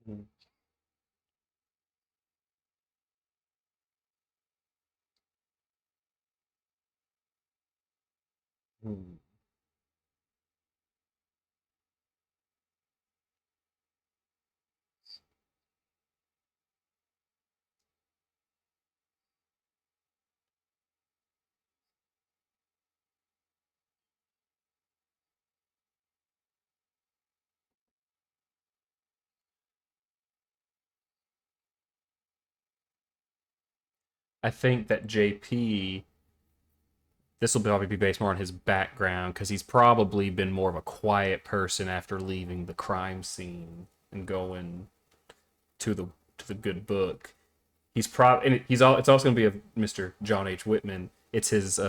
Hmm. Hmm. I think that JP, this will probably be based more on his background because he's probably been more of a quiet person after leaving the crime scene and going to the good book. He's probably and he's all. It's also going to be a Mr. John H. Whitman. It's his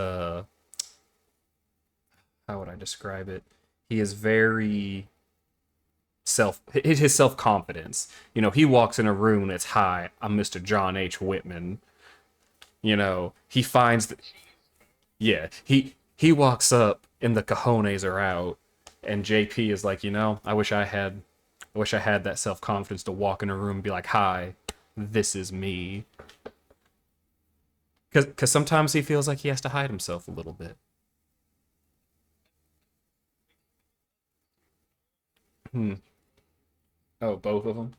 how would I describe it? He is very his self confidence. You know, he walks in a room that's hi, I'm Mr. John H. Whitman. You know, he finds that yeah, he walks up and the cojones are out, and JP is like, you know, I wish I had that self confidence to walk in a room and be like, hi, this is me. Because sometimes he feels like he has to hide himself a little bit. Hmm. Oh, both of them.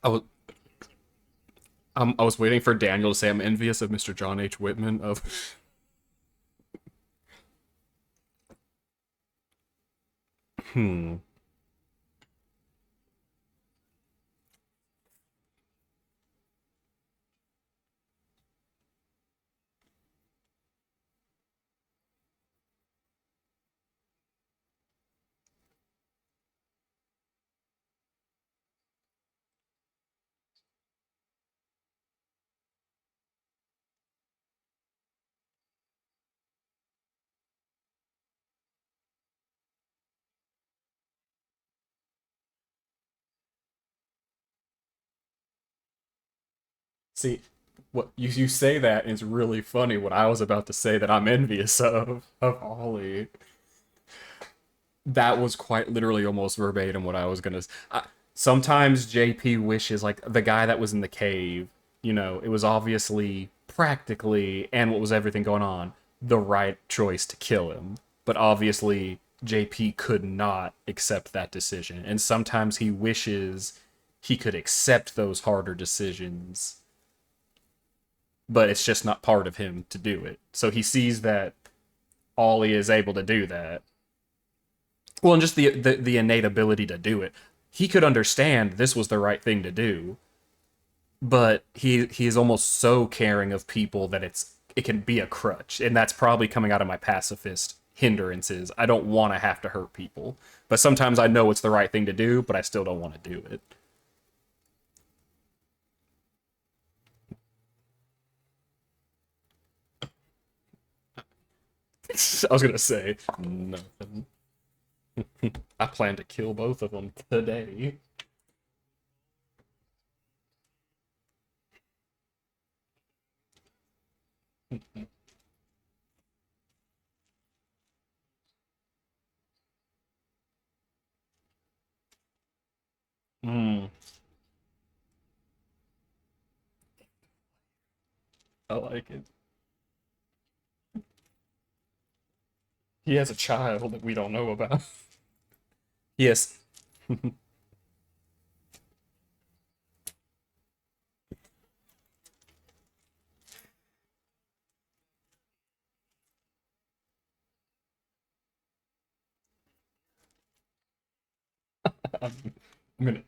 I was I was waiting for Daniel to say I'm envious of Mr. John H. Whitman. Of hmm. See, what you say that and it's really funny. What I was about to say that I'm envious of Ollie. That was quite literally almost verbatim what I was gonna. Sometimes JP wishes like the guy that was in the cave. You know, it was obviously practically and what was everything going on the right choice to kill him, but obviously JP could not accept that decision, and sometimes he wishes he could accept those harder decisions, but it's just not part of him to do it. So he sees that Ollie is able to do that. Well, and just the innate ability to do it. He could understand this was the right thing to do, but he is almost so caring of people that it can be a crutch, and that's probably coming out of my pacifist hindrances. I don't want to have to hurt people, but sometimes I know it's the right thing to do, but I still don't want to do it. I was gonna say nothing. I plan to kill both of them today. Mm, I like it. He has a child that we don't know about. Yes, I'm gonna,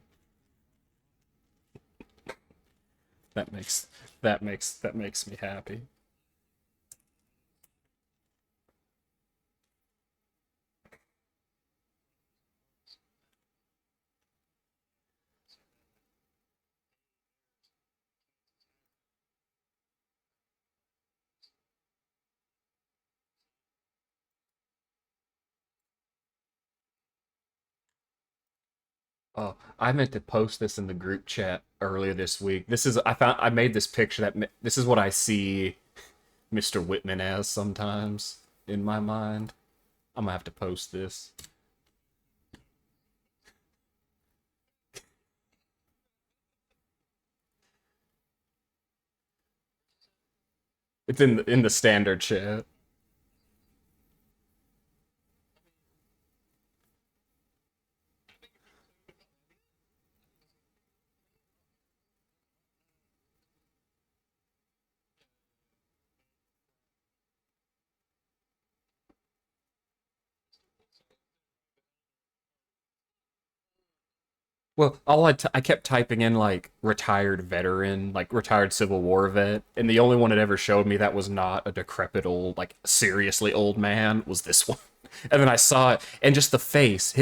that makes that makes me happy. Oh, I meant to post this in the group chat earlier this week. I made this picture this is what I see Mr. Whitman as sometimes in my mind. I'm gonna have to post this. It's in the standard chat. Well, I kept typing in like retired veteran, like retired Civil War vet, and the only one it ever showed me that was not a decrepit old, like seriously old man was this one. And then I saw it, and just the face,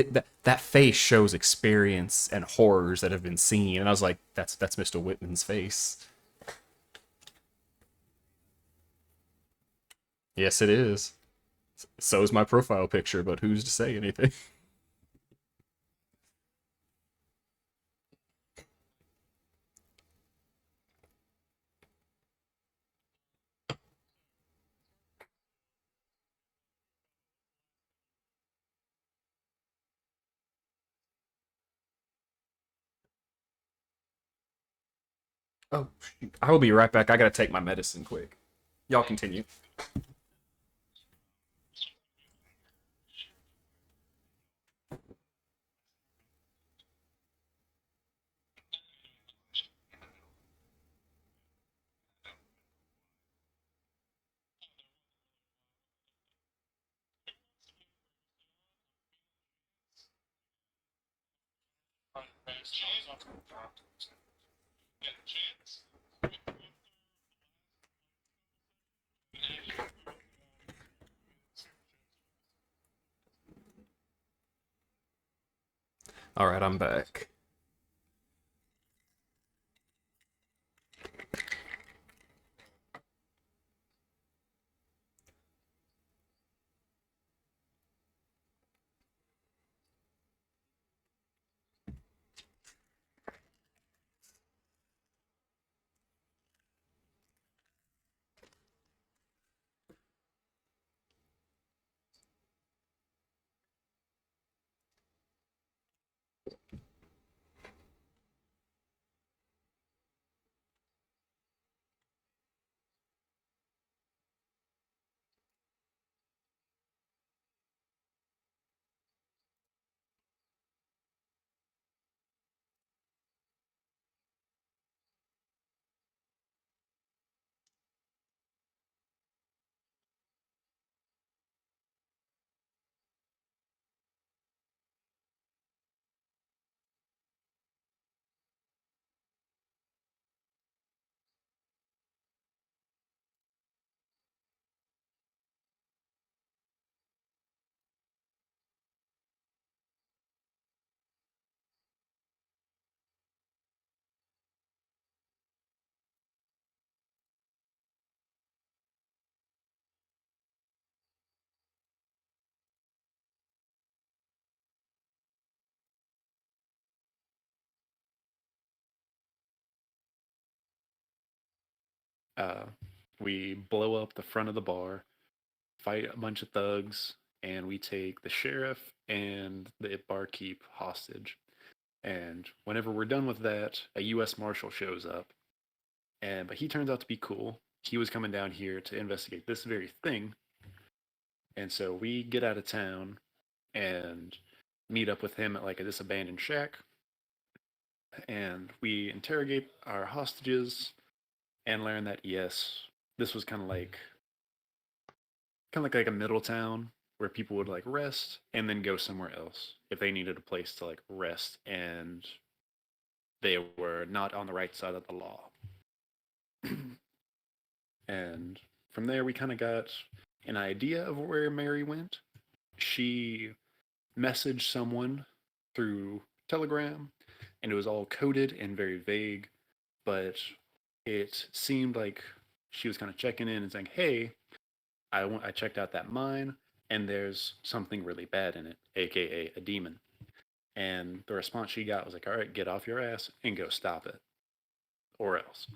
that face shows experience and horrors that have been seen, and I was like, that's Mr. Whitman's face. Yes, it is. So is my profile picture, but who's to say anything? Oh, shoot. I will be right back. I gotta take my medicine quick. Y'all continue. All right, I'm back. Uh, we blow up the front of the bar, fight a bunch of thugs, and we take the sheriff and the barkeep hostage. And whenever we're done with that, a U.S. Marshal shows up, and but he turns out to be cool. He was coming down here to investigate this very thing, and so we get out of town, and meet up with him at like this abandoned shack, and we interrogate our hostages and learn that yes, this was kind of like a middle town where people would like rest and then go somewhere else if they needed a place to like rest and they were not on the right side of the law. And from there, we kind of got an idea of where Mary went. She messaged someone through Telegram, and it was all coded and very vague, but it seemed like she was kind of checking in and saying, "Hey, I checked out that mine, and there's something really bad in it, aka a demon." And the response she got was like, "All right, get off your ass and go stop it, or else."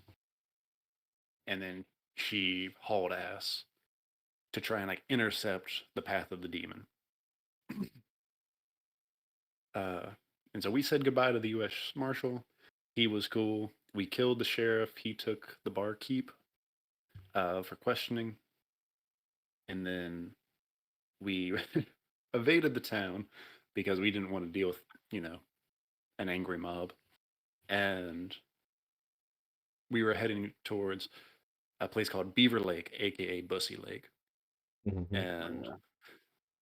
And then she hauled ass to try and like intercept the path of the demon. Uh, and so we said goodbye to the U.S. Marshal. He was cool. We killed the sheriff. He took the barkeep for questioning, and then we evaded the town because we didn't want to deal with, you know, an angry mob. And we were heading towards a place called Beaver Lake, aka Bussy Lake. Mhm. And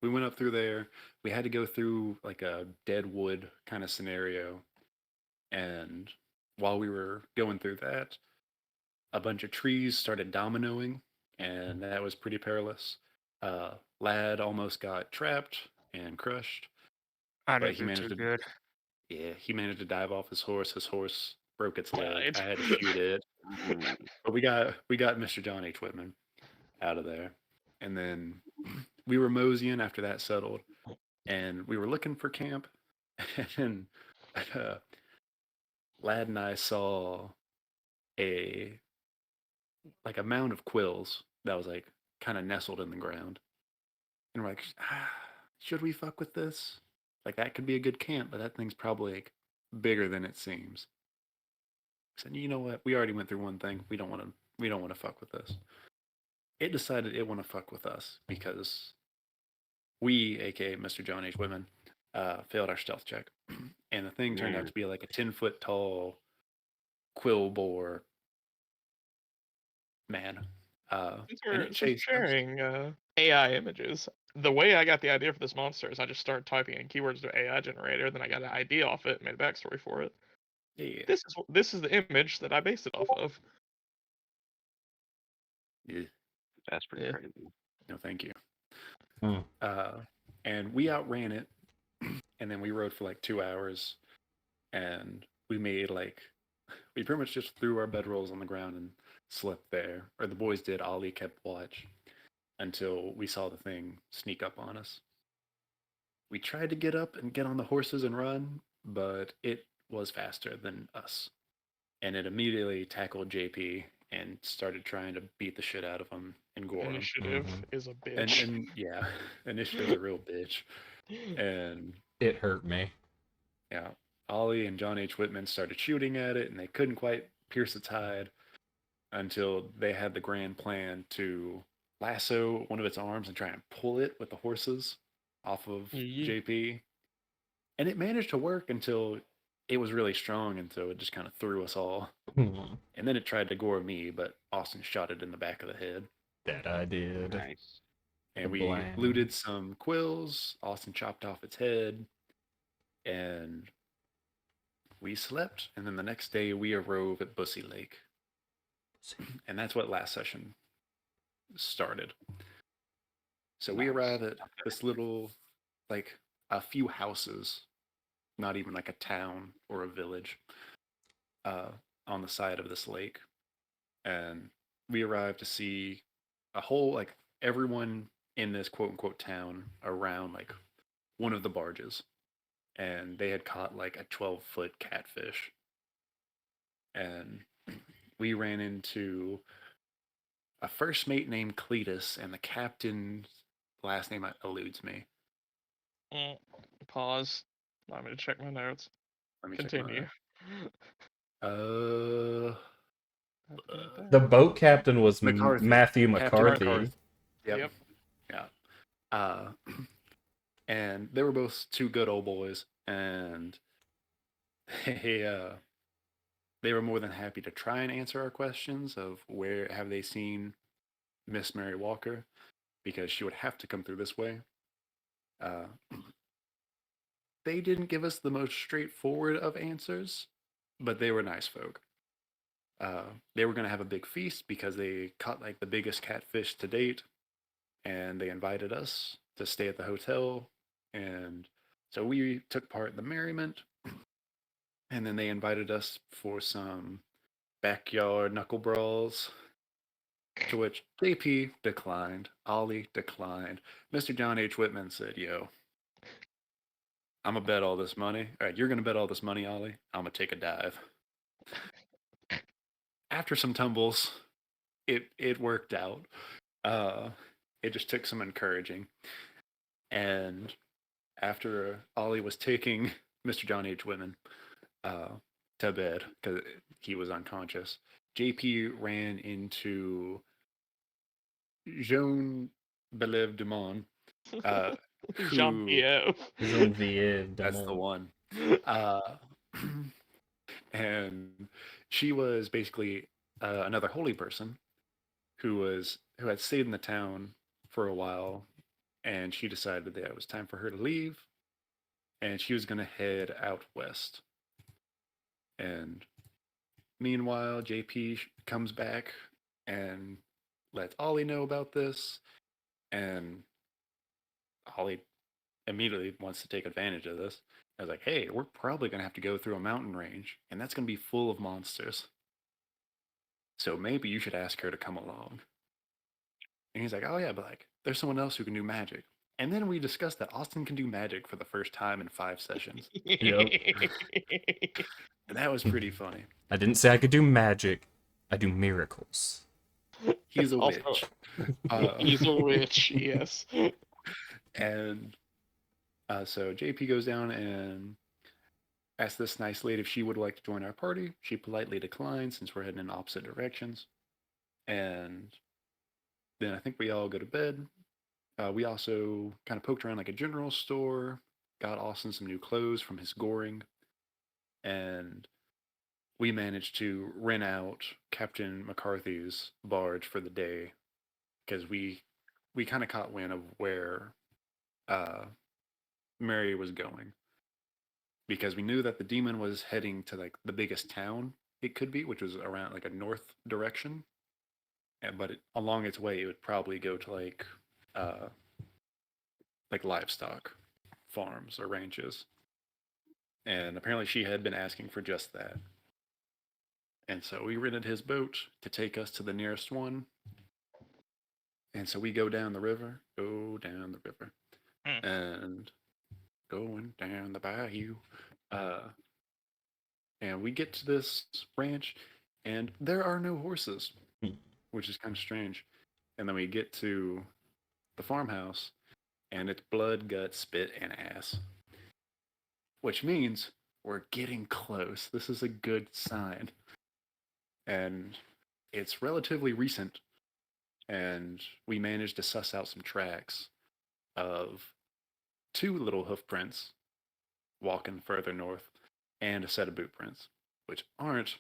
we went up through there. We had to go through like a dead wood kind of scenario. And while we were going through that, a bunch of trees started dominoing, and that was pretty perilous. Lad almost got trapped and crushed, I but didn't do too good. he managed to dive off his horse. His horse broke its leg. Died. I had to shoot it, but we got Mr. John H. Whitman out of there, and then we were moseying after that settled, and we were looking for camp, and uh, Lad and I saw a like a mound of quills that was like kind of nestled in the ground. And we're like, should we fuck with this? Like that could be a good camp, but that thing's probably like bigger than it seems. I said, you know what? We already went through one thing. We don't want to fuck with this. It decided it want to fuck with us because we, aka Mr. John H. Women, failed our stealth check. And the thing turned out to be like a 10-foot tall quill boar man. And it Since chased we're us. sharing AI images, the way I got the idea for this monster is I just started typing in keywords to AI generator, then I got an ID off it, and made a backstory for it. Yeah. This is the image that I based it off of. Yeah. That's pretty Yeah. crazy. No, thank you. Hmm. And we outran it, and then we rode for like 2 hours, and we pretty much just threw our bedrolls on the ground and slept there. Or the boys did. Ollie kept watch until we saw the thing sneak up on us. We tried to get up and get on the horses and run, but it was faster than us, and it immediately tackled JP and started trying to beat the shit out of him and gore him. Initiative Mhm. is a And bitch. and yeah, Initiative's a real bitch. And It hurt me. yeah, Ollie and John H. Whitman started shooting at it, and they couldn't quite pierce its hide until they had the grand plan to lasso one of its arms and try and pull it with the horses off of Yee. JP. And it managed to work until it was really strong, and so it just kind of threw us all. Hmm. And then it tried to gore me, but Austin shot it in the back of the head. That I did. Nice. And we Blam. looted some quills. Austin chopped off its head, and we slept. And then the next day, we arose at Bussy Lake, and that's what last session started. So we Nice. arrive at this little, like a few houses, not even like a town or a village, on the side of this lake, and we arrive to see a whole like everyone in this quote unquote town around like one of the barges, and they had caught like a 12-foot catfish, and we ran into a first mate named Cletus, and the captain's last name eludes me. Mm, Pause. Allow me to check my notes. Let me Continue. check my. The boat captain was McCarthy. Matthew Captain McCarthy. McCarthy. Yep. Yep. Yeah. Uh, and they were both two good old boys, and they they were more than happy to try and answer our questions of where have they seen Miss Mary Walker, because she would have to come through this way. Uh, they didn't give us the most straightforward of answers, but they were nice folk. They were going to have a big feast because they caught like the biggest catfish to date, and they invited us to stay at the hotel. And so we took part in the merriment, and then they invited us for some backyard knuckle brawls, to which JP declined, Ollie declined. Mr. John H. Whitman said, "Yo, I'm gonna bet all this money. All right, you're gonna bet all this money, Ollie. I'm gonna take a dive." After some tumbles, it worked out. Uh, it just took some encouraging, and after Ollie was taking Mr. John H. Whitman uh, to bed because he was unconscious, JP ran into Joan Believe Dumont, uh, Jean who Pierre. Genevieve that's the Damon. one. Uh, and she was basically another holy person who had stayed in the town for a while, and she decided that it was time for her to leave, and she was going to head out west. And meanwhile, JP comes back and lets Ollie know about this, and Ollie immediately wants to take advantage of this. I was like, hey, we're probably going to have to go through a mountain range, and that's going to be full of monsters. So maybe you should ask her to come along. And he's like, oh, yeah, but like, there's someone else who can do magic. And then we discussed that Austin can do magic for the first time in 5 sessions. Yep. And that was pretty funny. I didn't say I could do magic. I do miracles. He's a Also, witch. he's a witch, yes. And so JP goes down and asks this nice lady if she would like to join our party. She politely declines since we're heading in opposite directions. And then I think we all go to bed. We also kind of poked around like a general store, got Austin some new clothes from his goring, and we managed to rent out Captain McCarthy's barge for the day because we kind of caught wind of where uh, Mary was going, because we knew that the demon was heading to like the biggest town it could be, which was around like a north direction. But along its way, it would probably go to uh, like livestock farms or ranches. And apparently, she had been asking for just that. And so we rented his boat to take us to the nearest one. And so we go down the river, Hmm. and going down the bayou. Uh, and we get to this ranch, and there are no horses, which is kind of strange. And then we get to the farmhouse, and it's blood, gut, spit, and ass, which means we're getting close. This is a good sign. And it's relatively recent, and we managed to suss out some tracks of two little hoof prints walking further north and a set of boot prints, which aren't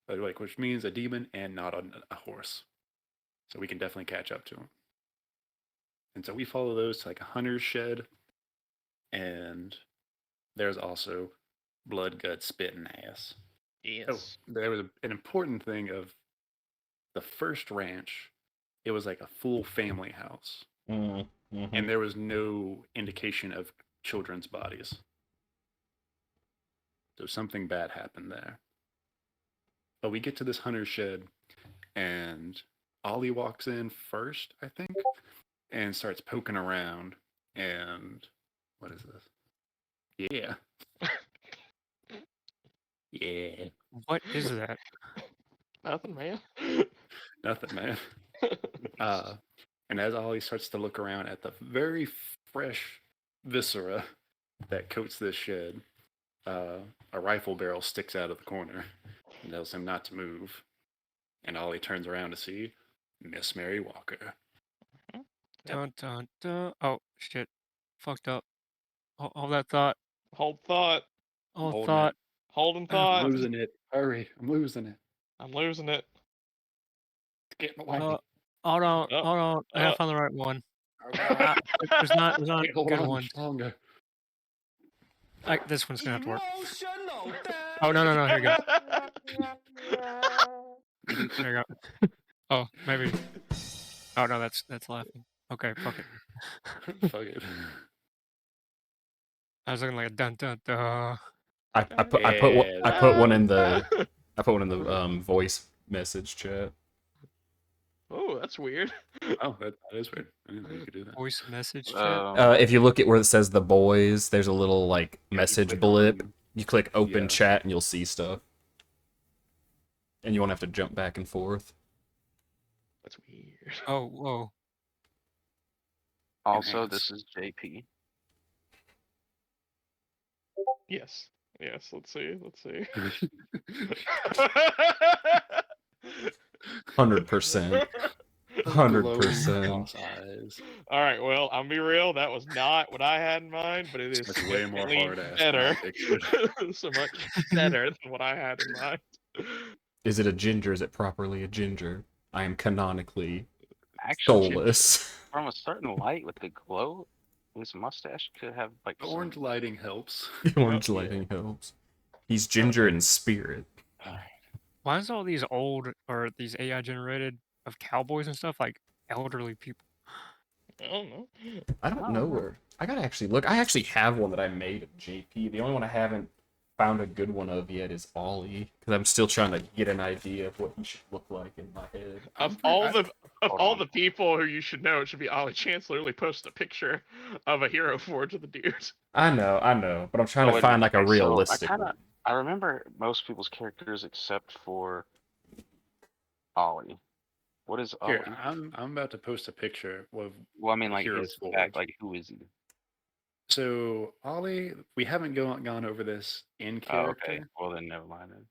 like, which means a demon and not a horse. So we can definitely catch up to them. And so we follow those to like a hunter's shed, and there's also blood, gut, spit, and ass. Oh, Yes. there was an important thing of the first ranch. It was like a full family house, Mm-hmm. and there was no indication of children's bodies. So something bad happened there. But we get to this hunter's shed, and Ollie walks in first, I think, and starts poking around. And what is this? Yeah. Yeah. What is that? Nothing, man. Nothing, man. Uh, and as Ollie starts to look around at the very fresh viscera that coats this shed, a rifle barrel sticks out of the corner and tells him not to move. And Ollie turns around to see Miss Mary Walker. Dun dun dun. Oh shit. Fucked up. Hold that thought. Hold thought. Hold holding thought. it. Holding I'm thought. losing it. Hurry, I'm losing it. I'm losing it. It's getting away. Hold on. Oh, Hold on. I oh. gotta find the right one. Oh god. There's not Can't hold good on ones. longer. This one's gonna have to work. Oh no! Here we go. There you go. Oh, maybe. Oh no, that's laughing. Okay, fuck it. Fuck it. I was looking like a dun dun dun. I put one in the voice message chat. Oh, that's weird. Oh, that is weird. I didn't know you could do that. Voice message chat. If you look at where it says the boys, there's a little like you message click blip. on- You click open Yeah. chat and you'll see stuff. And you won't have to jump back and forth. That's weird. Oh, whoa. Also, Enhance. this is JP. Yes. Yes. Let's see. 100%. 100%. Glowing cross eyes. All right. Well, I'm be real. That was not what I had in mind, but it is That's way more significantly hard-ass than I better. pictured. So much better than what I had in mind. Is it a ginger? Is it properly a ginger? I am canonically Actually, soulless. from a certain light with the glow, his mustache could have like The orange lighting helps. The orange lighting helps. He's ginger in spirit. Why is all these old or these AI generated of cowboys and stuff like elderly people? I don't know. I don't know where. I gotta actually look. I actually have one that I made of JP. The only one I haven't found a good one of yet is Ollie, because I'm still trying to get an idea of what he should look like in my head. Of Hold all on. the people who you should know, it should be Ollie Chance literally post a picture of a hero forge of the dude. I know, but I'm trying Oh, to wait a find minute. like a So, realistic I one. I remember most people's characters except for Ollie. What is Ollie? Here, I'm about to post a picture of Well, I mean, like Hero his Forge. back, like who is he? So Ollie, we haven't gone over this in Oh, character. okay. Well, then never mind then.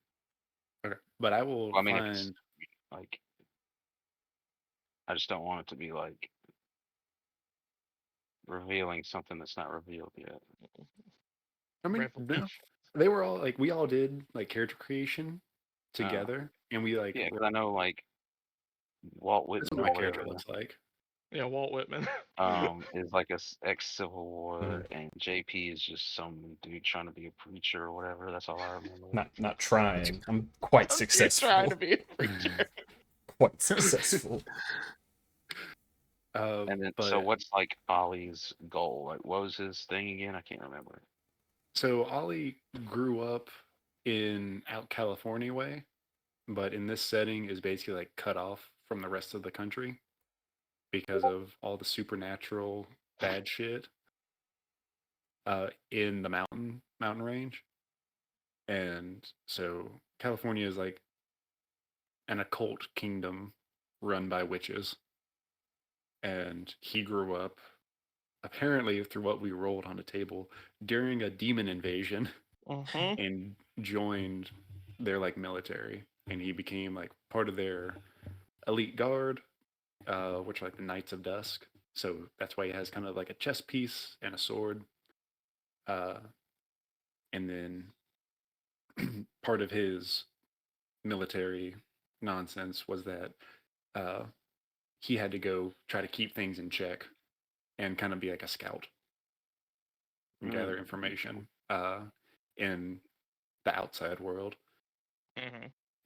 Okay. But I will Well, I mean, if it's find. like, I just don't want it to be like revealing something that's not revealed yet. I mean, no, they were all like we all did like character creation together, and we like. Yeah, because I know like Walt That's Whitman what or my character whatever looks like. Yeah, Walt Whitman. is like a ex-Civil War, and JP is just some dude trying to be a preacher or whatever. That's all I remember. Not trying. I'm quite He's successful. trying to be a preacher. Quite successful. And then, so what's like Ollie's goal? Like, what was his thing again? I can't remember. So Ollie grew up in out California way, but in this setting is basically like cut off from the rest of the country because of all the supernatural bad shit in the mountain range. And so California is like an occult kingdom run by witches. And he grew up, apparently through what we rolled on the table, during a demon invasion and joined their like military. And he became like part of their elite guard, which are like the Knights of Dusk. So that's why he has kind of like a chest piece and a sword. And then part of his military nonsense was that he had to go try to keep things in check and kind of be like a scout and gather information in the outside world.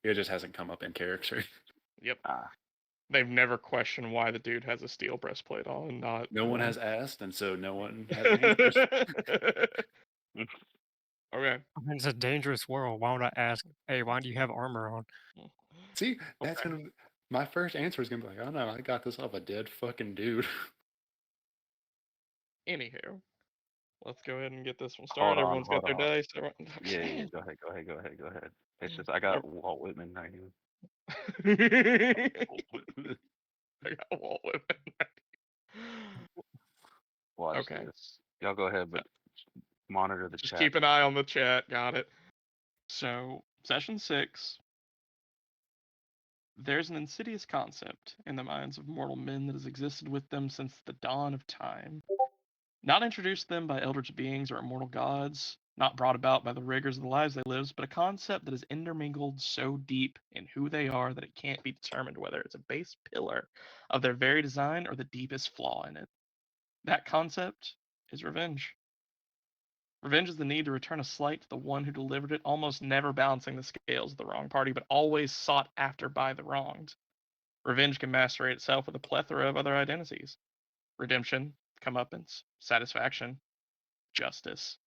It just hasn't come up in character. Yep. They've never questioned why the dude has a steel breastplate on and not. No one has asked, and so no one has answers. Okay. It's a dangerous world. Why would I ask, hey, why do you have armor on? See, that's gonna. My first answer is gonna be like, oh no, I got this off a dead fucking dude. Anywho, let's go ahead and get this one started. Hold on, Everyone's got their hold on. dice. Yeah, go ahead. It's just I got Walt Whitman right here. I got Walt Whitman. Watch this. Y'all go ahead, but monitor the Just chat. keep an eye on the chat. Got it. So, session 6. There's an insidious concept in the minds of mortal men that has existed with them since the dawn of time. Not introduced to them by eldritch beings or immortal gods, not brought about by the rigors of the lives they live, but a concept that is intermingled so deep in who they are that it can't be determined whether it's a base pillar of their very design or the deepest flaw in it. That concept is revenge. Revenge is the need to return a slight to the one who delivered it, almost never balancing the scales of the wrong party, but always sought after by the wronged. Revenge can masquerade itself with a plethora of other identities: redemption, comeuppance, satisfaction, justice.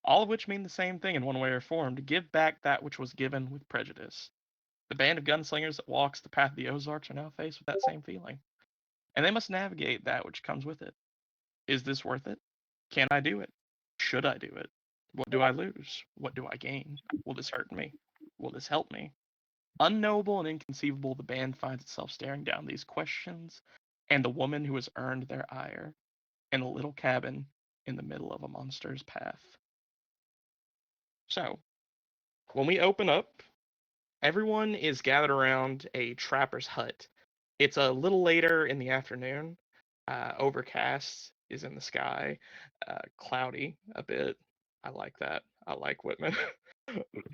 All of which mean the same thing in one way or form: to give back that which was given with prejudice. The band of gunslingers that walks the path of the Ozarks are now faced with that same feeling, and they must navigate that which comes with it. Is this worth it? Can I do it? Should I do it? What do I lose? What do I gain? Will this hurt me? Will this help me? Unknowable and inconceivable, the band finds itself staring down these questions and the woman who has earned their ire in a little cabin in the middle of a monster's path. So, when we open up, everyone is gathered around a trapper's hut. It's a little later in the afternoon. Overcast is in the sky, cloudy a bit. I like that. I like Whitman.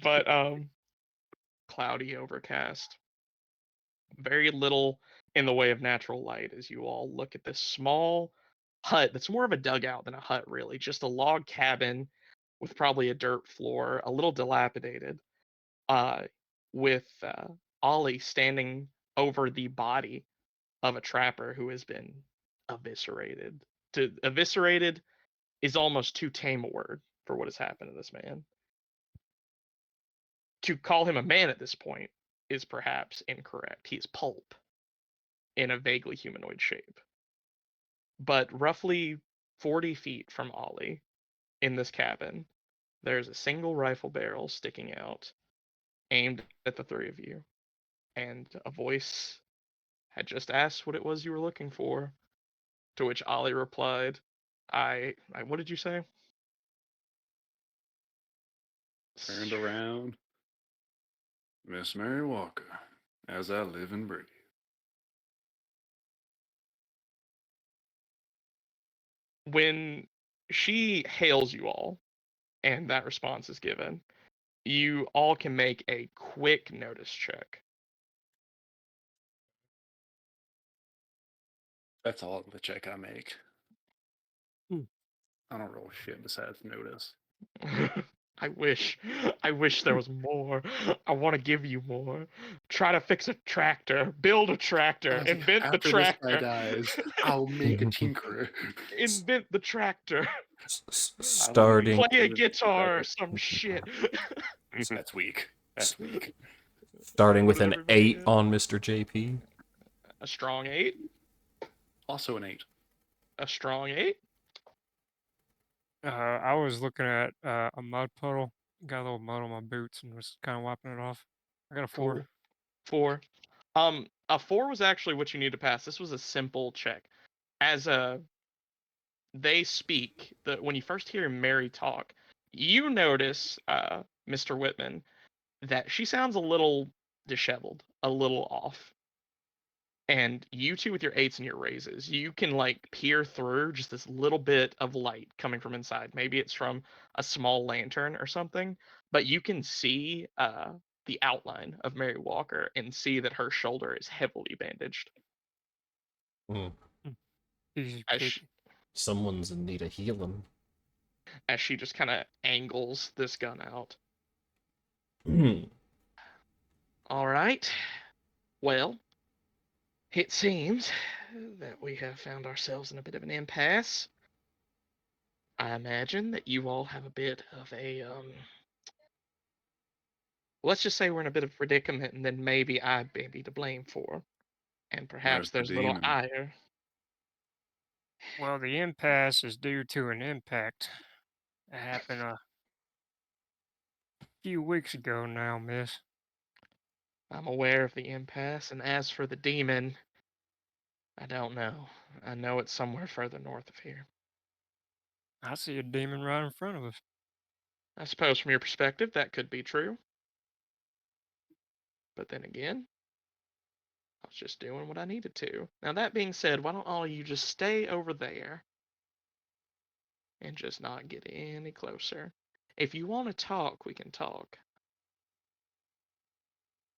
But cloudy, overcast. Very little in the way of natural light as you all look at this small hut that's more of a dugout than a hut, really. Just a log cabin with probably a dirt floor, a little dilapidated, uh, with Ollie standing over the body of a trapper who has been eviscerated. To eviscerated is almost too tame a word for what has happened to this man. To call him a man at this point is perhaps incorrect. He is pulp in a vaguely humanoid shape. But roughly 40 feet from Ollie, in this cabin, there's a single rifle barrel sticking out, aimed at the three of you. And a voice had just asked what it was you were looking for, to which Ollie replied, I what did you say? Turned around. Miss Mary Walker, as I live and breathe. When she hails you all, and that response is given, you all can make a quick notice check. That's all the check I make. Hmm. I don't roll shit besides notice. I wish there was more. I want to give you more. Try to fix a tractor, build a tractor, invent the After this guy tractor, dies, I'll make a tinkerer. invent the tractor, Starting play a guitar or some shit. That's weak. That's weak. starting What with did an everybody 8 get? on Mr. JP. A strong 8, Also an 8. a strong 8. I was looking at a mud puddle, got a little mud on my boots, and was kind of wiping it off. I got a 4. Cool. 4. A 4 was actually what you need to pass. This was a simple check. As they speak, when you first hear Mary talk, you notice, Mr. Whitman, that she sounds a little disheveled, a little off. And you two with your 8s and your raises, you can like peer through just this little bit of light coming from inside. Maybe it's from a small lantern or something, but you can see the outline of Mary Walker and see that her shoulder is heavily bandaged. Mm. Easy As pick. she, Someone's in need of healing. as she just kind of angles this gun out. All right. Well, it seems that we have found ourselves in a bit of an impasse. I imagine that you all have a bit of a let's just say we're in a bit of predicament, and then maybe I may be to blame for, and perhaps Where's the there's a little demon? ire. Well, the impasse is due to an impact that happened a few weeks ago now, miss. I'm aware of the impasse, and as for the demon, I don't know. I know it's somewhere further north of here. I see a demon right in front of us. I suppose from your perspective that could be true. But then again, I was just doing what I needed to. Now that being said, why don't all of you just stay over there? and just not get any closer. If you want to talk, we can talk.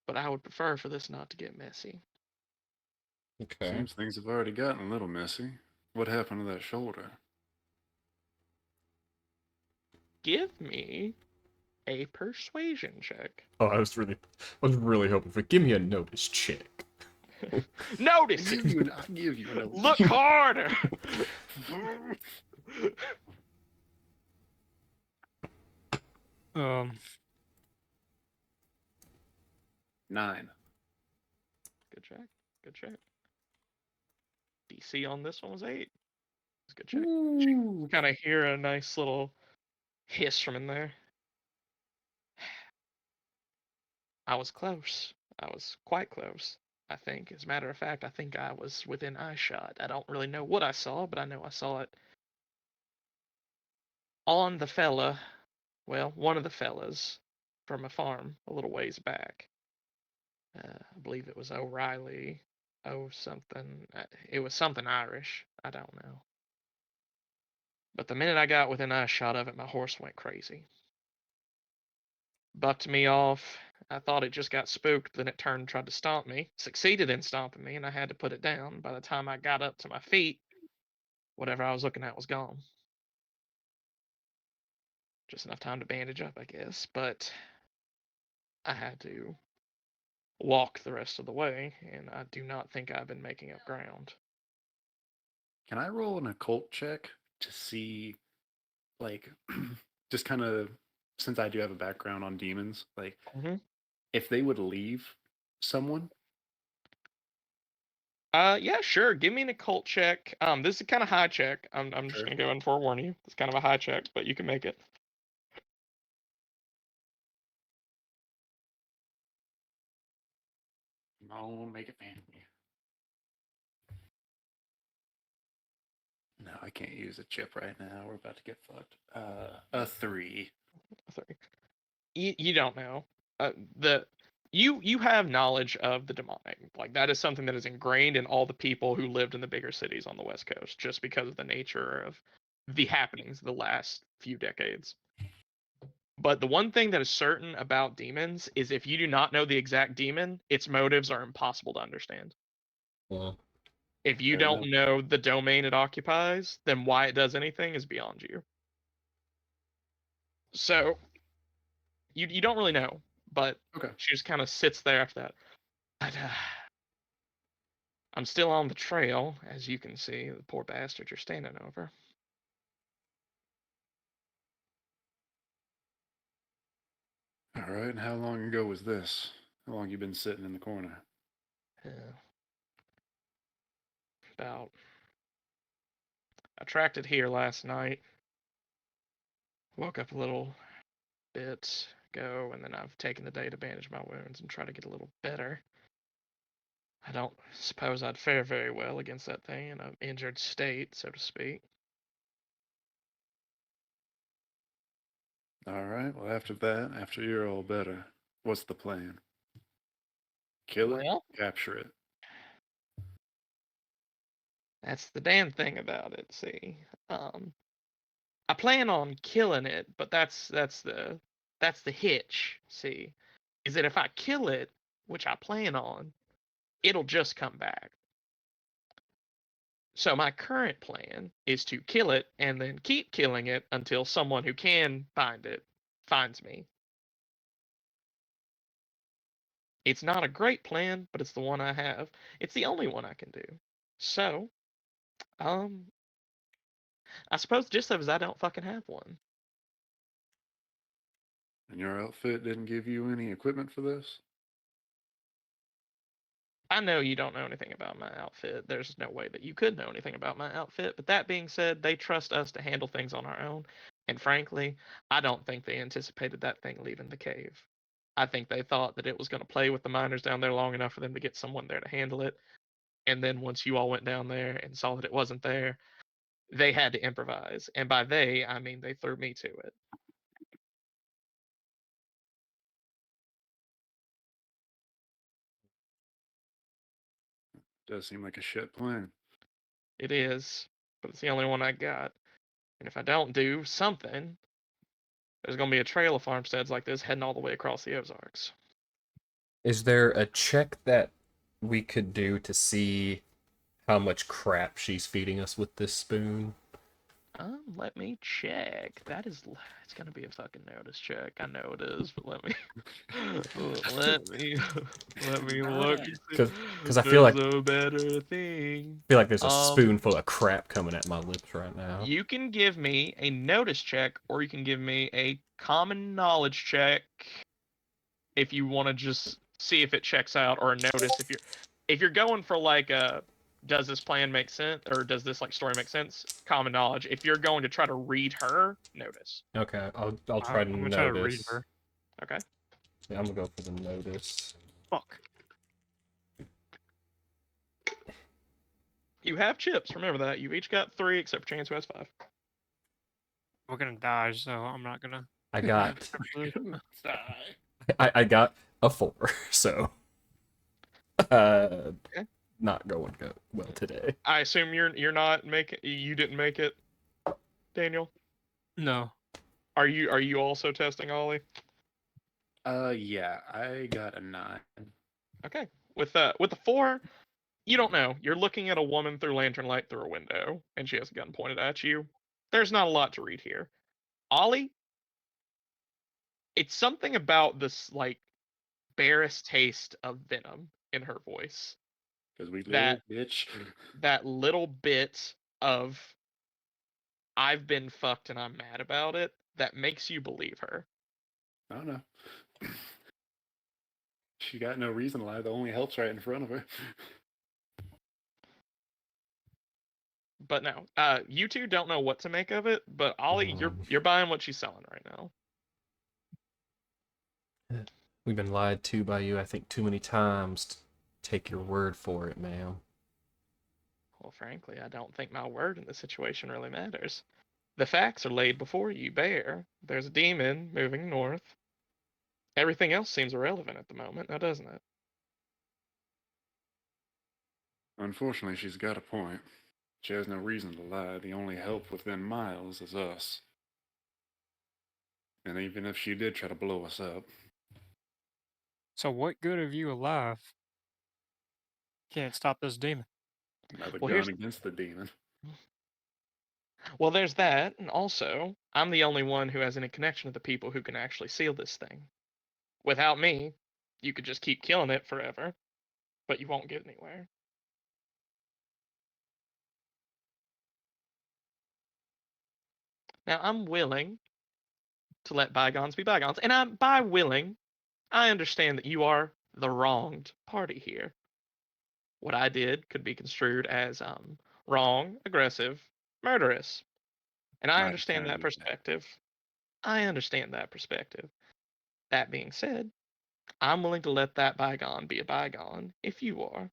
But I would prefer for this not to get messy. Okay. Seems things have already gotten a little messy. What happened to that shoulder? Give me a persuasion check. Oh, I was really hoping for. Give me a notice check. Notice I it. give you a note. Look harder. Um, 9. Good check. Good check. DC on this one was 8. It's a good check. Ooh. Kind of hear a nice little hiss from in there. I was close. I was quite close, I think. As a matter of fact, I think I was within eyeshot. I don't really know what I saw, but I know I saw it on the fella, well, one of the fellas from a farm a little ways back. I believe it was O'Reilly. Oh, something. It was something Irish. I don't know. But the minute I got within eyeshot of it, my horse went crazy. Bucked me off. I thought it just got spooked, then it turned and tried to stomp me. Succeeded in stomping me, and I had to put it down. By the time I got up to my feet, whatever I was looking at was gone. Just enough time to bandage up, I guess. But I had to walk the rest of the way, and I do not think I've been making up ground. Can I roll an occult check to see, like, just kind of, since I do have a background on demons, like, Mm-hmm. if they would leave someone? Yeah, sure. Give me an occult check. This is kind of high check. I'm just Sure. gonna go and forewarn you. It's kind of a high check, but you can make it. No, make it fancy. No, I can't use a chip right now. We're about to get fucked. A 3. Sorry. You don't know. The you have knowledge of the demonic. Like that is something that is ingrained in all the people who lived in the bigger cities on the West Coast, just because of the nature of the happenings of the last few decades. But the one thing that is certain about demons is if you do not know the exact demon, its motives are impossible to understand. Well, If you Fair don't enough. know the domain it occupies, then why it does anything is beyond you. So you don't really know, but Okay. she just kind of sits there after that. But, I'm still on the trail, as you can see, the poor bastard you're standing over. All right. And how long ago was this? How long you been sitting in the corner? About I tracked it here last night. Woke up a little bit ago, and then I've taken the day to bandage my wounds and try to get a little better. I don't suppose I'd fare very well against that thing in an injured state, so to speak. All right. Well, after that, after you're all better, what's the plan? Kill it? Well, Capture it? that's the damn thing about it. See, I plan on killing it, but that's the hitch. See, is that if I kill it, which I plan on, it'll just come back. So my current plan is to kill it and then keep killing it until someone who can find it finds me. It's not a great plan, but it's the one I have. It's the only one I can do. So, um, I suppose just as I don't fucking have one. And your outfit didn't give you any equipment for this? I know you don't know anything about my outfit. There's no way that you could know anything about my outfit. But that being said, they trust us to handle things on our own. And frankly, I don't think they anticipated that thing leaving the cave. I think they thought that it was going to play with the miners down there long enough for them to get someone there to handle it. And then once you all went down there and saw that it wasn't there, they had to improvise. And by they, I mean they threw me to it. Does seem like a shit plan. It is, but it's the only one I got. And if I don't do something, there's gonna be a trail of farmsteads like this heading all the way across the Ozarks. Is there a check that we could do to see how much crap she's feeding us with this spoon? Let me check. It's gonna be a fucking notice check. I know it is, but let me let me look and see Because if I there's a better thing. feel like there's a spoonful of crap coming at my lips right now. You can give me a notice check, or you can give me a common knowledge check if you want to just see if it checks out, or a notice if you're going for like a does this plan make sense, or does this like story make sense? Common knowledge. If you're going to try to read her, notice. Okay, I'll try to I'm gonna try to read notice. her. Okay. Yeah, I'm gonna go for the notice. Fuck. You have chips. Remember that. You've each got 3, except for Chance, who has 5. We're gonna die, so I'm not gonna. I got Die. I got a 4, so Okay. not going well today. I assume you're not making. You didn't make it, Daniel. No. Are you also testing Ollie? Yeah, I got a 9. Okay. With the 4, you don't know. You're looking at a woman through lantern light through a window, and she has a gun pointed at you. There's not a lot to read here. Ollie, it's something about this like barest taste of venom in her voice. Because we That live, bitch. that little bit of I've been fucked and I'm mad about it that makes you believe her. I don't know. She got no reason to lie. The only help's right in front of her. But no, you two don't know what to make of it. But Ollie, you're buying what she's selling right now. We've been lied to by you, I think, too many times to take your word for it, ma'am. Well, frankly, I don't think my word in this situation really matters. The facts are laid before you bare. There's a demon moving north. Everything else seems irrelevant at the moment, now doesn't it? Unfortunately, she's got a point. She has no reason to lie. The only help within miles is us. And even if she did try to blow us up, So what good of you alive? Can't stop this demon. another Well, gun against the demon. Well, there's that, and also, I'm the only one who has any connection to the people who can actually seal this thing. Without me, you could just keep killing it forever, but you won't get anywhere. Now, I'm willing to let bygones be bygones, and by willing, I understand that you are the wronged party here. What I did could be construed as wrong, aggressive, murderous, and I I understand can't that use that. perspective. I understand that perspective. That being said, I'm willing to let that bygone be a bygone if you are.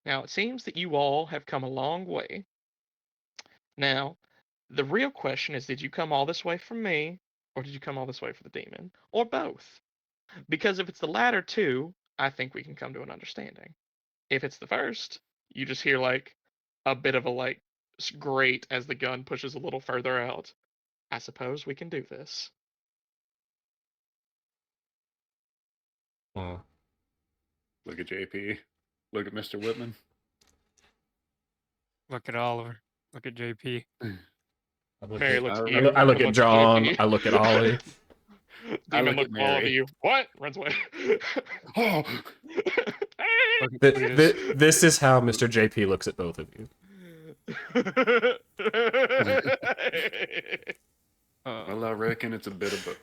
Now, it seems that you all have come a long way. Now, the real question is, did you come all this way from me, or did you come all this way for the demon? Or both? Because if it's the latter two, I think we can come to an understanding. If it's the first, you just hear like a bit of a like grate as the gun pushes a little further out. I suppose we can do this. Oh. Look at JP. Look at Mr. Whitman. Look at Oliver. Look at JP. I look Mary at, looks at I you. look I look and at looks at John. JP. I look at Ollie. I Demon look looks at at all of Mary. you. What? Runs away. Oh! Look at Cletus. This is how Mr. JP looks at both of you. Well, I reckon it's a bit of both.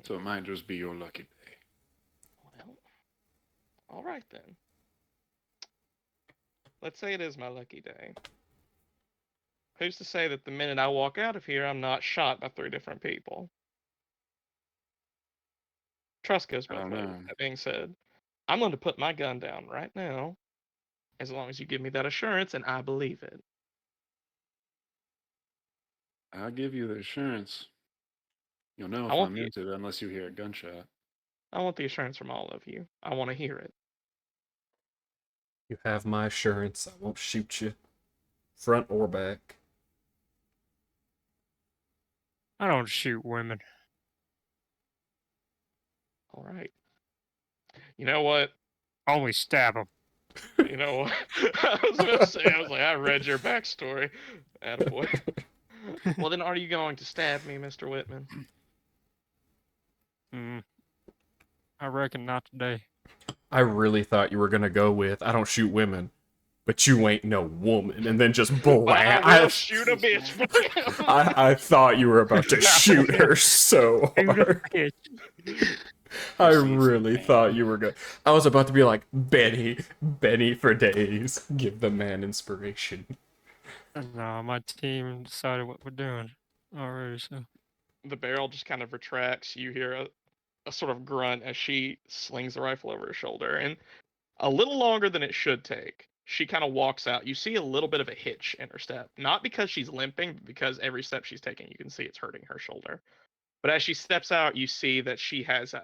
So it might just be your lucky day. Well, all right then. Let's say it is my lucky day. Who's to say that the minute I walk out of here, I'm not shot by 3 different people? Trust goes I both don't ways. know. That being said, I'm going to put my gun down right now, as long as you give me that assurance and I believe it. I'll give you the assurance. You'll know I if want I'm the into it unless you hear a gunshot. I want the assurance from all of you. I want to hear it. You have my assurance. I won't shoot you. Front or back? I don't shoot women. All right. You know what? I only stab them. You know what? I was about to say, I was like, I read your backstory. Attaboy. Well, then are you going to stab me, Mr. Whitman? I reckon not today. I really thought you were gonna go with I don't shoot women, but you ain't no woman, and then just But I will blast. shoot a bitch for him. I thought you were about to shoot her so Shoot a hard. bitch. I Receive some really pain. thought you were gonna. I was about to be like Benny for days. Give the man inspiration. No, my team decided what we're doing already, so. The barrel just kind of retracts. You hear a sort of grunt as she slings the rifle over her shoulder, and a little longer than it should take. She kind of walks out. You see a little bit of a hitch in her step, not because she's limping, but because every step she's taking, you can see it's hurting her shoulder. But as she steps out, you see that she has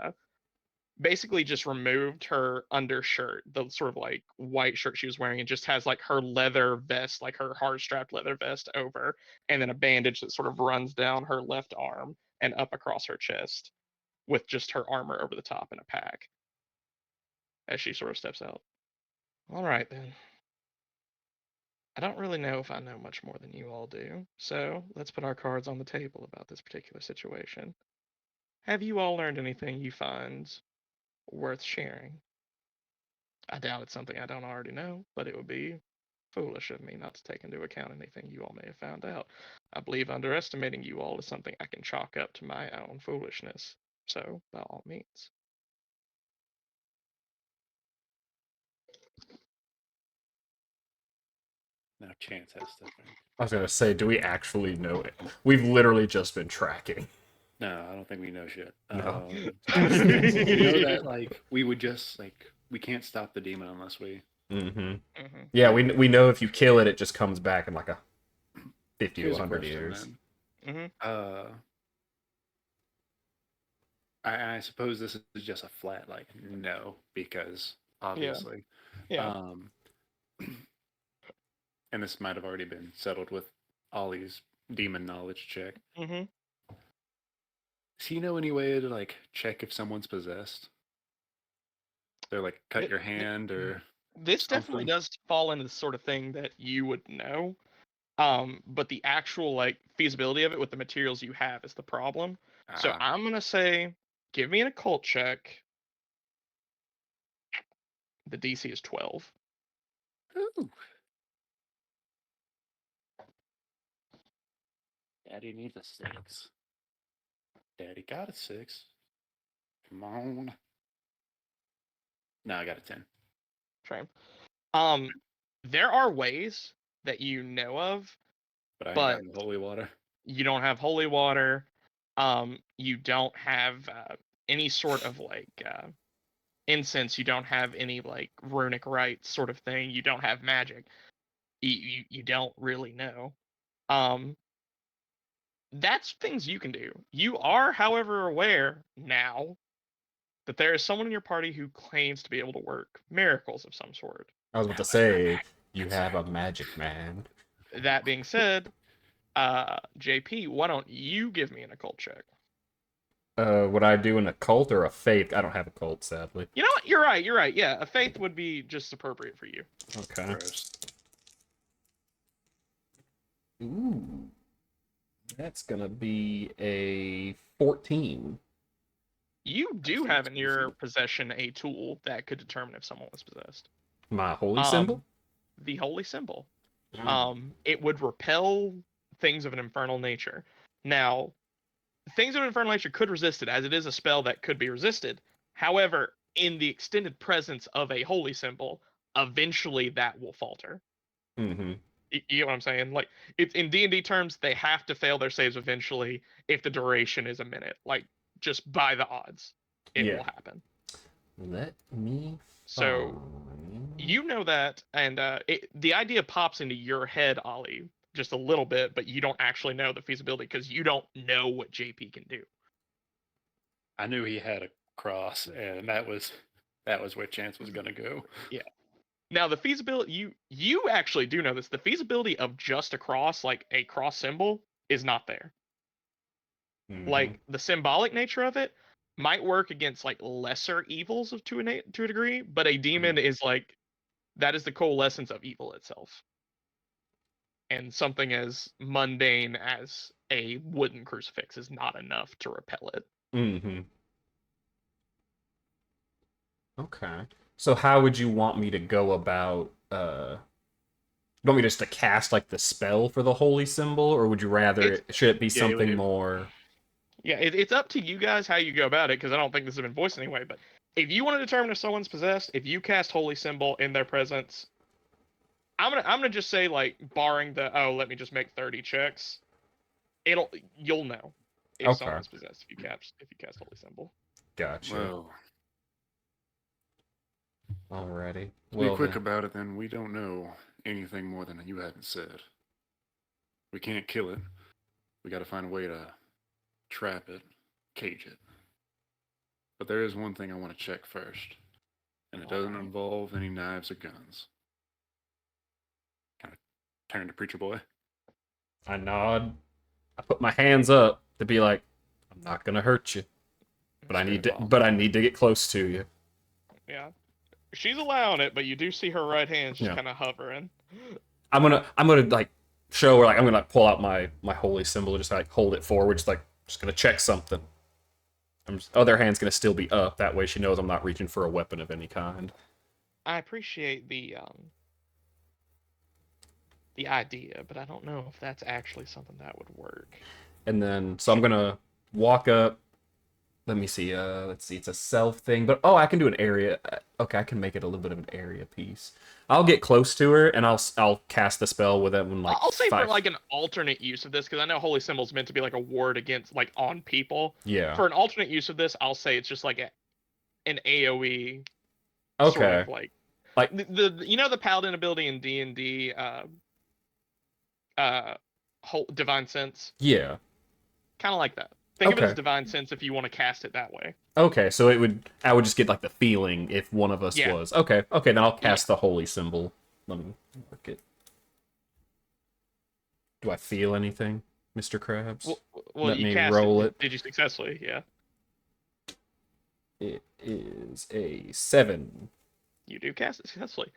basically just removed her undershirt, the sort of like white shirt she was wearing, and just has like her leather vest, like her hard strapped leather vest over, and then a bandage that sort of runs down her left arm and up across her chest with just her armor over the top in a pack as she sort of steps out. All right, then. I don't really know if I know much more than you all do, so let's put our cards on the table about this particular situation. Have you all learned anything you find worth sharing? I doubt it's something I don't already know, but it would be foolish of me not to take into account anything you all may have found out. I believe underestimating you all is something I can chalk up to my own foolishness, so by all means. Now Chance has to think. I was gonna say, do we actually know it? We've literally just been tracking. No, I don't think we know shit. No. We know that like we would just like we can't stop the demon unless we. Mm-hmm. Mm-hmm. Yeah, we know if you kill it, it just comes back in like a 50 to Here's a 100 question, years. then. Mm-hmm. I suppose this is just a flat like no because obviously, Yeah. and this might have already been settled with Ollie's demon knowledge check. Mm-hmm. Does he know any way to like check if someone's possessed? They're like cut your hand or This definitely something? does fall into the sort of thing that you would know. But the actual like feasibility of it with the materials you have is the problem. So I'm gonna say, give me an occult check. The DC is 12. Ooh. Daddy needs a 6. Daddy got a 6. Come on. No, I got a 10. Try. There are ways that you know of, But I ain't but got no holy water. you don't have holy water. You don't have any sort of like incense. You don't have any like runic rites sort of thing. You don't have magic. You don't really know. That's things you can do. You are, however, aware now that there is someone in your party who claims to be able to work miracles of some sort. I was about to say, you have a magic man. That being said, JP, why don't you give me an occult check? Would I do an occult or a faith? I don't have a cult, sadly. You know what? You're right. You're right. Yeah, a faith would be just appropriate for you. Okay. Gross. Ooh. That's gonna be a 14. You do have in your possession a tool that could determine if someone was possessed. My holy symbol? The holy symbol. Mm. It would repel things of an infernal nature. Now, things of an infernal nature could resist it, as it is a spell that could be resisted. However, in the extended presence of a holy symbol, eventually that will falter. Mm-hmm. You know what I'm saying? Like, it's in D&D terms, they have to fail their saves eventually if the duration is a minute. Like, just by the odds, it will happen. Let me So, you know that, and the idea pops into your head, Ollie, just a little bit, but you don't actually know the feasibility because you don't know what JP can do. I knew he had a cross, and that was where Chance was gonna go. Yeah. Now the feasibility, you actually do know this. The feasibility of just a cross, like a cross symbol, is not there. Mhm. Like the symbolic nature of it might work against like lesser evils to a degree, but a demon is like that is the coalescence of evil itself. And something as mundane as a wooden crucifix is not enough to repel it. Mm-hmm. Okay. So how would you want me to go about you want me just to cast like the spell for the holy symbol, or would you rather should it be something more Yeah, it's up to you guys how you go about it, because I don't think this has been voiced anyway. But if you want to determine if someone's possessed, if you cast holy symbol in their presence, I'm gonna just say, like, barring the let me just make 30 checks, you'll know if Okay. someone's possessed if you cast holy symbol. Gotcha. Well, Alrighty. to be Well quick then. about it, then we don't know anything more than you haven't said. We can't kill it. We got to find a way to trap it, cage it. But there is one thing I want to check first, and it doesn't involve any knives or guns. Kind of turn to preacher boy. I nod. I put my hands up to be like, I'm not gonna hurt you, but I need to get close to you. Yeah, she's allowing it, but you do see her right hand just Yeah. kind of hovering. I'm gonna like show her, like I'm gonna like, pull out my holy symbol, just like hold it forward, just gonna check something. Other hand's gonna still be up. That way she knows I'm not reaching for a weapon of any kind. I appreciate the idea, but I don't know if that's actually something that would work. And then so I'm gonna walk up. Let me see. Let's see. It's a self thing, but I can do an area. Okay, I can make it a little bit of an area piece. I'll get close to her and I'll cast the spell with it when like I'll say 5. for like an alternate use of this, because I know holy symbol's meant to be like a ward against, like, on people. Yeah. For an alternate use of this, I'll say it's just like an AOE sort Okay. of like Like the paladin ability in D&D, divine sense, yeah. kind of like that. Think of it as Okay. divine sense if you want to cast it that way. Okay, so I would just get like the feeling if one of us Yeah. was. Okay, then I'll cast Yeah. the holy symbol. Let me look it. Do I feel anything, Mr. Krabs? Well, Let you me cast roll it. it. Did you successfully? Yeah. It is a 7. You do cast it successfully.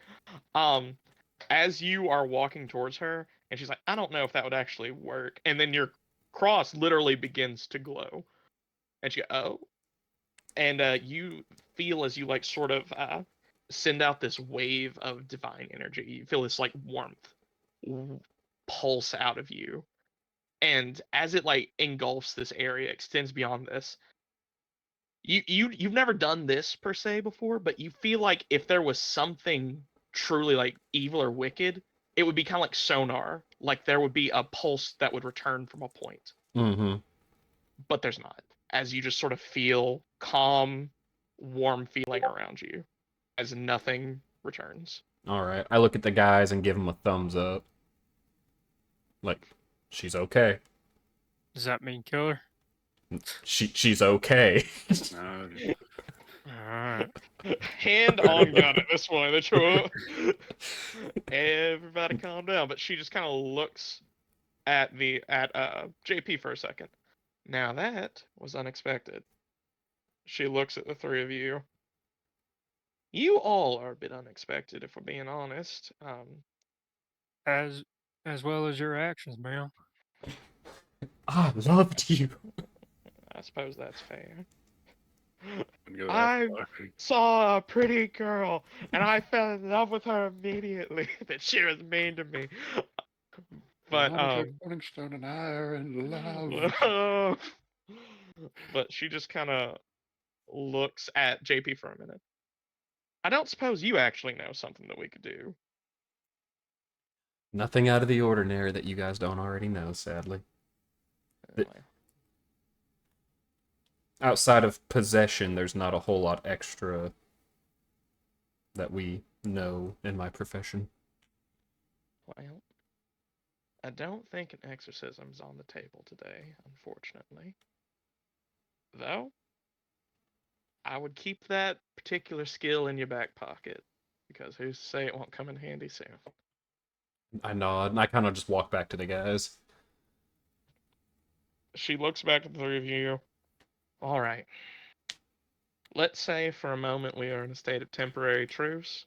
As you are walking towards her, and she's like, I don't know if that would actually work. And then your cross literally begins to glow. And she goes, oh. And you feel as you, like, sort of send out this wave of divine energy. You feel this, like, warmth pulse out of you. And as it, like, engulfs this area, extends beyond this, you've never done this per se before, but you feel like if there was something truly, like, evil or wicked, it would be kind of like sonar. Like there would be a pulse that would return from a point. Mm-hmm. But there's not. As you just sort of feel calm, warm feeling around you as nothing returns. All right. I look at the guys and give them a thumbs up. Like, she's okay. Does that mean killer? She's okay. Alright. Hand on gun at this point. Everybody calm down. But she just kind of looks at JP for a second. Now that was unexpected. She looks at the three of you. You all are a bit unexpected, if we're being honest. As well as your actions, ma'am. I loved you. I suppose that's fair. Go that I far. saw a pretty girl, and I fell in love with her immediately. That she was mean to me. But Monica Cornerstone and I are in love. but she just kind of looks at JP for a minute. I don't suppose you actually know something that we could do. Nothing out of the ordinary that you guys don't already know, sadly. Outside of possession, there's not a whole lot extra that we know in my profession. Well, I don't think an exorcism's on the table today, unfortunately. Though, I would keep that particular skill in your back pocket, because who's to say it won't come in handy soon? I nod, and I kind of just walk back to the guys. She looks back at the three of you. All right. Let's say for a moment we are in a state of temporary truce.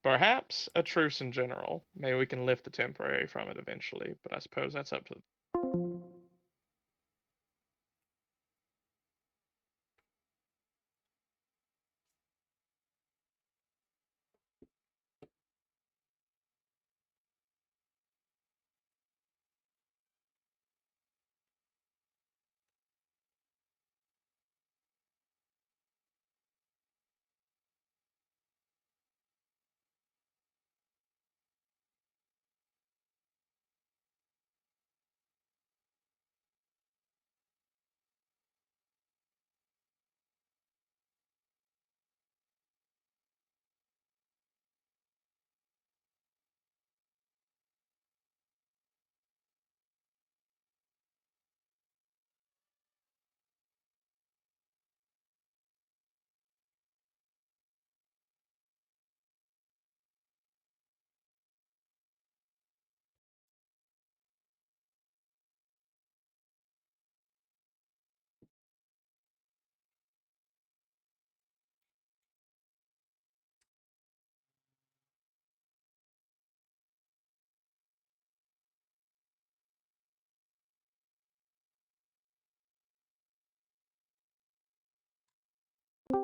Perhaps a truce in general. Maybe we can lift the temporary from it eventually, but I suppose that's up to.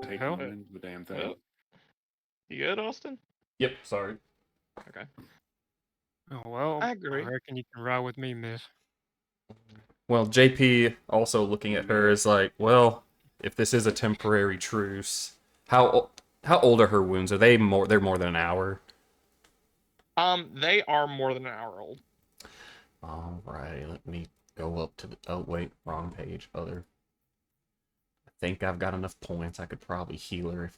Take hell? the damn thing. Well, you good, Austin? Yep, sorry. Okay. Oh well, I agree. reckon you can ride with me, miss. Well, JP also looking at her is like, well, if this is a temporary truce, how old are her wounds? Are they more? They're more than an hour. They are more than an hour old. All right, let me go up to the. Oh wait, wrong page. Other. I think I've got enough points. I could probably heal her if.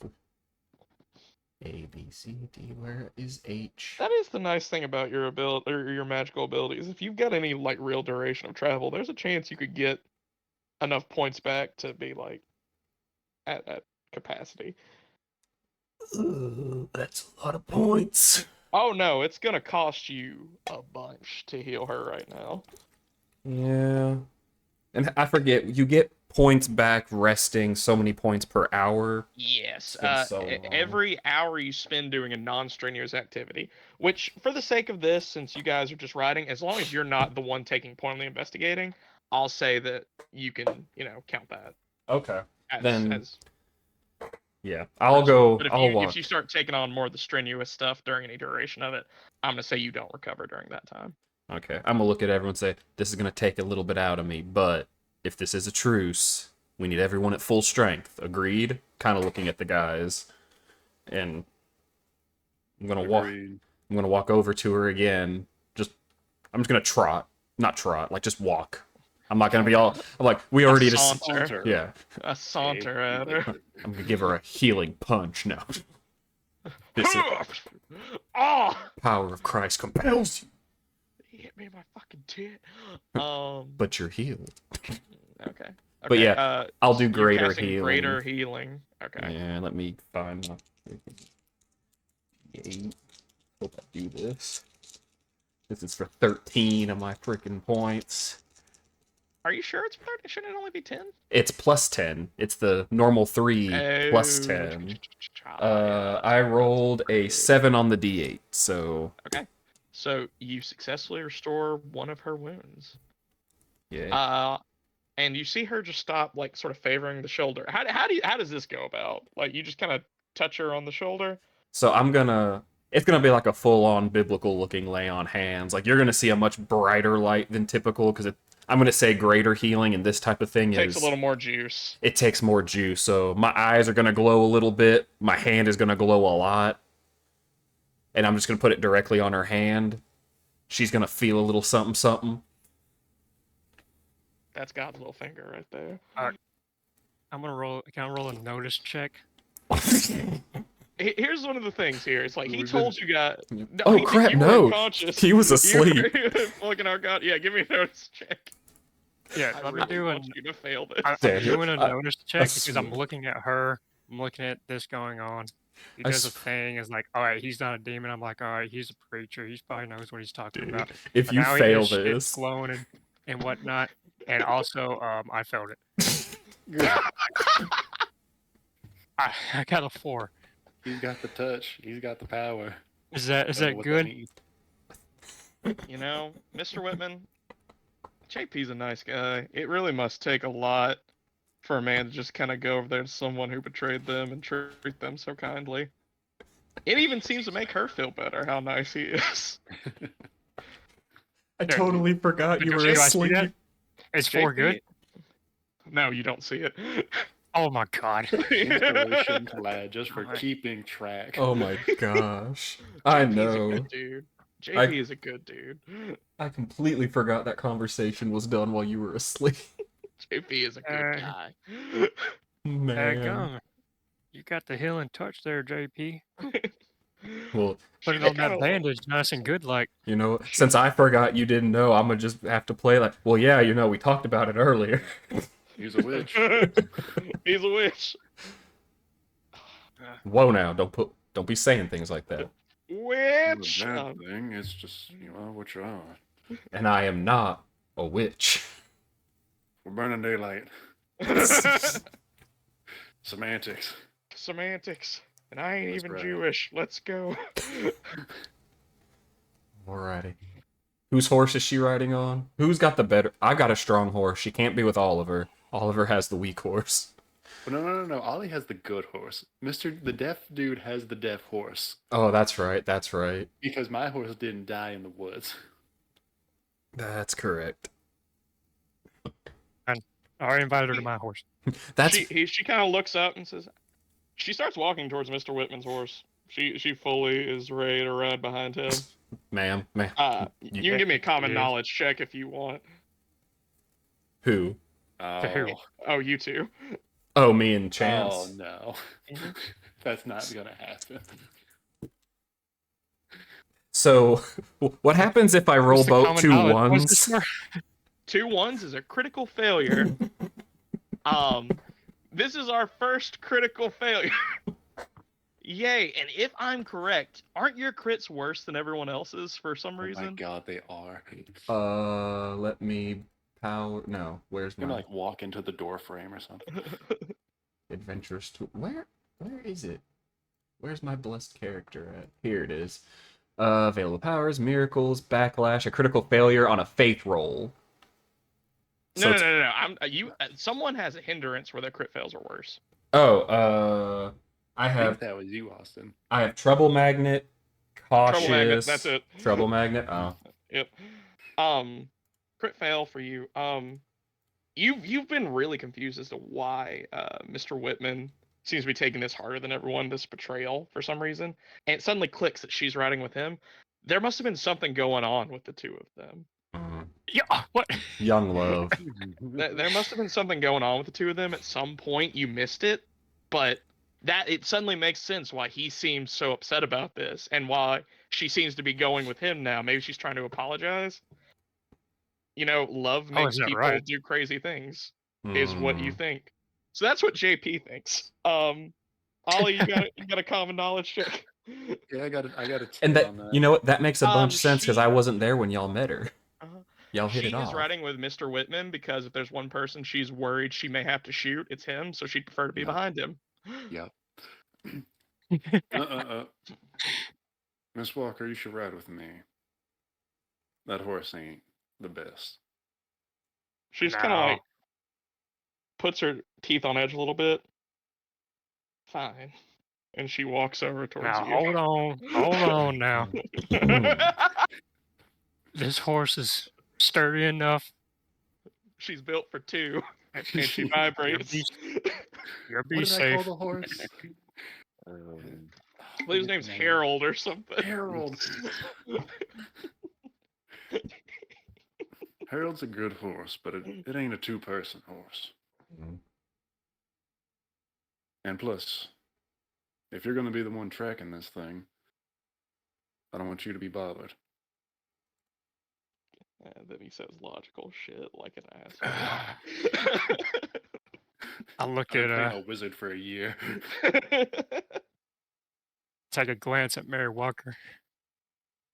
A B C D. Where is H? That is the nice thing about your ability or your magical abilities. If you've got any like real duration of travel, there's a chance you could get enough points back to be like at capacity. That's a lot of points. Oh no, it's gonna cost you a bunch to heal her right now. Yeah. And I forget, you get points back resting so many points per hour. Yes. It's been so long. Every hour you spend doing a non-strenuous activity, which for the sake of this, since you guys are just riding, as long as you're not the one taking point on the investigating, I'll say that you can, count that Okay. as Then as yeah, I'll go. But I'll if walk. you start taking on more of the strenuous stuff during any duration of it, I'm gonna say you don't recover during that time. Okay, I'm gonna look at everyone and say this is gonna take a little bit out of me, but if this is a truce, we need everyone at full strength. Agreed? Kind of looking at the guys, and I'm gonna walk. Agreed. I'm gonna walk over to her again. I'm just gonna trot, not trot, like just walk. I'm not gonna be all. I'm like we already A just. saunter. Yeah, A saunter at her. I'm gonna give her a healing punch now. This is Oh! power of Christ compels you, He hit me in my fucking tit. but you're healed. Okay. But yeah, I'll do you're greater casting healing. Greater healing. Okay. Yeah, let me find my freaking. Hope I do this. This is for 13 of my freaking points. Are you sure it's 30? Shouldn't it only be 10? It's plus 10. It's the normal 3 plus 10. I rolled a 7 on the d8, so. Okay. So you successfully restore one of her wounds. Yeah. And you see her just stop, like, sort of favoring the shoulder. How does this go about? Like, you just kind of touch her on the shoulder? So it's gonna be like a full-on biblical-looking lay on hands. Like you're gonna see a much brighter light than typical because I'm gonna say greater healing and this type of thing Takes a little more juice. It takes more juice. So my eyes are gonna glow a little bit. My hand is gonna glow a lot, and I'm just gonna put it directly on her hand. She's gonna feel a little something, something. That's God's little finger right there. I'm gonna roll. Can I roll a notice check? Here's one of the things here. It's like he told you guys. Oh crap! You were No, unconscious. he was You asleep. were fucking our God. Yeah, give me a notice check. Yeah, I let me really do want you to fail this. I'm Damn it. doing a notice check because I'm swear. looking at her. I'm looking at this going on. He I does a s- thing. It's like, all right, he's not a demon. I'm like, all right, he's a preacher. He probably knows what he's talking Dude, about. if But you now his fail shit's this, glowing and whatnot. And also, I failed it. I got a 4. He's got the touch. He's got the power. Is I that don't know what that good? means. You know, Mr. Whitman, JP's a nice guy. It really must take a lot for a man to just kind of go over there to someone who betrayed them and treat them so kindly. It even seems to make her feel better how nice he is. I Dude, totally forgot you were do I see that? asleep. It's 4 good? No, you don't see it. Oh my god. Inspiration to lad just for Alright. keeping track. Oh my gosh. I JP's a know. good dude. JP is a good dude. I completely forgot that conversation was done while you were asleep. JP is a good guy. Man. Daggum. You got the healing touch there, JP. Well, Put it on that bandage nice and good like. you know, since I forgot you didn't know, I'm gonna just have to play like, well, yeah, you know, we talked about it earlier. He's a witch. He's a witch. Whoa now, don't be saying things like that. Witch. It's a bad thing. It's just, you are what you are. And I am not a witch. We're burning daylight. Semantics. Semantics. And I ain't That's even right. Jewish. Let's go. Alrighty. Whose horse is she riding on? Who's got the better? I got a strong horse. She can't be with Oliver. Oliver has the weak horse. But no. Ollie has the good horse. The deaf dude has the deaf horse. Oh, that's right. That's right. Because my horse didn't die in the woods. That's correct. I already invited her to my horse. That's She kind of looks up and says, she starts walking towards Mr. Whitman's horse. She fully is ready to ride behind him. ma'am. You can give me a common knowledge check if you want. Who? Oh, Oh, you two. Oh, me and Chance. oh no. That's not gonna happen. So, what happens if I roll What's the both common two knowledge? What's ones? this for? 2 1s is a critical failure. This is our first critical failure. Yay, and if I'm correct, aren't your crits worse than everyone else's for some Oh my reason? god, they are. Let me power. No, where's You're my gonna like walk into the door frame or something. adventurous tool? Where is it? Where's my blessed character at? Here it is. Available powers, miracles, backlash, a critical failure on a faith roll. So No. Someone has a hindrance where their crit fails are worse. I I think have that was you, Austin. I have trouble magnet, cautious. Trouble magnet, that's it. Trouble magnet. Oh, Yep. Crit fail for you. You've been really confused as to why Mr. Whitman seems to be taking this harder than everyone, this betrayal for some reason. And it suddenly clicks that she's riding with him. There must have been something going on with the two of them. Yeah, what? young love. There must have been something going on with the two of them at some point. You missed it, but that it suddenly makes sense why he seems so upset about this and why she seems to be going with him now. Maybe she's trying to apologize. You know, love makes isn't that people right? do crazy things, is what you Mm. think. So that's what JP thinks. Ollie, you got a common knowledge check. Yeah, I got a And 10 that, on that. you know what, that makes a bunch of sense because she- I wasn't there when y'all met her. Y'all hit She it is off. riding with Mr. Whitman because if there's one person she's worried she may have to shoot, it's him. So she'd prefer to be Yeah. behind him. Yep. Miss Walker, you should ride with me. That horse ain't the best. She's kind of No. like puts her teeth on edge a little bit. Fine. And she walks over towards Now you. hold on now. This horse is sturdy enough. She's built for 2, and she vibrates. You'll be What did I safe. call the horse? I believe his name's Harold or something. Harold. Harold's a good horse, but it ain't a 2-person horse. Mhm. And plus, if you're going to be the one tracking this thing, I don't want you to be bothered. And then he says logical shit like an asshole. I look I've been at playing a wizard for a year. take a glance at Mary Walker.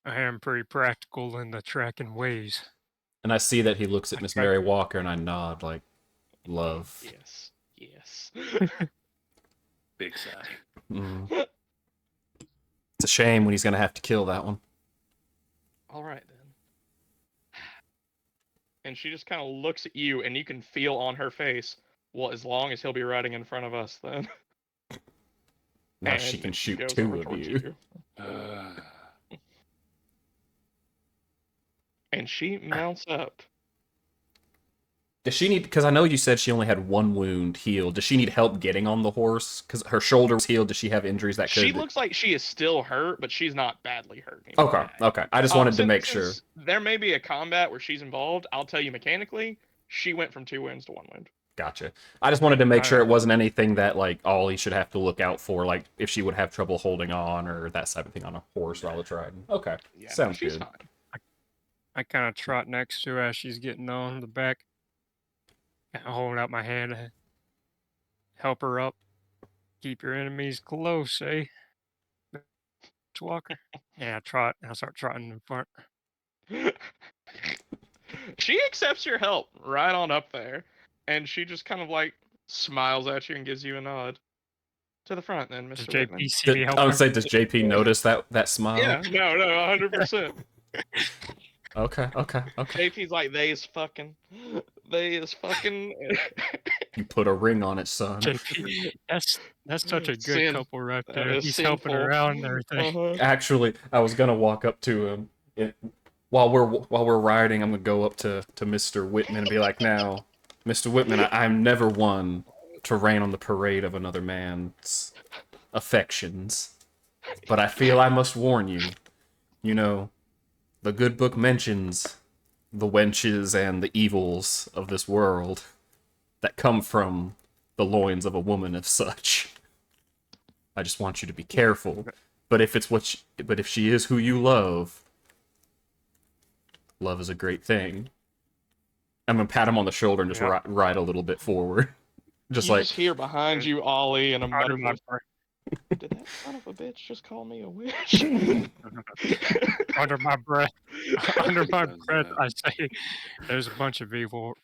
I am pretty practical in the tracking ways. And I see that he looks at I Miss tried- Mary Walker, and I nod like, love. Yes. Yes. Big sigh. Mm. It's a shame when he's gonna have to kill that one. All right then. And she just kind of looks at you, and you can feel on her face, well, as long as he'll be riding in front of us, then. Now And she can she shoot goes over 2 of towards you. And she mounts up. Does she need? Because I know you said she only had 1 wound healed. Does she need help getting on the horse? Because her shoulder was healed. Does she have injuries that could? She looks like she is still hurt, but she's not badly hurt anymore. Okay, okay. I just wanted to make sure. Since there may be a combat where she's involved, I'll tell you mechanically, she went from 2 wounds to 1 wound. Gotcha. I just wanted to make sure it Alright. wasn't anything that like Ollie should have to look out for, like if she would have trouble holding on or that type of thing on a horse while it's riding. Okay, Yeah, sounds she's good. fine. I kind of trot next to her as she's getting on the back. And hold out my hand to help her up. Keep your enemies close, eh? Mr. Walker. And I trot, and I start trotting in front. She accepts your help right on up there, and she just kind of like smiles at you and gives you a nod. To the front, then, Does Mr. JP Whitman. see me I helping would her? say, does JP notice that smile? Yeah, no, 100%. Okay. JP's like, they is fucking. You put a ring on it, son. JP, that's such a good Sin. couple right That there. is He's helping her sinful. out and everything. Actually, I was gonna walk up to him while we're riding. I'm gonna go up to Mr. Whitman and be like, "Now, Mr. Whitman, I'm never one to rain on the parade of another man's affections, but I feel I must warn you. You know, the good book mentions the wenches and the evils of this world that come from the loins of a woman of such. I just want you to be careful. But if she is who you love is a great thing." I'm gonna pat him on the shoulder and just Yep. ride a little bit forward, just You like just hear behind you, Ollie, and a Under mutter my voice, breath. did that son of a bitch just call me a witch? Under my breath. Under my Does breath, that. I say, there's a bunch of evil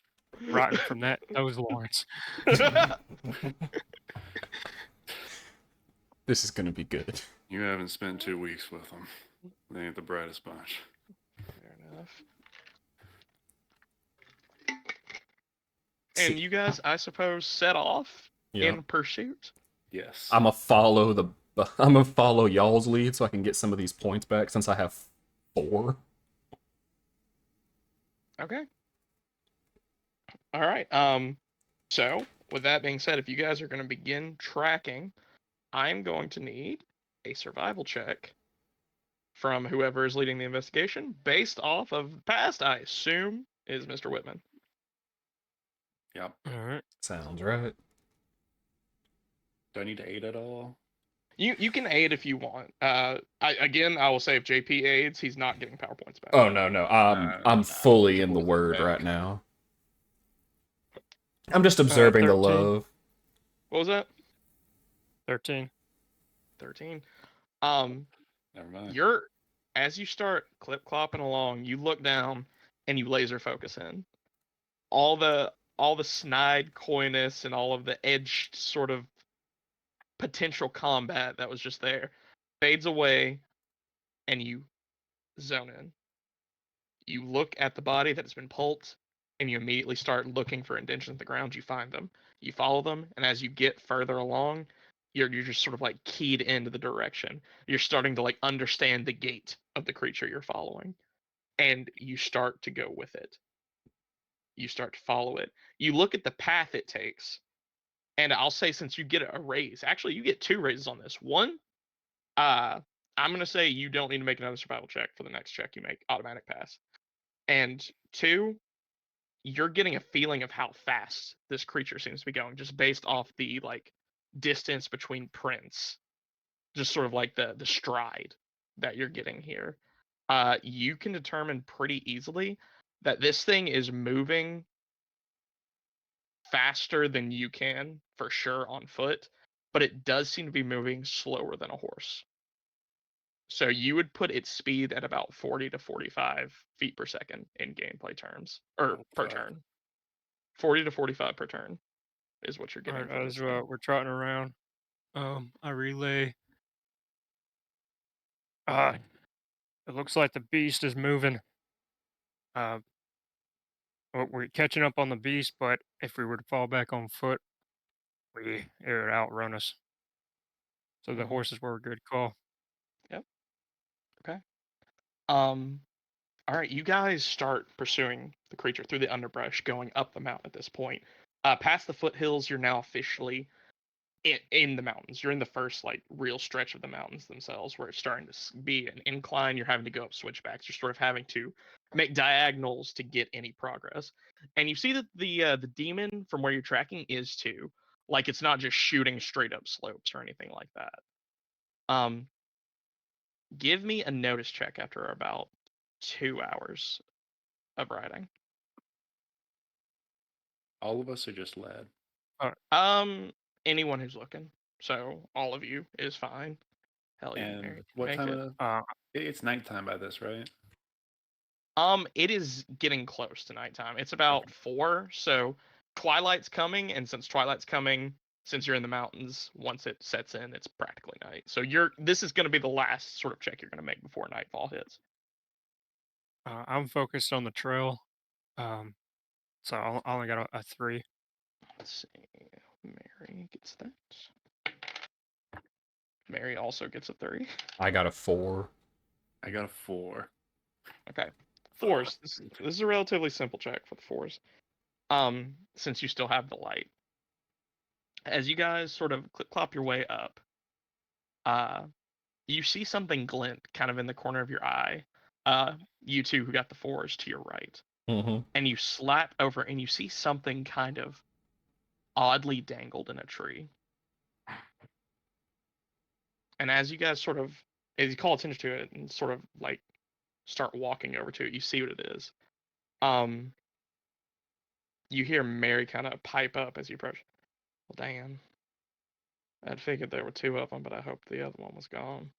rotting from those loins. this is gonna be good. You haven't spent 2 weeks with them. They ain't the brightest bunch. Fair enough. And you guys, I suppose, set off Yeah. in pursuit. Yes. I'm gonna follow y'all's lead so I can get some of these points back since I have 4. Okay. All right. So with that being said, if you guys are going to begin tracking, I'm going to need a survival check from whoever is leading the investigation, based off of past. I assume is Mr. Whitman. Yep. All right. Sounds right. Do I need to aid at all? You can aid if you want. I will say if JP aids, he's not getting power points back. Oh no. I'm fully in the Wasn't word back. right now. I'm just observing the 13. love. What was that? 13. 13. Never mind. As you start clip-clopping along, you look down and you laser focus in. All the snide coyness and all of the edged sort of potential combat that was just there fades away, and you zone in. You look at the body that has been pulped, and you immediately start looking for indentions in the ground. You find them. You follow them, and as you get further along, you're just sort of like keyed into the direction. You're starting to like understand the gait of the creature you're following, and you start to go with it. You start to follow it. You look at the path it takes, and I'll say since you get a raise, actually you get 2 raises on this. One, I'm gonna say you don't need to make another survival check for the next check you make, automatic pass. And 2, you're getting a feeling of how fast this creature seems to be going, just based off the like distance between prints, just sort of like the stride that you're getting here. You can determine pretty easily that this thing is moving faster than you can, for sure, on foot, but it does seem to be moving slower than a horse. So you would put its speed at about 40 to 45 feet per second in gameplay terms, or Oh, per fuck. turn. 40 to 45 per turn is what you're All getting right, from as this thing. we're trotting around, I relay. It looks like the beast is moving. We're catching up on the beast, but if we were to fall back on foot, it would outrun us. So the Mhm. horses were a good call. Yep. Okay. All right, you guys start pursuing the creature through the underbrush, going up the mountain at this point. Past the foothills, you're now officially in the mountains. You're in the first like real stretch of the mountains themselves, where it's starting to be an incline. You're having to go up switchbacks. You're sort of having to make diagonals to get any progress. And you see that the demon from where you're tracking is too. Like it's not just shooting straight up slopes or anything like that. Um, give me a notice check after about 2 hours of riding. All of us are just lad. Um, anyone who's looking. So all of you is fine. Hell yeah, Mary And can what make time it. of the? It's nighttime by this, right? It is getting close to nighttime. It's about 4, so twilight's coming, and since twilight's coming, since you're in the mountains, once it sets in, it's practically night. So this is going to be the last sort of check you're going to make before nightfall hits. I'm focused on the trail. So I only got a 3. Let's see. Mary gets that. Mary also gets a 3. I got a 4. I got a 4. Okay. 4s. This is a relatively simple check for the 4s. Since you still have the light. As you guys sort of clip-clop your way up, you see something glint kind of in the corner of your eye. You two who got the 4s to your right. Mm-hmm. And you slap over and you see something kind of oddly dangled in a tree. And as you guys as you call attention to it and sort of like start walking over to it, you see what it is. You hear Mary kind of pipe up as you approach. Well, damn. I'd figured there were 2 of them, but I hoped the other one was gone.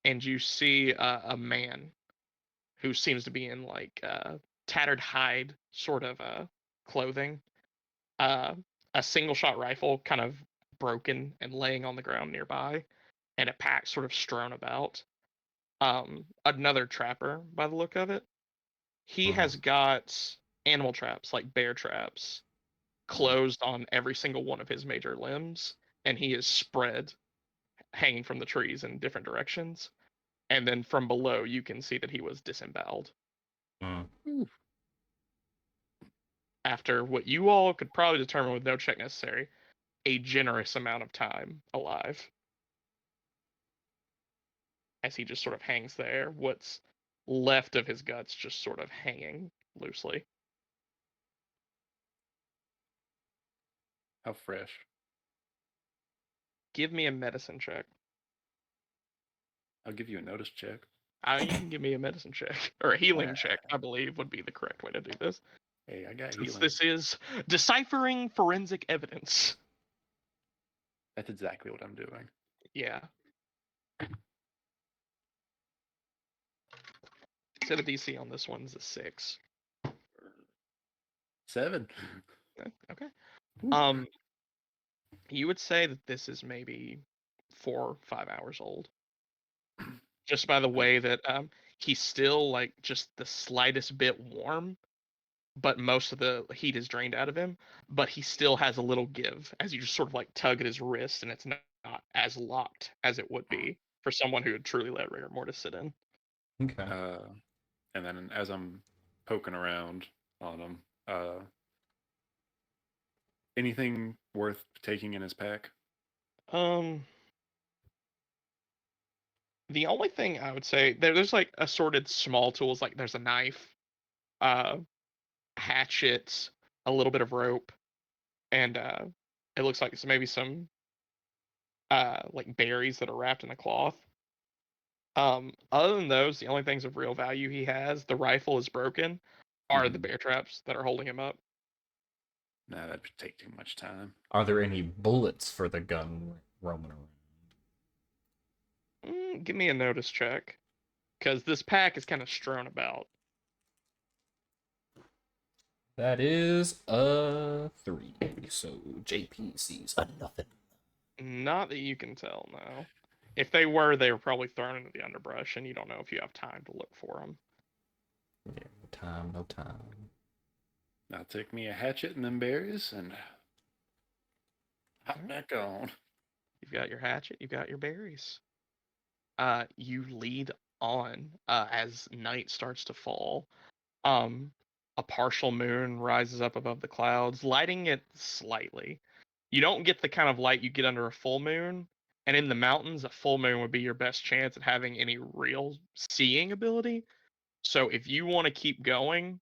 And you see a man who seems to be in like tattered hide sort of clothing, uh, a single shot rifle kind of broken and laying on the ground nearby, and a pack sort of strewn about. Another trapper by the look of it. He has got animal traps like bear traps closed on every single one of his major limbs, and he is spread hanging from the trees in different directions. And then from below, you can see that he was disemboweled. After what you all could probably determine with no check necessary, a generous amount of time alive. As he just sort of hangs there, what's left of his guts just sort of hanging loosely. How fresh? Give me a medicine check. I'll give you a notice check. You can give me a medicine check, or a healing check, I believe would be the correct way to do this. Hey, I got Since healing. this is deciphering forensic evidence. That's exactly what I'm doing. Yeah. So the DC on this one's a 6. 7. Okay. You would say that this is maybe 4 or 5 hours old. Just by the way that he's still like just the slightest bit warm, but most of the heat is drained out of him. But he still has a little give as you just sort of like tug at his wrist, and it's not as locked as it would be for someone who had truly let rigor mortis sit in. Okay. And then as I'm poking around on him, anything worth taking in his pack? The only thing I would say there's like assorted small tools, like there's a knife, hatchets, a little bit of rope, and it looks like it's maybe some like berries that are wrapped in a cloth. Other than those, the only things of real value he has, the rifle is broken, are the bear traps that are holding him up. Nah, that'd take too much time. Are there any bullets for the gun roaming Give me a notice check, because this pack is kind of strewn about. That is a 3. So JP sees a nothing. Not that you can tell, no. If they were probably thrown into the underbrush, and you don't know if you have time to look for them. Yeah, no time, no time. I'll take me a hatchet and them berries and hop Alright. back on. You've got your hatchet, you've got your berries. You lead on as night starts to fall. A partial moon rises up above the clouds, lighting it slightly. You don't get the kind of light you get under a full moon, and in the mountains, a full moon would be your best chance at having any real seeing ability. So if you want to keep going,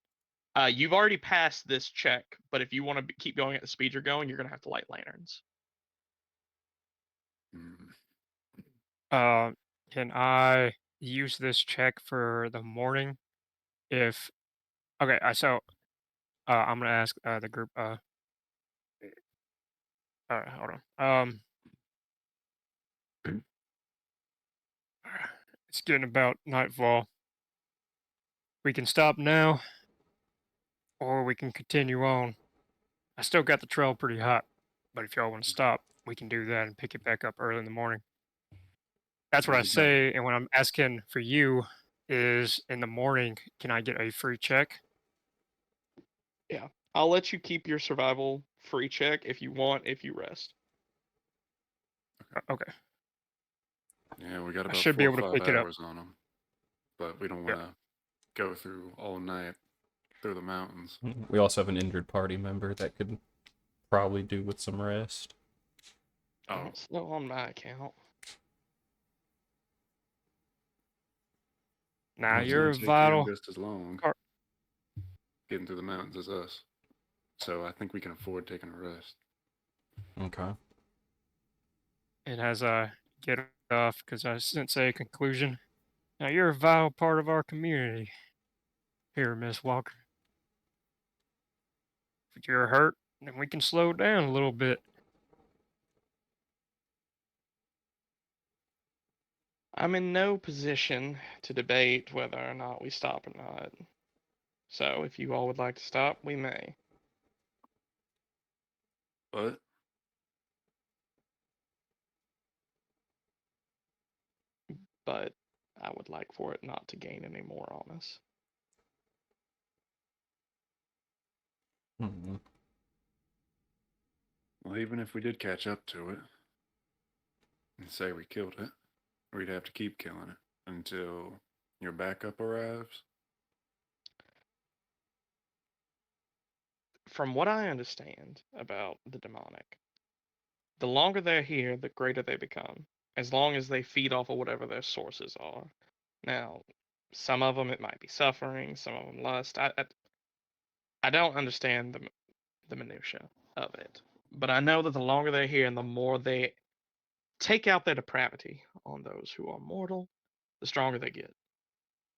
you've already passed this check, but if you want to keep going at the speed you're going, you're gonna have to light lanterns. Hmm. Can I use this check for the morning? If okay, so I'm gonna ask the group. All right, hold on. It's getting about nightfall. We can stop now, or we can continue on. I still got the trail pretty hot, but if y'all want to stop, we can do that and pick it back up early in the morning. That's what I Right now. say, and when I'm asking for you is in the morning, can I get a free check? Yeah, I'll let you keep your survival free check if you want, if you rest. Okay. Yeah, we got I about should be 4 or able to 5 pick it up. hours on them, but we don't Yeah. want to go through all night through the mountains. We also have an injured party member that could probably do with some rest. Oh, It's no on my account. Now it's going you're to take them vital. just as long Or- getting through the mountains as us. So I think we can afford taking a rest. Okay. And as I get off, because I sense a conclusion. Now you're a vital part of our community here, Miss Walker. If you're hurt, then we can slow down a little bit. I'm in no position to debate whether or not we stop or not. So if you all would like to stop, we may. But But I would like for it not to gain any more on us. Hmm. well, even if we did catch up to it and say we killed it, we'd have to keep killing it until your backup arrives. From what I understand about the demonic, the longer they're here, the greater they become, as long as they feed off of whatever their sources are. Now, some of them it might be suffering, some of them lust. I don't understand the minutia of it, but I know that the longer they're here and the more they take out their depravity on those who are mortal, the stronger they get.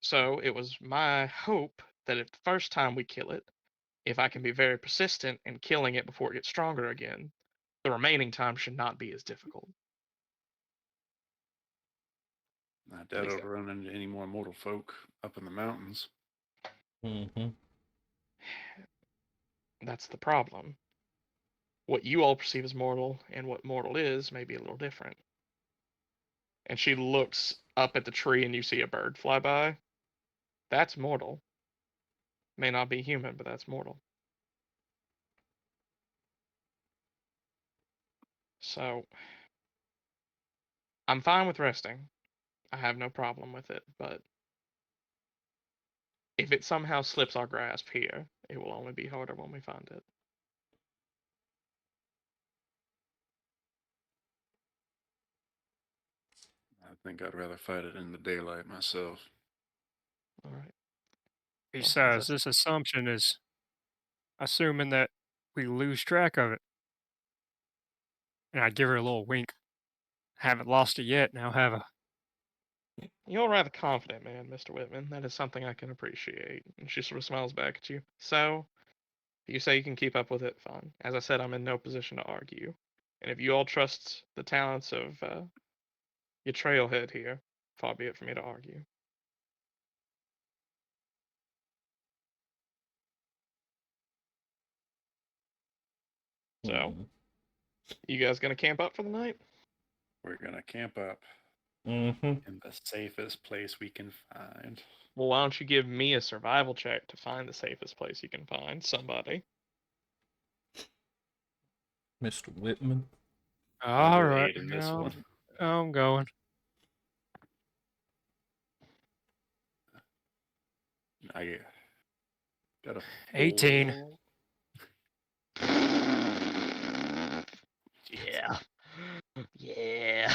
So it was my hope that if the first time we kill it, if I can be very persistent in killing it before it gets stronger again, the remaining time should not be as difficult. I At doubt least I'll run into any more mortal folk up in the mountains. Mm-hmm. that's the problem. What you all perceive as mortal and what mortal is may be a little different. And she looks up at the tree and you see a bird fly by. That's mortal. May not be human, but that's mortal. So I'm fine with resting. I have no problem with it, but if it somehow slips our grasp here, it will only be harder when we find it. I think I'd rather fight it in the daylight myself. All right. Well, Besides, this assumption is assuming that we lose track of it. And I give her a little wink. Haven't lost it yet, now have a. You're rather confident, man, Mr. Whitman. That is something I can appreciate. And she sort of smiles back at you. So, if you say you can keep up with it, fine. As I said, I'm in no position to argue. And if you all trust the talents of You trailhead here. Far be it for me to argue. So, you guys gonna camp up for the night? We're gonna camp up Mm-hmm. in the safest place we can find. Well, why don't you give me a survival check to find the safest place you can find somebody? Mr. Whitman. I'll All go right, 8 in this now one. I'm going. I got a 18. 4. Yeah. Yeah.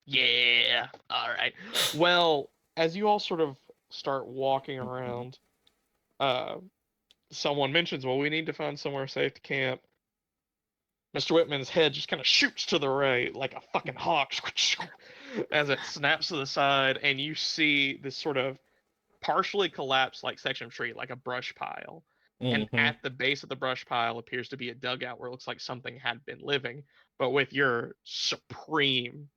Yeah. All right. Well, as you all sort of start walking around, someone mentions, well, we need to find somewhere safe to camp. Mr. Whitman's head just kind of shoots to the right like a fucking hawk as it snaps to the side, and you see this sort of partially collapsed like section of tree, like a brush pile. And Mm-hmm. at the base of the brush pile appears to be a dugout where it looks like something had been living. But with your supreme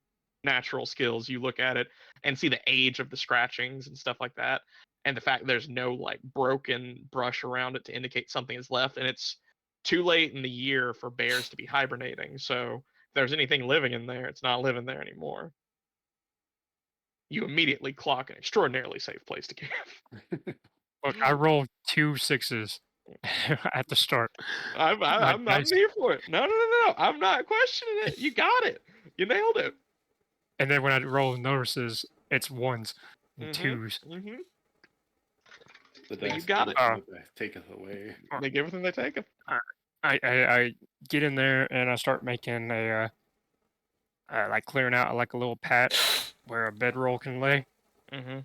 natural skills, you look at it and see the age of the scratchings and stuff like that. And the fact there's no like broken brush around it to indicate something is left. And it's too late in the year for bears to be hibernating. So if there's anything living in there, it's not living there anymore. You immediately clock an extraordinarily safe place to camp. Look, I rolled 2 6s at the start. My I'm dice, here for it. No. I'm not questioning it. You got it. You nailed it. and then when I roll notices, it's 1s and Mm-hmm. 2s. Mm-hmm. The But you dice got give it. what they taketh away. They give everything they take. I get in there and I start making a like clearing out like a little patch where a bedroll can lay, Mm-hmm.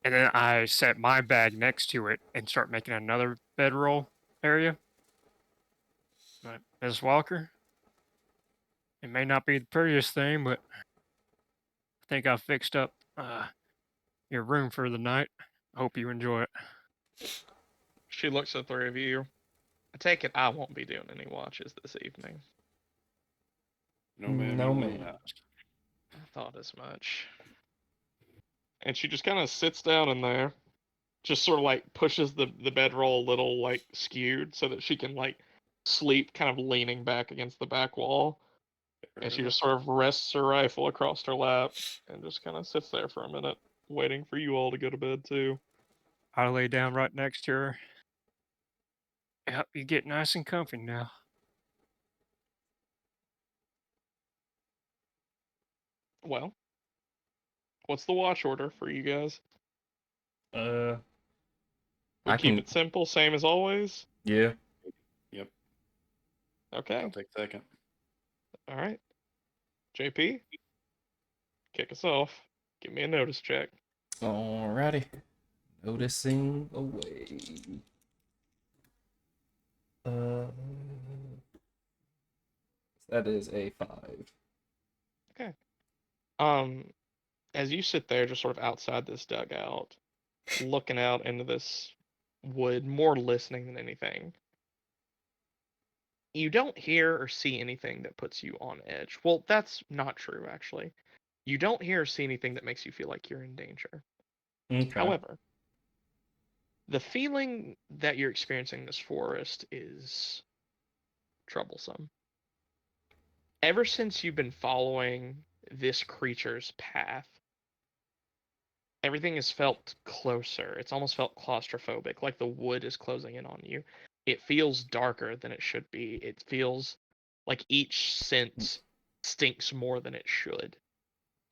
and then I set my bag next to it and start making another bedroll area. But Miss Walker, it may not be the prettiest thing, but I think I've fixed up your room for the night. I hope you enjoy it. She looks at the three of you. I take it I won't be doing any watches this evening. No, ma'am, No, you will ma'am. not. I thought as much. And she just kind of sits down in there, just sort of like pushes the bedroll a little like skewed so that she can like sleep kind of leaning back against the back wall. And she just sort of rests her rifle across her lap and just kind of sits there for a minute, waiting for you all to go to bed too. I lay down right next to her. Yep, you get nice and comfy now. Well, what's the watch order for you guys? We I keep can. it simple, same as always. Yeah. Yep, Okay. I'll take second. All right. JP, kick us off. Give me a notice check. Alrighty. Noticing away. That is a 5. Okay. As you sit there just sort of outside this dugout, looking out into this wood, more listening than anything, you don't hear or see anything that puts you on edge. Well, that's not true, actually. You don't hear or see anything that makes you feel like you're in danger. Okay. However, the feeling that you're experiencing in this forest is troublesome. Ever since you've been following this creature's path, everything has felt closer. It's almost felt claustrophobic, like the wood is closing in on you. It feels darker than it should be. It feels like each sense stinks more than it should.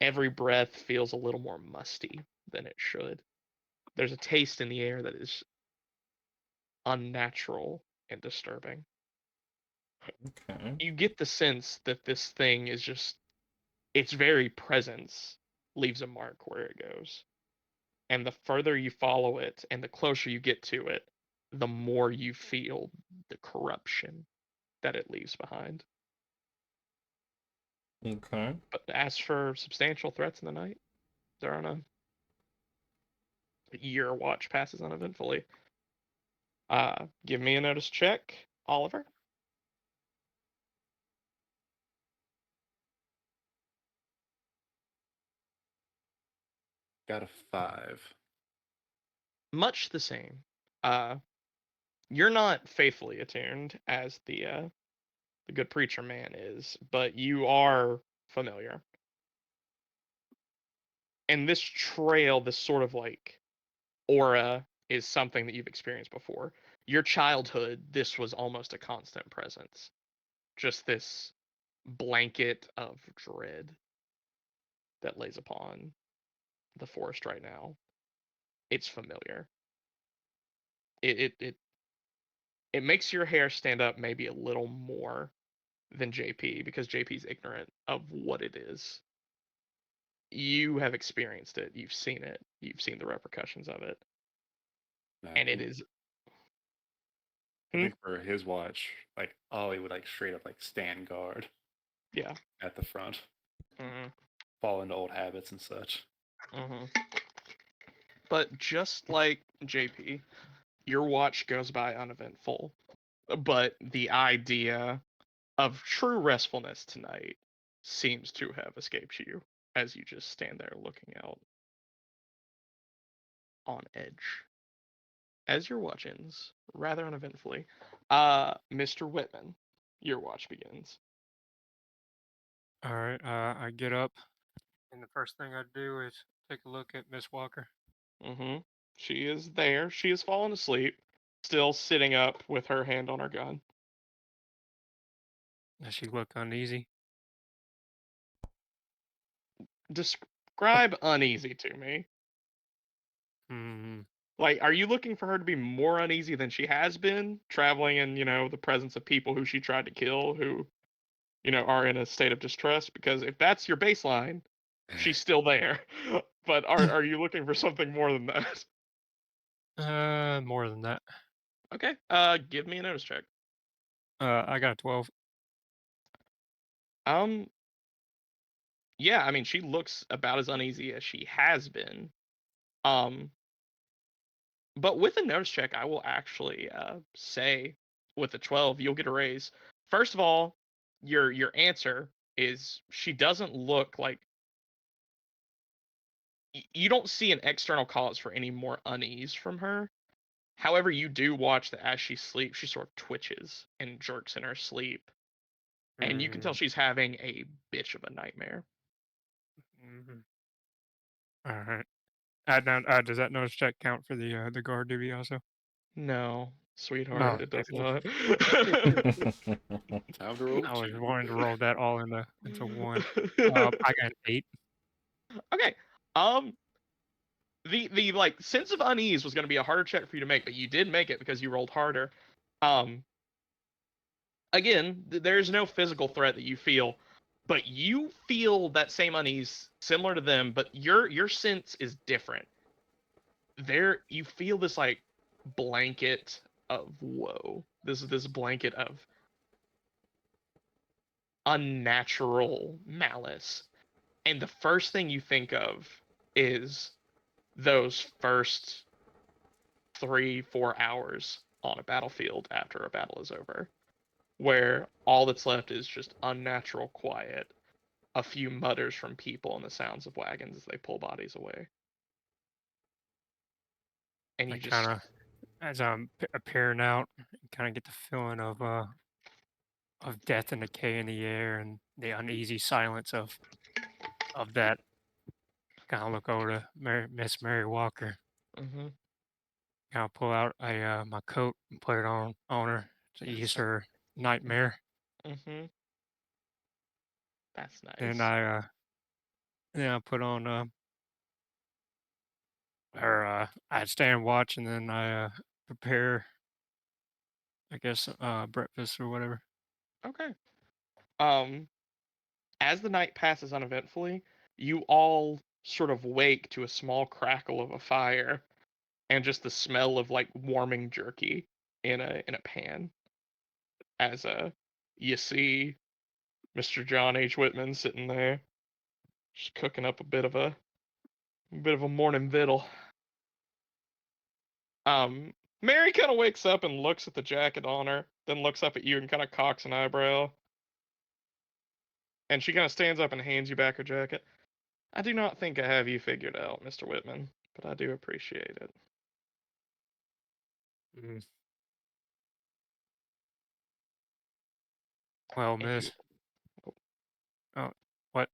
Every breath feels a little more musty than it should. There's a taste in the air that is unnatural and disturbing. Okay. You get the sense that this thing is just, its very presence leaves a mark where it goes. And the further you follow it and the closer you get to it, the more you feel the corruption that it leaves behind. Okay. But as for substantial threats in the night, there are none. Your watch passes uneventfully. Give me a notice check, Oliver. Got a 5. Much the same. You're not faithfully attuned as the good preacher man is, but you are familiar. And this trail, this sort of like aura, is something that you've experienced before. Your childhood, this was almost a constant presence. Just this blanket of dread that lays upon the forest right now. It's familiar. It makes your hair stand up maybe a little more than JP because JP's ignorant of what it is. You have experienced it. You've seen it. You've seen the repercussions of it. Nah, And it is I think for his watch, like Ollie would like straight up like stand guard yeah. at the front, Mhm. fall into old habits and such. Mhm. But just like JP, your watch goes by uneventful. But the idea of true restfulness tonight seems to have escaped you as you just stand there looking out on edge. As your watch ends, rather uneventfully, Mr. Whitman, your watch begins. All right. I get up, and the first thing I do is take a look at Miss Walker. Mm-hmm. She is there. She has fallen asleep, still sitting up with her hand on her gun. Does she look uneasy? Describe uneasy to me. Hmm. Like, are you looking for her to be more uneasy than she has been, traveling in, the presence of people who she tried to kill, who, are in a state of distress? Because if that's your baseline, she's still there. But are you looking for something more than that? More than that. Okay. Give me a notice check. I got a 12. Um, yeah, I mean, she looks about as uneasy as she has been. Um, but with a notice check, I will actually say with a 12, you'll get a raise. First of all, your answer is she doesn't look like you don't see an external cause for any more unease from her. However, you do watch that as she sleeps, she sort of twitches and jerks in her sleep, and you can tell Mm-hmm. she's having a bitch of a nightmare. Mm-hmm. All right. Does that notice check count for the guard duty also? No, sweetheart, No. it does not. Time to roll I was 2. wanting to roll that all into one. I got an 8. Okay. Um, the like sense of unease was going to be a harder check for you to make, but you did make it because you rolled harder. Um, again, there's no physical threat that you feel, but you feel that same unease similar to them, but your sense is different. There, you feel this like blanket of woe. This blanket of unnatural malice, and the first thing you think of is those first 3-4 hours on a battlefield after a battle is over, where all that's left is just unnatural quiet, a few mutters from people, and the sounds of wagons as they pull bodies away. And I you kind just, of, as I'm appearing out, kind of get the feeling of death and decay in the air and the uneasy silence of that. Kind of look over to Miss Mary Walker. mm-hmm, Kind of pull out my coat and put it on her to ease her nightmare. mm-hmm, that's Then nice. I put on her. I'd stand watch and then I prepare, I guess, breakfast or whatever. Okay. Um, as the night passes uneventfully, you all sort of wake to a small crackle of a fire and just the smell of like warming jerky in a pan. As you see Mr. John H. Whitman sitting there, just cooking up a bit of a morning victual. Mary kind of wakes up and looks at the jacket on her, then looks up at you and kind of cocks an eyebrow, and she kind of stands up and hands you back her jacket. I do not think I have you figured out, Mr. Whitman, but I do appreciate it. Mm. Well, If you- miss. Oh, what?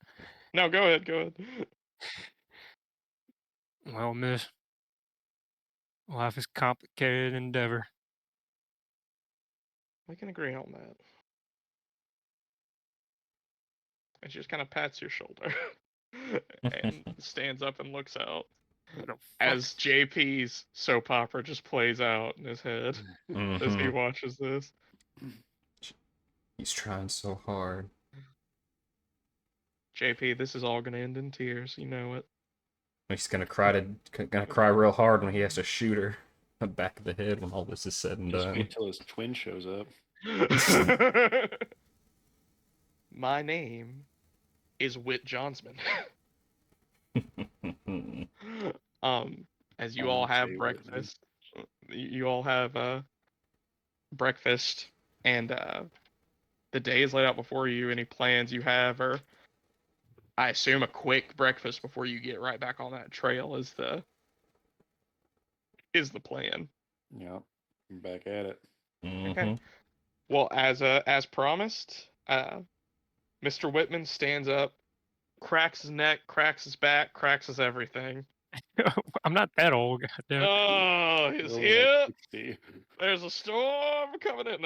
No, go ahead, go ahead. Well, miss. Life is a complicated endeavor. We can agree on that. And she just kind of pats your shoulder and stands up and looks out What the fuck? as JP's soap opera just plays out in his head as he Mhm. watches this. He's trying so hard. JP, this is all gonna end in tears. You know it. He's gonna cry real hard when he has to shoot her in the back of the head when all this is said and Just done. wait till his twin shows up. My name is Whit Johnsman. As you all have Say Whitman. breakfast, you all have breakfast, and the day is laid out before you. Any plans you have, or I assume a quick breakfast before you get right back on that trail is the plan. Yep. I'm back at it. Okay. Well, as promised, Mr. Whitman stands up, cracks his neck, cracks his back, cracks his everything. I'm not that old, goddamn. Oh, his Only hip. like 60. There's a storm coming in.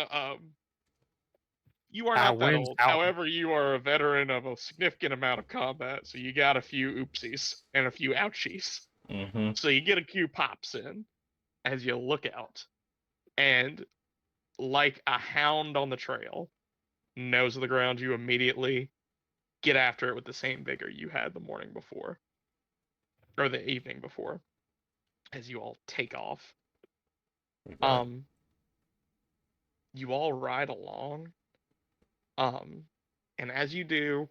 You are I not that wins old. out. However, you are a veteran of a significant amount of combat, so you got a few oopsies and a few ouchies. So you get a few pops in as you look out, and like a hound on the trail, nose of the ground, you immediately get after it with the same vigor you had the morning before, or the evening before, as you all take off. You all ride along, and as you do,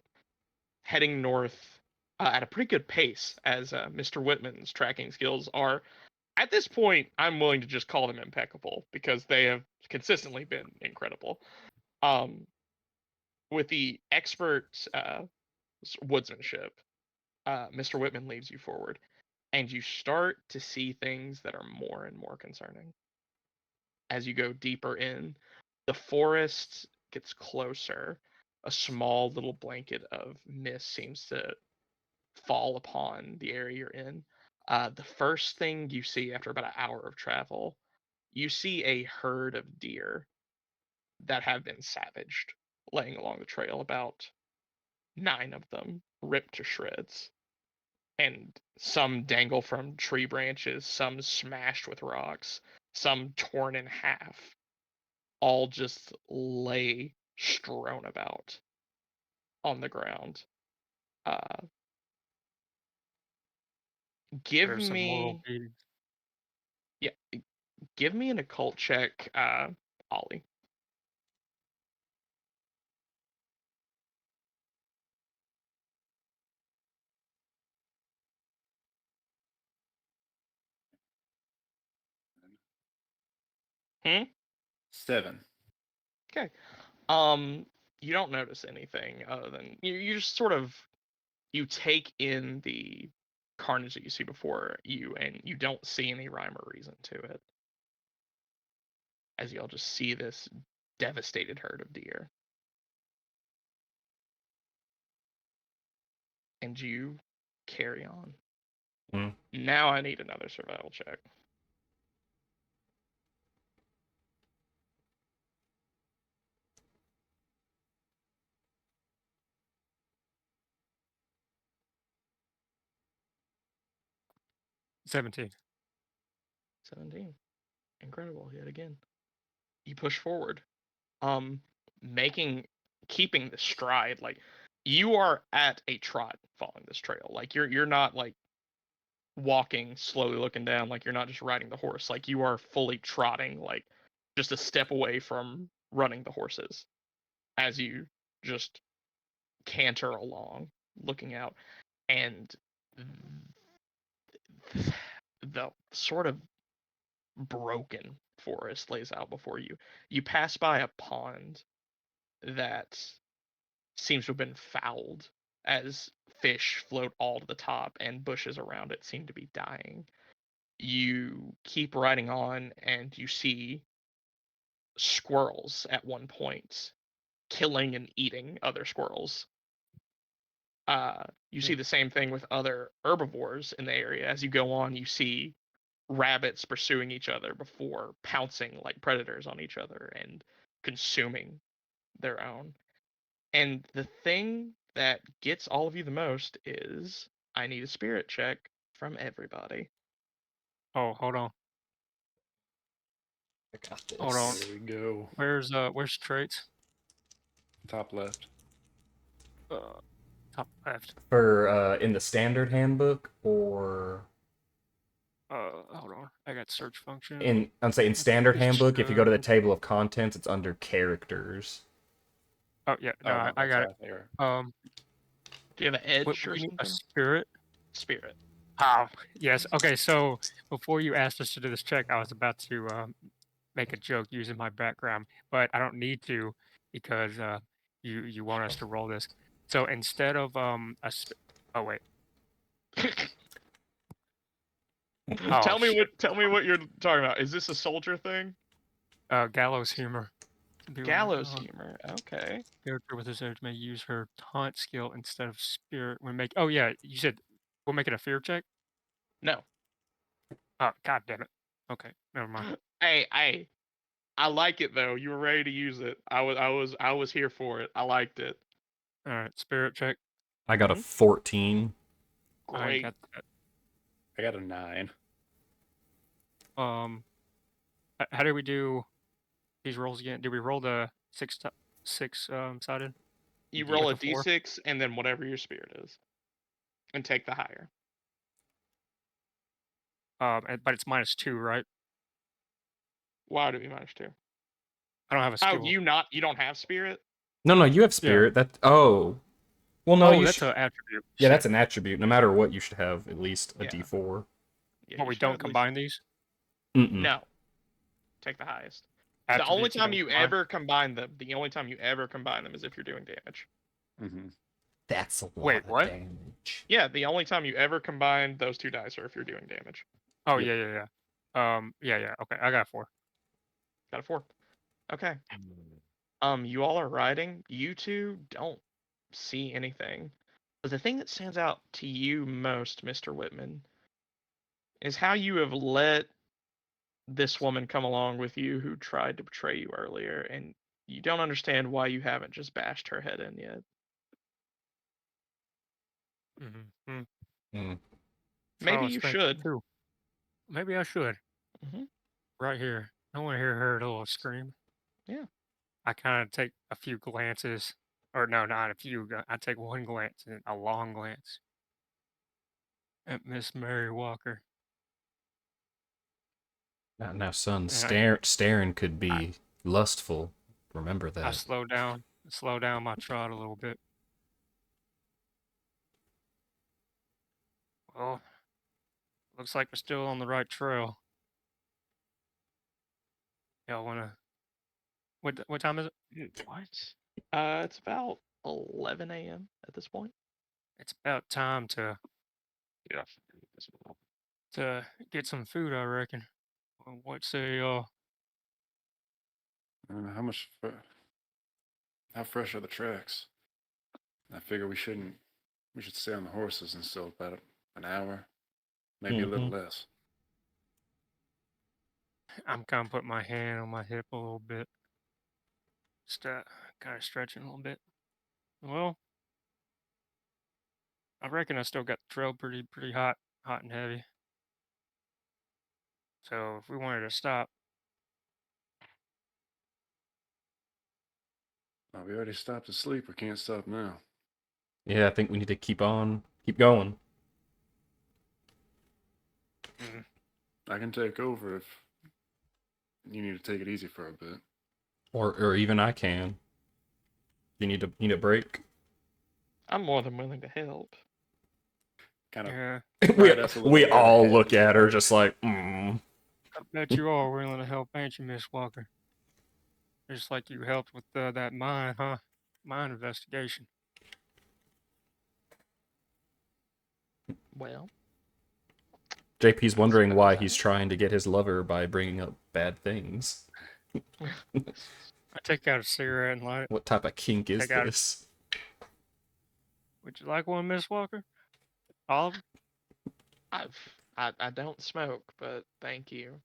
heading north at a pretty good pace, as Mr. Whitman's tracking skills are, at this point, I'm willing to just call them impeccable because they have consistently been incredible. With the expert woodsmanship, Mr. Whitman leads you forward, and you start to see things that are more and more concerning. As you go deeper in, the forest gets closer. A small little blanket of mist seems to fall upon the area you're in. The first thing you see after about an hour of travel, you see a herd of deer that have been savaged laying along the trail, about 9 of them ripped to shreds. And some dangle from tree branches, some smashed with rocks, some torn in half, all just lay strewn about on the ground. Give There's some moral me, beatings. yeah, give me an occult check, Ollie. Hmm? 7. Okay. You don't notice anything other than you just sort of you take in the carnage that you see before you, and you don't see any rhyme or reason to it. As y'all just see this devastated herd of deer. And you carry on. Now I need another survival check. $17. 17. Incredible yet again. You push forward. Keeping the stride, like you are at a trot following this trail. Like you're not like walking slowly looking down, like you're not just riding the horse. Like you are fully trotting, like just a step away from running the horses as you just canter along, looking out, and the sort of broken forest lays out before you. You pass by a pond that seems to have been fouled, as fish float all to the top, and bushes around it seem to be dying. You keep riding on, and you see squirrels at one point killing and eating other squirrels. You see the same thing with other herbivores in the area. As you go on, you see rabbits pursuing each other before pouncing like predators on each other and consuming their own. And the thing that gets all of you the most is I need a spirit check from everybody. Oh, hold on. I got this. Hold on. There we go. Where's traits? Top left. Top left. For in the standard handbook or Hold on. I got search function. I'm saying standard It's, handbook. If you go to the table of contents, it's under characters. Oh yeah, no, no, I got it. right there. Do you have an edge What, or you need something? a spirit? Spirit. Oh, yes. Okay, so before you asked us to do this check, I was about to make a joke using my background, but I don't need to because you want us to roll this. So instead of oh wait. Oh, tell me what you're talking about. Is this a soldier thing? gallows humor. Gallows humor. Okay. Character with this edge may use her taunt skill instead of spirit when make. Oh yeah, you said we'll make it a fear check. No. Oh god damn it. Okay, never mind. Hey, I like it though. You were ready to use it. I was here for it. I liked it. All right, spirit check. I got a 14. I Great. got that. I got a 9. How do we do these rolls again? Do we roll the six sided? You Yeah. roll a With the 4? d6 and then whatever your spirit is, and take the higher. But it's -2, right? Why would it be -2? I don't have a skill. Oh, you don't have spirit? No, you have spirit. That well, no, Oh, you that's should. an attribute. Yeah, Shit. that's an attribute. No matter what, you should have at least a Yeah. D4. Yeah, But you we should have don't at least- combine these. Mm-mm. No. Take the highest. The Attributes only time don't you combine? ever combine them, is if you're doing damage. Mm-hmm. That's a lot Wait, of what? damage. Yeah, the only time you ever combine those two dice are if you're doing damage. Oh Yep. yeah. Yeah. Okay, I got 4. Got a 4. Okay. You all are riding. You two don't see anything. But the thing that stands out to you most, Mr. Whitman, is how you have let this woman come along with you who tried to betray you earlier, and you don't understand why you haven't just bashed her head in yet. Mm-hmm. Mm. Maybe you should. Too. Maybe I should. Mm-hmm. Right here. I want to hear her little scream. Yeah. I kind of take a few glances, or no, not a few. I take one glance, and a long glance at Miss Mary Walker. Now, son, And staring could be lustful. Remember I that. slow down my trot a little bit. Well, looks like we're still on the right trail. Y'all wanna? What time is it? What? It's about 11 a.m. at this point. It's about time to Yeah. get some food, I reckon. Well, what say y'all? I don't know how fresh are the tracks? I figure we should stay on the horses until about an hour, maybe a little less. I'm kind of putting my hand on my hip a little bit. Just kind of stretching a little bit. Well, I reckon I still got the trail pretty hot and heavy. So if we wanted to stop, Oh, we already stopped to sleep. We can't stop now. Yeah, I think we need to keep going. I can take over if you need to take it easy for a bit. Or even I can. You need a break. I'm more than willing to help. Kind of. yeah, we all look at her just like, I bet you are willing to help, ain't you, Miss Walker? Just like you helped with that mine, huh? Mine investigation. Well, JP's wondering suppose why I he's will. trying to get his lover by bringing up bad things. I take out a cigarette and light it. What type of kink is Take out. this? Would you like one, Miss Walker? Oliver? I don't smoke, but thank you.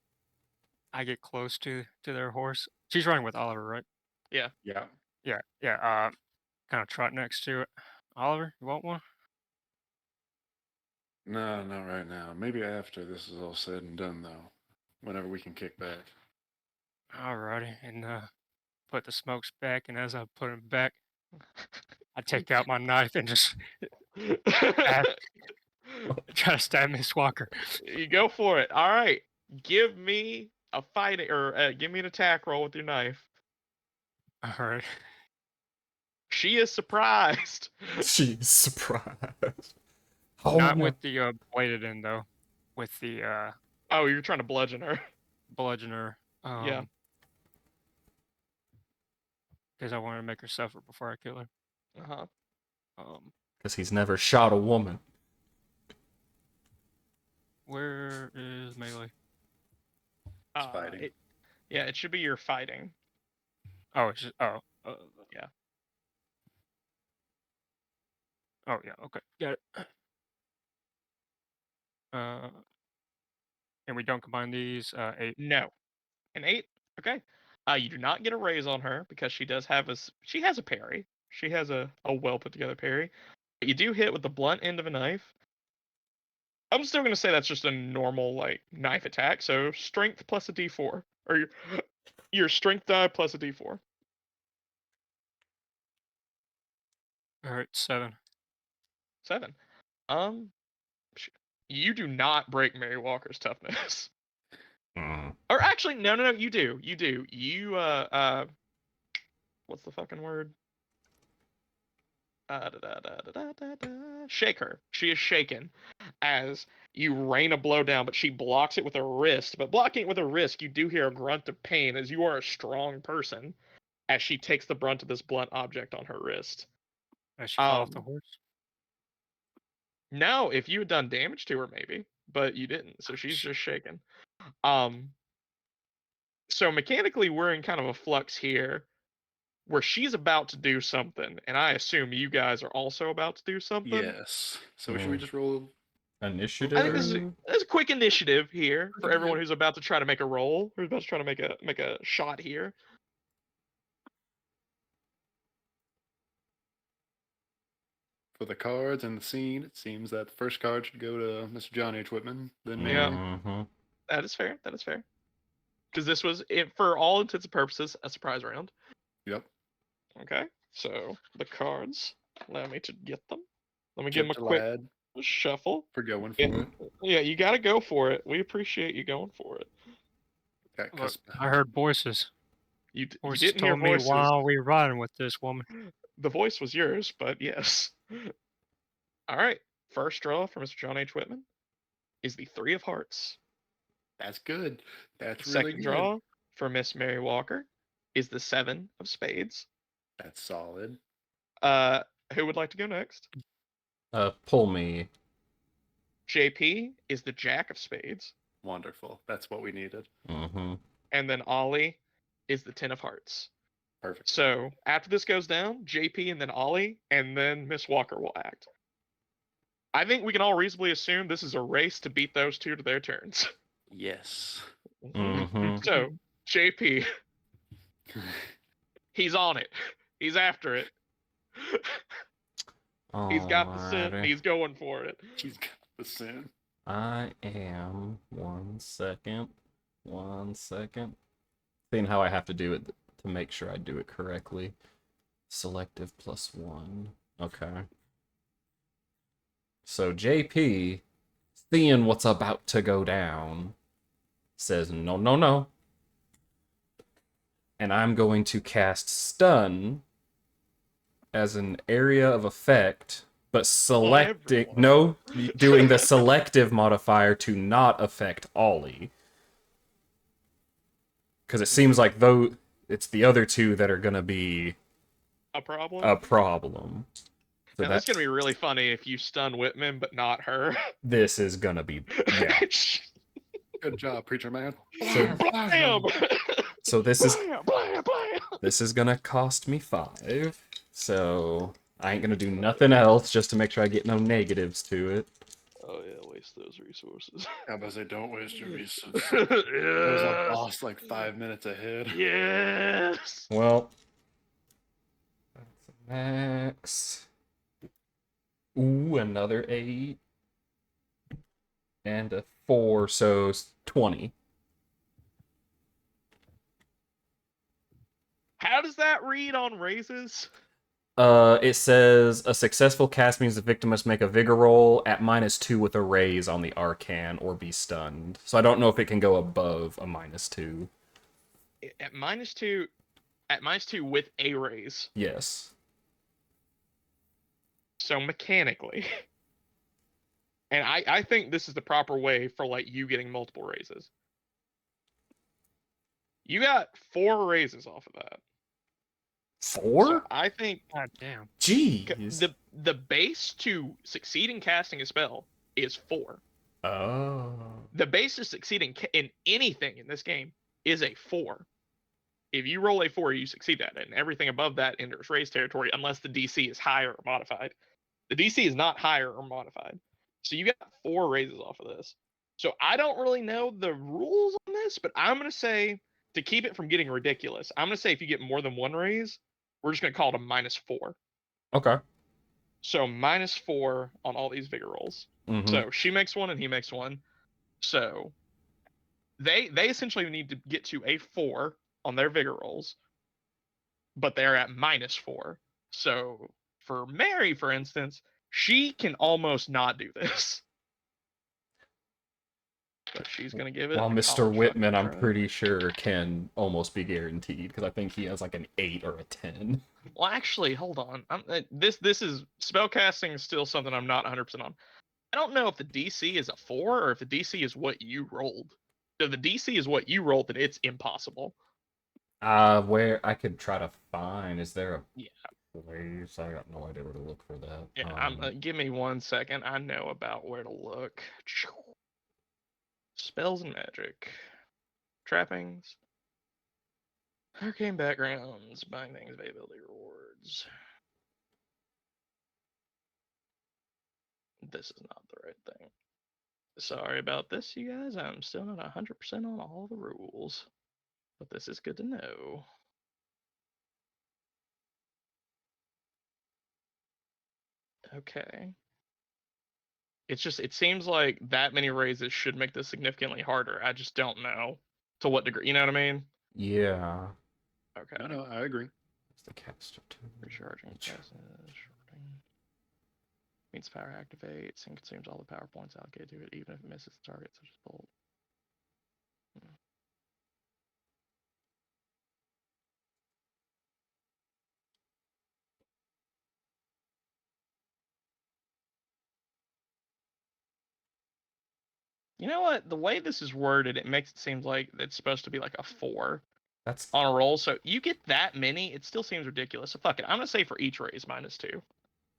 I get close to their horse. She's running with Oliver, right? Yeah. Yeah, yeah. Kind of trot next to it. Oliver, you want one? No, not right now. Maybe after this is all said and done, though. Whenever we can kick back. Alrighty, and put the smokes back. And as I put them back, I take out my knife and just stab, try to stab Miss Walker. You go for it. All right. Give me a fighting or give me an attack roll with your knife. All right. She is surprised. She's surprised. Oh, Not no. with the bladed end though. With the Oh, you're trying to bludgeon her. bludgeoner. Yeah. Because I wanted to make her suffer before I kill her. Uh-huh. Because he's never shot a woman. Where is melee? It's fighting. It should be your fighting. Oh, it's just, Yeah. Oh yeah, okay, got it. And we don't combine these. 8. No. An 8. Okay. You do not get a raise on her because she does have she has a parry. She has a well put together parry. But you do hit with the blunt end of a knife. I'm still gonna say that's just a normal like knife attack. So strength plus a D4, or your strength die plus a D4. All right, 7. 7. You do not break Mary Walker's toughness. Or actually, no, you do. You do. You what's the fucking word? Shake her. She is shaken as you rain a blow down, but she blocks it with her wrist. But blocking it with her wrist, you do hear a grunt of pain as you are a strong person as she takes the brunt of this blunt object on her wrist. As she fall off the Um, horse. Now, if you had done damage to her, maybe, but you didn't, so she's just shaken. So mechanically, we're in kind of a flux here where she's about to do something, and I assume you guys are also about to do something. Yes. So should we just roll? Initiative? I think this is a quick initiative here for Okay. everyone who's about to try to make a roll, who's about to try to make a shot here. For the cards and the scene, it seems that the first card should go to Mr. John H. Whitman, then me. Yeah. That is fair. That is fair. Because this was, for all intents and purposes, a surprise round. Yep. Okay. So the cards, allow me to get them. Let me Chip give them a to quick lad shuffle. for going for Yeah. it. Yeah, you got to go for it. We appreciate you going for it. Got Look, cusp- I heard voices. You Voices didn't hear told me voices. while we were riding with this woman. The voice was yours, but yes. All right. First draw for Mr. John H. Whitman is the 3 of Hearts. That's good. That's The really second good. draw for Miss Mary Walker is the 7 of Spades. That's solid. Who would like to go next? Pull me. JP is the Jack of Spades. Wonderful. That's what we needed. Mm-hmm. And then Ollie is the 10 of Hearts. Perfect. So after this goes down, JP and then Ollie, and then Miss Walker will act. I think we can all reasonably assume this is a race to beat those two to their turns. Yes. Mm-hmm. So, JP, he's on it. He's after it. He's got the sin. Alrighty. He's going for it. She's got the sin. I am 1 second. 1 second. Seeing how I have to do it to make sure I do it correctly. Selective +1. Okay. So JP, seeing what's about to go down, says no, no, no. And I'm going to cast Stun as an area of effect, but selecting doing the selective modifier to not affect Ollie. Because it seems like though it's the other two that are gonna be A problem? a problem. So Now, this is gonna be really funny if you stun Whitman, but not her. this is gonna be yeah. Good job, preacher man. So- Blam! So this is Blam! Blam! Blam! this is gonna cost me 5. So I ain't gonna do nothing else just to make sure I get no negatives to it. Oh yeah, waste those resources. I was say, don't waste your resources. There's a boss like 5 minutes ahead. Yes. Well, that's a max. Ooh, another 8. And a 4, so 20. How does that read on raises? It says a successful cast means the victim must make a vigor roll at -2 with a raise on the arcan or be stunned. So I don't know if it can go above a -2. At -2, at -2 with a raise. Yes. So mechanically. And I think this is the proper way for like you getting multiple raises. You got 4 raises off of that. 4? So I think God damn. Jeez. the base to succeed in casting a spell is 4. Oh. The base to succeed in anything in this game is a 4. If you roll a 4, you succeed at it, and everything above that enters raise territory unless the DC is higher or modified. The DC is not higher or modified. So you got 4 raises off of this. So I don't really know the rules on this, but I'm going to say, to keep it from getting ridiculous, I'm going to say if you get more than 1 raise, we're just going to call it a -4. Okay. So -4 on all these vigor rolls. Mhm. So she makes 1 and he makes 1. So they essentially need to get to a 4 on their vigor rolls, but they're at -4. So for Mary, for instance, she can almost not do this. But she's gonna give it. While a Mr. college Whitman, fucking I'm try. pretty sure can almost be guaranteed because I think he has like an 8 or a 10. Well, actually, hold on. This is spellcasting is still something I'm not 100% on. I don't know if the DC is a 4 or if the DC is what you rolled. If the DC is what you rolled, then it's impossible. Where I could try to find, is there a Yeah. place? I got no idea where to look for that. Yeah, give me 1 second. I know about where to look. Spells and magic. Trappings. Arcane backgrounds. Buying things, availability rewards. This is not the right thing. Sorry about this, you guys. I'm still not 100% on all the rules. But this is good to know. Okay. It's just, it seems like that many raises should make this significantly harder. I just don't know to what degree. You know what I mean? Yeah. Okay. No, I agree. It's the caster too. Recharging passes, shorting. Means power activates and consumes all the power points allocated to it, even if it misses the target, such as bolt. You know what? The way this is worded, it makes it seem like it's supposed to be like a 4 That's on a roll. So you get that many, it still seems ridiculous. So fuck it. I'm gonna say for each raise -2.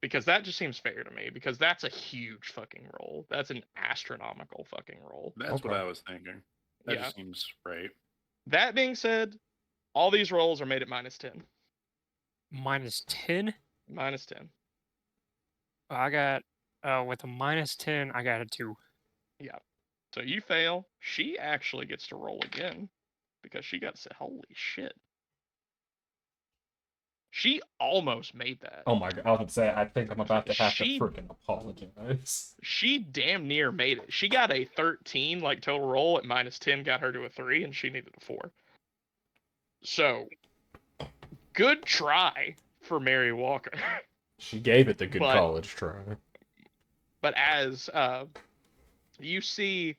Because that just seems fair to me, because that's a huge fucking roll. That's an astronomical fucking roll. That's what Okay. I was thinking. That Yeah. just seems right. That being said, all these rolls are made at -10. -10? -10. I got, with a -10, I got a 2. Yeah. So you fail. She actually gets to roll again because she got to holy shit. She almost made that. oh my god! I would say I think I'm about to have to She- freaking apologize. She damn near made it. She got a 13 like total roll at -10, got her to a 3, and she needed a 4. So good try for Mary Walker. She gave it the good But- college try. But as you see,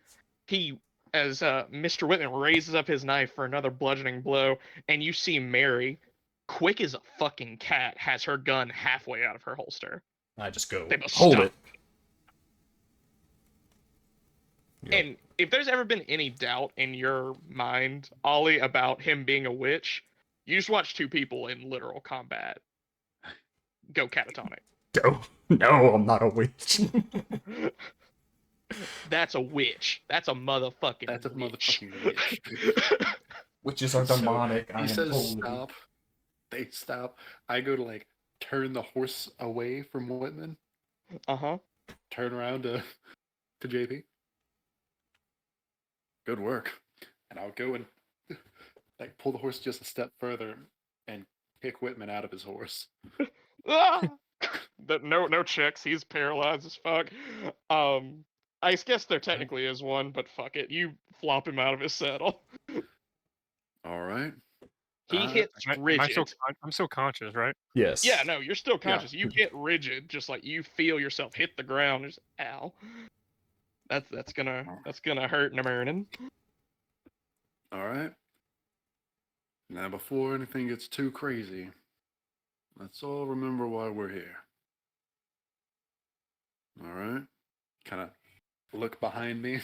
as Mr. Whitman raises up his knife for another bludgeoning blow, and you see Mary, quick as a fucking cat, has her gun halfway out of her holster. I just go, They must hold stop. it. Yep. And if there's ever been any doubt in your mind, Ollie, about him being a witch, you just watch 2 people in literal combat go catatonic. No, I'm not a witch. That's a witch. That's a motherfucking That's a witch. motherfucking witch. Witches are So demonic. I he am says told you. stop. They stop. I go to like turn the horse away from Whitman. Uh-huh. Turn around to JP. Good work. And I'll go and like pull the horse just a step further and kick Whitman out of his horse. Ah! No checks. He's paralyzed as fuck. I guess there technically is one, but fuck it. You flop him out of his saddle. All right. He hits Am I still? rigid. I'm still conscious, right? Yes. Yeah, no, you're still Yeah. conscious. You hit rigid, just like you feel yourself hit the ground. Just ow. That's gonna hurt in a morning. All right. Now, before anything gets too crazy, let's all remember why we're here. All right. Kind of look behind me.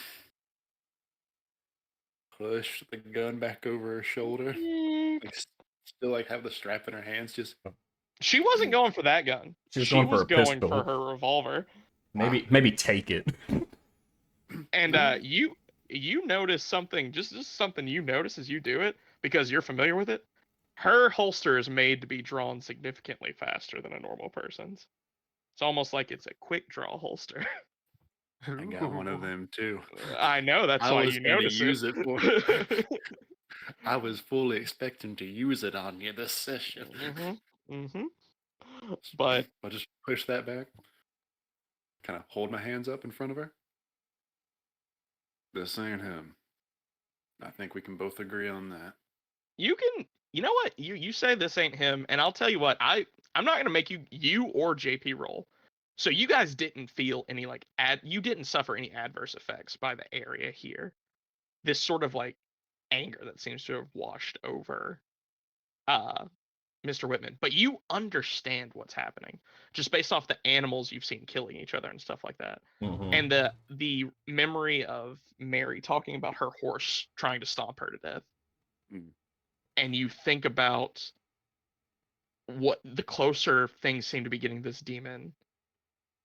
Push the gun back over her shoulder. Like, still like have the strap in her hands. Just She wasn't going for that gun. She was going for a going pistol. for her revolver. Maybe take it. And you notice something, just something you notice as you do it, because you're familiar with it. Her holster is made to be drawn significantly faster than a normal person's. It's almost like it's a quick draw holster. I got one of them too. I know, that's I why was you gonna notice use it for. it. I was fully expecting to use it on you this session. But I'll just push that back. Kind of hold my hands up in front of her. This ain't him. I think we can both agree on that. you know what? You say this ain't him, and I'll tell you what, I'm not gonna make you or JP roll. So you guys didn't feel any you didn't suffer any adverse effects by the area here. This sort of like anger that seems to have washed over Mr. Whitman. But you understand what's happening just based off the animals you've seen killing each other and stuff like that. Mhm. And the memory of Mary talking about her horse trying to stomp her to death. Mm. And you think about what the closer things seem to be getting this demon,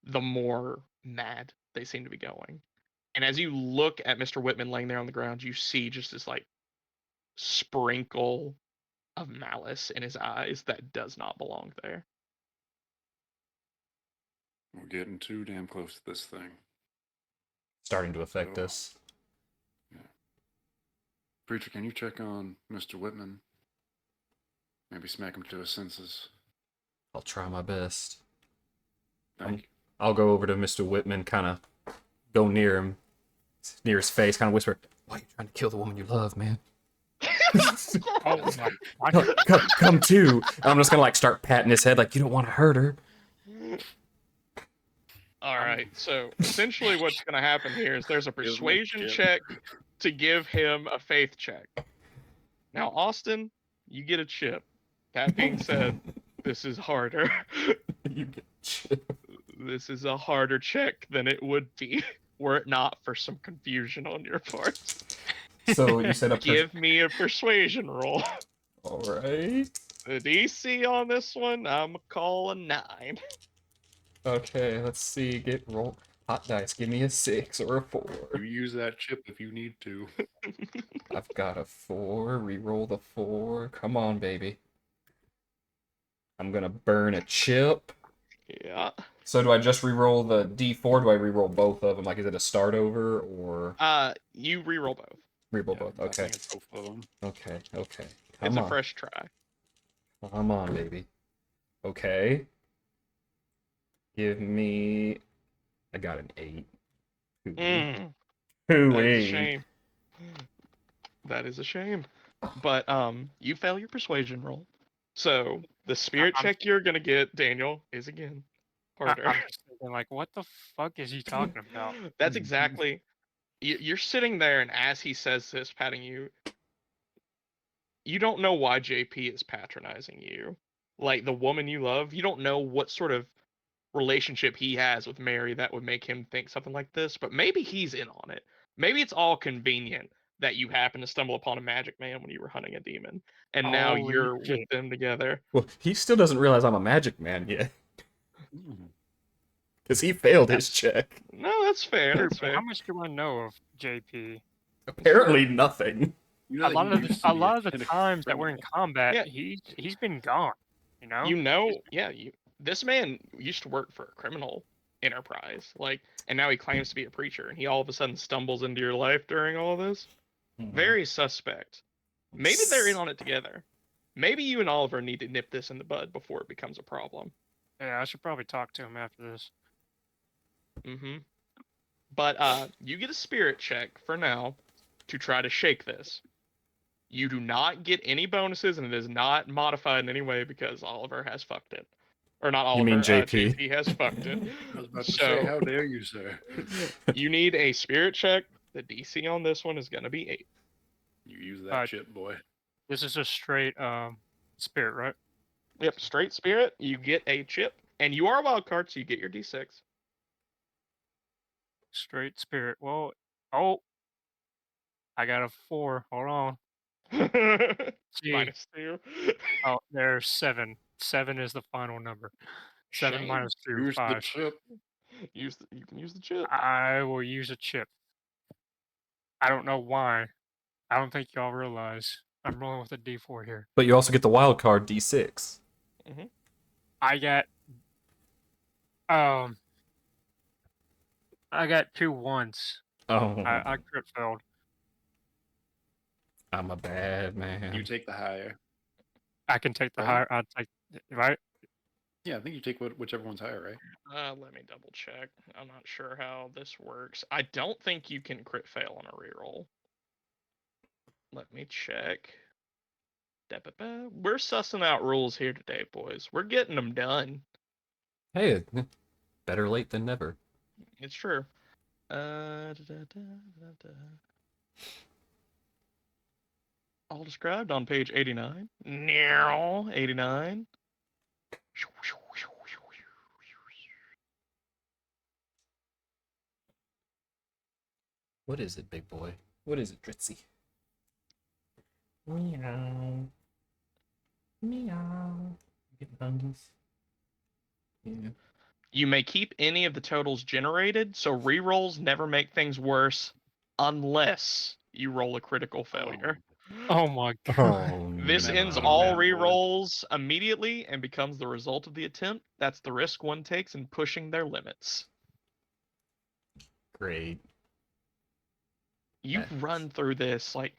the more mad they seem to be going. And as you look at Mr. Whitman laying there on the ground, you see just this like sprinkle of malice in his eyes that does not belong there. We're getting too damn close to this thing. Starting to affect So- us. Preacher, can you check on Mr. Whitman? Maybe smack him to his senses. I'll try my best. Thank you. I'll go over to Mr. Whitman, kind of go near him, near his face, kind of whisper, "Why are you trying to kill the woman you love, man? Oh my! Come to." And I'm just gonna like start patting his head, like, you don't want to hurt her. All right. So essentially, what's going to happen here is there's a Give him a persuasion chip. check to give him a faith check. Now, Austin, you get a chip. That being said, this is harder. You get chip. This is a harder check than it would be were it not for some confusion on your part. So you said Give me a persuasion roll. All right. The DC on this one, I'm call a 9. Okay, let's see. Get roll hot dice. Give me a 6 or a 4. You use that chip if you need to. I've got a 4. Reroll the 4. Come on, baby. I'm gonna burn a chip. Yeah. So do I just reroll the D4? Do I reroll both of them? Like, is it a start over or You reroll both. reroll Yeah, both? I Okay. think it's both of them. Okay. It's Come a on. fresh try. Come on, baby. Okay. Give me. I got an 8. Mm. Hooey. That is a shame. That is a shame. But you fail your persuasion roll. So the spirit check you're gonna get, Daniel, is again harder. I'm just thinking, like, what the fuck is he talking about? That's exactly. You're sitting there, and as he says this, patting you, you don't know why JP is patronizing you. Like the woman you love, you don't know what sort of relationship he has with Mary that would make him think something like this, but maybe he's in on it. Maybe it's all convenient that you happen to stumble upon a magic man when you were hunting a demon, and now Holy you're shit. with them together. Well, he still doesn't realize I'm a magic man yet. Because he failed his check. No, that's fair. True, That's but how fair. much do I know of JP? Apparently nothing. You know that he used to A be lot of the Lieutenant times that we're in Criminal. combat, Yeah. he's been gone. You know. You know, yeah, this man used to work for a criminal enterprise, like, and now he claims to be a preacher, and he all of a sudden stumbles into your life during all of this. Very suspect. Maybe they're in on it together. Maybe you and Oliver need to nip this in the bud before it becomes a problem. Yeah, I should probably talk to him after this. Mm-hmm. But you get a spirit check for now to try to shake this. You do not get any bonuses, and it is not modified in any way because Oliver has fucked it. Or not You mean Oliver, JP? JP has fucked it. I was about to So say, how dare you, sir? you need a spirit check. The DC on this one is going to be 8. You use that Uh, chip, boy. This is a straight spirit, right? Yep, straight spirit. You get a chip, and you are a wild card, so you get your D6. Straight spirit. Well, oh, I got a 4. Hold on. See, -2. oh, there's 7. 7 is the final number. 7 Shame. minus 2, Here's the 5. chip. You can use the chip. I will use a chip. I don't know why. I don't think y'all realize I'm rolling with a D4 here. But you also get the wild card D6. I got I got 2 1s. Oh, I crit failed. I'm a bad man. You take the higher. I can take the Right. higher. I'll take right. Yeah, I think you take whichever one's higher, right? Let me double check. I'm not sure how this works. I don't think you can crit fail on a reroll. Let me check. We're sussing out rules here today, boys. We're getting them done. Hey, better late than never. It's true. All described on page 89. 89. What is it, big boy? What is it, Dritzy? Meow. Meow. Get bunnies. Yeah. You may keep any of the totals generated, so rerolls never make things worse unless you roll a critical failure. Oh my god. Oh, This Never ends put all around, boys. rerolls immediately and becomes the result of the attempt. That's the risk one takes in pushing their limits. great. You've Nice. run through this, like,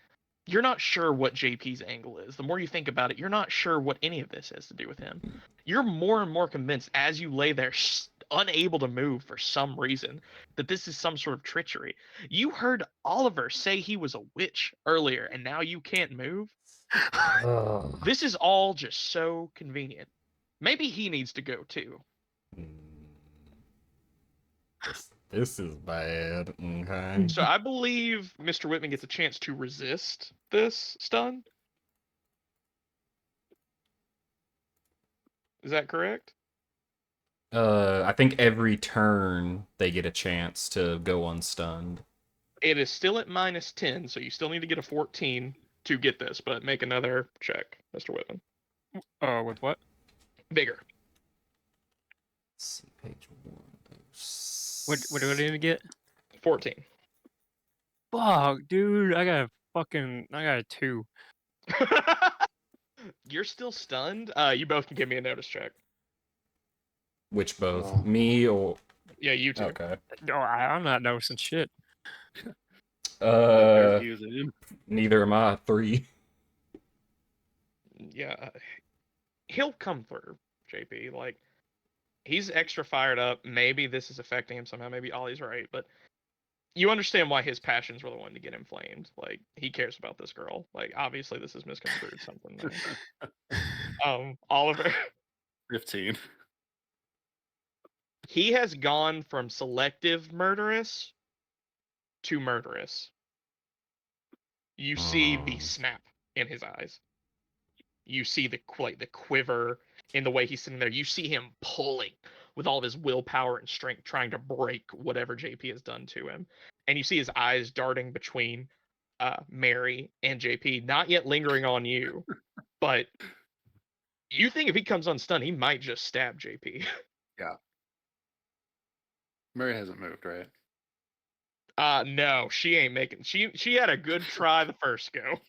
you're not sure what JP's angle is. The more you think about it, you're not sure what any of this has to do with him. You're more and more convinced as you lay there unable to move for some reason that this is some sort of treachery. You heard Oliver say he was a witch earlier, and now you can't move. Ugh. This is all just so convenient. Maybe he needs to go too. This is bad. Okay. So I believe Mr. Whitman gets a chance to resist this stun. Is that correct? I think every turn they get a chance to go unstunned. It is still at -10, so you still need to get a 14 to get this, but make another check, Mr. Whitman. With what? Vigor. Let's see, page 1. What do I need to get? 14. Fuck, dude. I got a 2. You're still stunned. You both can give me a notice check. Which both? Oh. Me or... Yeah, you two. Okay. No, I'm not noticing shit. He was in. Neither am I. 3. Yeah. He'll come through, JP. Like, he's extra fired up. Maybe this is affecting him somehow. Maybe Ollie's right, but you understand why his passions were the one to get inflamed. Like, he cares about this girl. Like, obviously this is misconstrued something there. Oliver. 15. He has gone from selective murderous to murderous. You see the snap in his eyes. You see the quiver in the way he's sitting there. You see him pulling with all of his willpower and strength, trying to break whatever JP has done to him. And you see his eyes darting between Mary and JP, not yet lingering on you, but you think if he comes unstunned, he might just stab JP. Yeah. Mary hasn't moved, right? No, she ain't making. She had a good try the first go.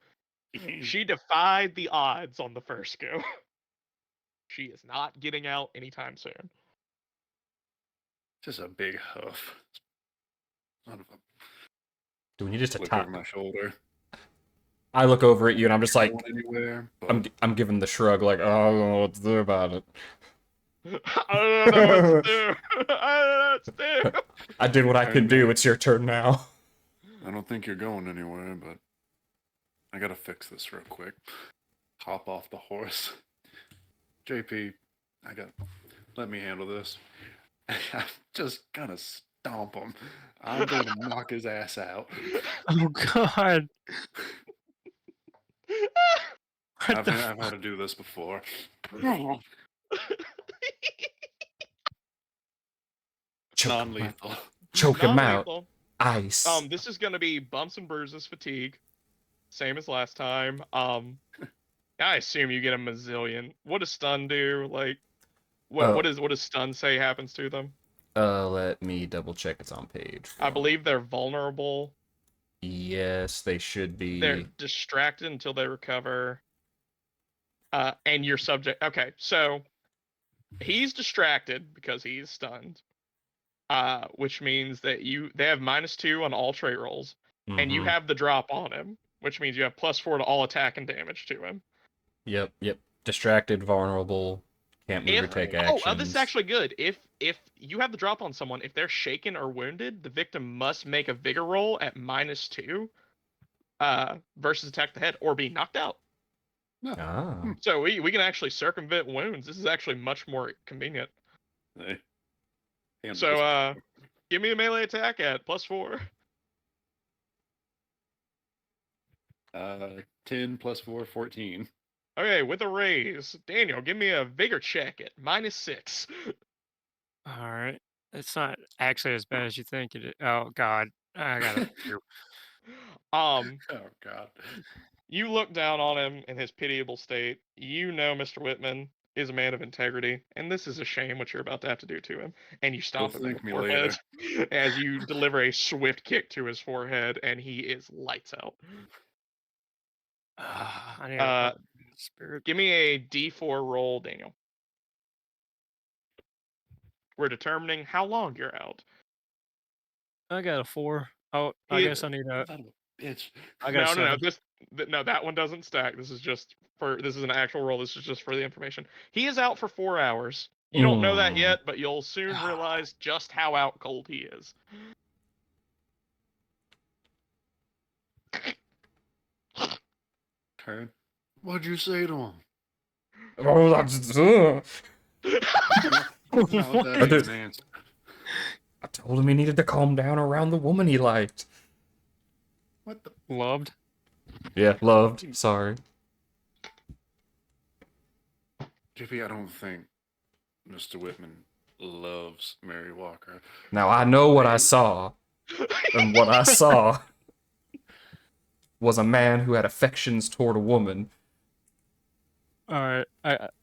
She defied the odds on the first go. She is not getting out anytime soon. Just a big hoof. Son of a Do we need just a look top? over my shoulder. I look over at you and I'm just like, Going anywhere, but I'm giving the shrug, like, oh, I don't know what to do about it. I don't know what to do. I don't know what to do. I did what I could do. It's your turn now. I don't think you're going anywhere, but I gotta fix this real quick. Hop off the horse. JP, let me handle this. I'm just gonna stomp him. I'm gonna knock his ass out. Oh God. What I've the had to do this before. Choke him out. Non-lethal. Choke him out. Non-lethal. Ice. This is gonna be bumps and bruises, fatigue, same as last time. I assume you get a mazillion. What does stun do? Like, what does stun say happens to them? Let me double check. It's on page 1. I believe they're vulnerable. Yes, they should be. They're distracted until they recover. And you're subject. Okay, so he's distracted because he's stunned. Which means that they have -2 on all trait rolls, and you Mhm. have the drop on him, which means you have +4 to all attack and damage to him. Yep. Distracted, vulnerable, can't move or take actions. This is actually good. If you have the drop on someone, if they're shaken or wounded, the victim must make a vigor roll at -2, versus attack the head or be knocked out. Ah. So we can actually circumvent wounds. This is actually much more convenient. Hey. So give me a melee attack at +4. 10 + 4, 14. Okay, with a raise, Daniel, give me a vigor check at -6. All right. It's not actually as bad as you think it is. Oh God. I gotta. Um, Oh God. you look down on him in his pitiable state. You know Mr. Whitman is a man of integrity, and this is a shame what you're about to have to do to him. And you stomp He'll him in thank the me forehead as you deliver a swift kick to his forehead, and he is lights out. I need Uh, a spirit. Give me a D4 roll, Daniel. We're determining how long you're out. I got a 4. Oh, I guess I need a. Son of a bitch. I got a No. 7. No, that one doesn't stack. This is just for. This is an actual roll. This is just for the information. He is out for 4 hours. You don't know that yet, but you'll soon realize just how out cold he is. Okay. What'd you say to him? Oh, that's. Not that I did- even answer. I told him he needed to calm down around the woman he liked. What the? Loved. Yeah, loved. Sorry. JP, I don't think Mr. Whitman loves Mary Walker. Now I know what I saw, and what I saw was a man who had affections toward a woman. All right.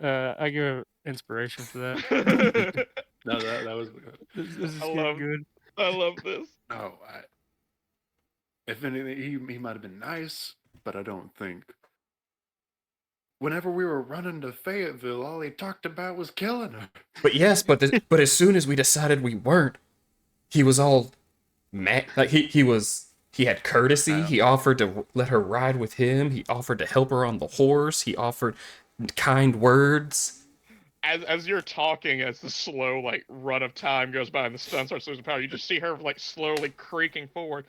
I give inspiration for that. No, that was. This is I getting good. I love this. No, if anything, he might have been nice, but I don't think. Whenever we were running to Fayetteville, all he talked about was killing her. But yes, but as soon as we decided we weren't, he was all mad. Like he had courtesy. He offered to let her ride with him. He offered to help her on the horse. He offered kind words. As you're talking, as the slow like run of time goes by and the stun starts losing power, you just see her like slowly creaking forward.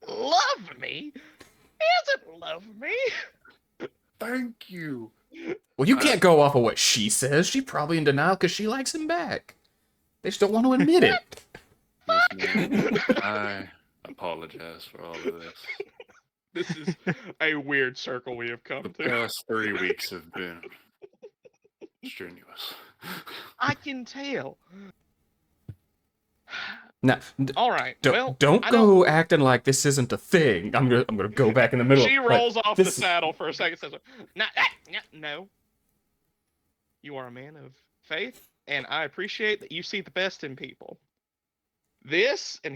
Love me? He doesn't love me. Thank you. Well, you can't go off of what she says. She's probably in denial because she likes him back. They just don't want to admit it. Yes, ma'am. I apologize for all of this. This is a weird circle we have come The to. past 3 weeks have been strenuous. I can tell. Now, All right. don't Well, go acting like this isn't a thing. I'm gonna go back in the middle. She Like, rolls off the this- saddle for a second. Says, "No. You are a man of faith and I appreciate that you see the best in people. This, and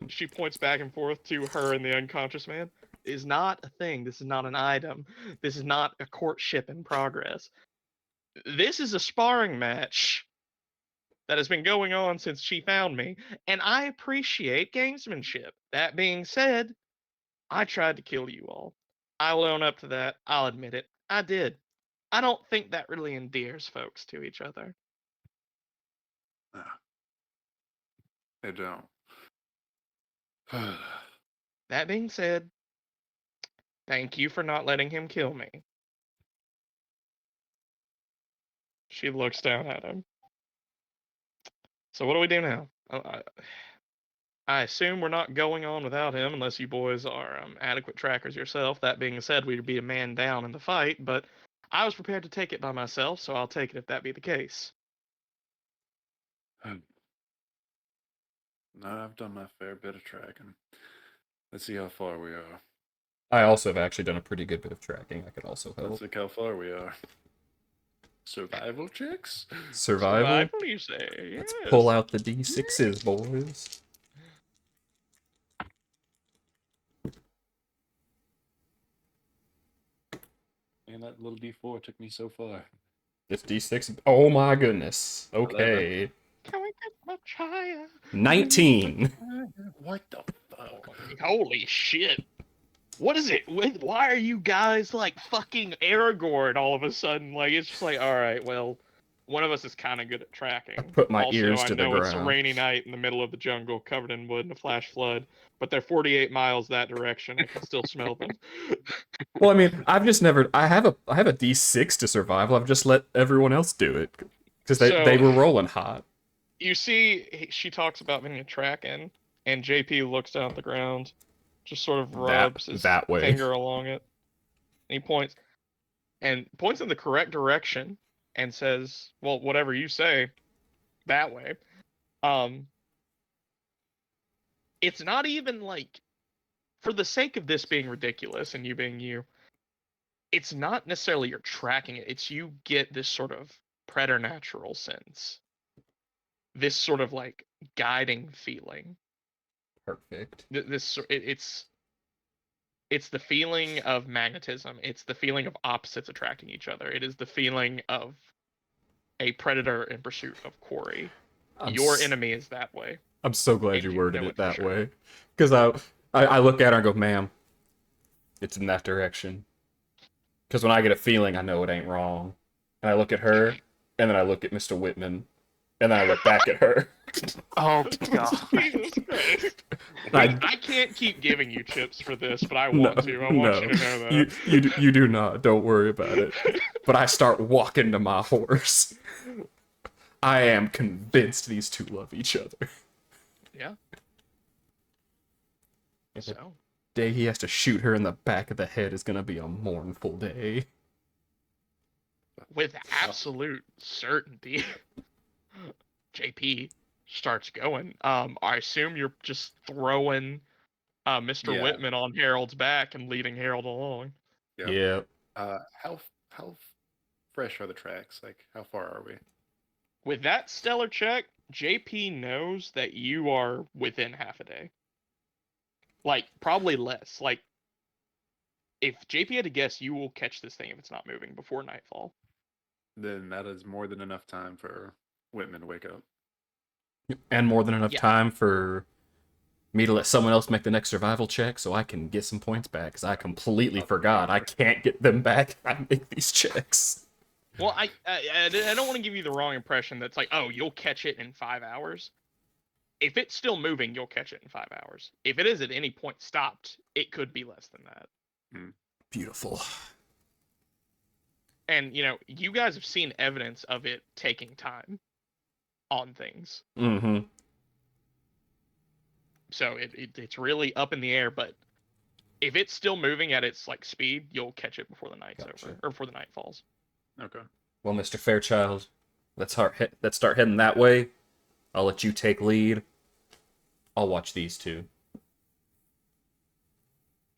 she points back and forth to her and the unconscious man, is not a thing. This is not an item. This is not a courtship in progress. This is a sparring match that has been going on since she found me, and I appreciate gamesmanship. That being said, I tried to kill you all. I'll own up to that. I'll admit it. I did. I don't think that really endears folks to each other. They don't. That being said, thank you for not letting him kill me. She looks down at him. So what do we do now? I assume we're not going on without him unless you boys are adequate trackers yourself. That being said, we'd be a man down in the fight, but I was prepared to take it by myself, so I'll take it if that be the case. No, I've done my fair bit of tracking. Let's see how far we are. I also have actually done a pretty good bit of tracking. I could also Let's help. look how far we are. Survival checks? Survival? Survival, you say? Let's Yes. pull out the D6s, boys. And that little D4 took me so far. This D6. Oh my goodness. Okay. Can we get much higher? 19. What the fuck? Holy shit. What is it? Why are you guys like fucking Aragorn all of a sudden? Like, it's just like, alright, well, one of us is kind of good at tracking. I put my also, ears I to the know it's a ground. rainy night in the middle of the jungle covered in wood and a flash flood, but they're 48 miles that direction. I can still smell them. Well, I mean, I've just never. I have a D6 to survival. I've just let everyone else do it because they were rolling hot. You see, she talks about being a tracking, and JP looks down at the ground, just sort of rubs his that way. finger along it, and he points in the correct direction and says, "Well, whatever you say, that way." It's not even like, for the sake of this being ridiculous and you being you, it's not necessarily you're tracking it. It's you get this sort of preternatural sense, this sort of like guiding feeling. Perfect. It's the feeling of magnetism. It's the feeling of opposites attracting each other. It is the feeling of a predator in pursuit of quarry. Your enemy is that way. I'm so glad And you you worded know it it for that sure. way. Because I look at her and go, ma'am, it's in that direction. Because when I get a feeling, I know it ain't wrong. And I look at her, and then I look at Mr. Whitman, and then I look back at her. Oh god. Jesus Christ. I can't keep giving you chips for this, but I want to. I want you to know that. You do not. Don't worry about it. But I start walking to my horse. I am convinced these two love each other. Yeah. So, Day he has to shoot her in the back of the head is gonna be a mournful day. with absolute certainty, JP starts going. I assume you're just throwing Mr. Yeah. Whitman on Harold's back and leading Harold along. Yeah. How fresh are the tracks? Like, how far are we? With that stellar check, JP knows that you are within half a day. Like, probably less. Like, if JP had to guess, you will catch this thing if it's not moving before nightfall. Then that is more than enough time for Whitman to wake up. And more than enough Yeah. time for me to let someone else make the next survival check so I can get some points back. Because I completely forgot. I can't get them back if I make these checks. Well, I don't want to give you the wrong impression that's like, oh, you'll catch it in 5 hours. If it's still moving, you'll catch it in 5 hours. If it is at any point stopped, it could be less than that. Beautiful. And, you guys have seen evidence of it taking time on things. Mm-hmm. So it's really up in the air, but if it's still moving at its like speed, you'll catch it before the night's Gotcha. over, or before the night falls. Okay. Well, Mr. Fairchild, let's start heading that way. I'll let you take lead. I'll watch these two.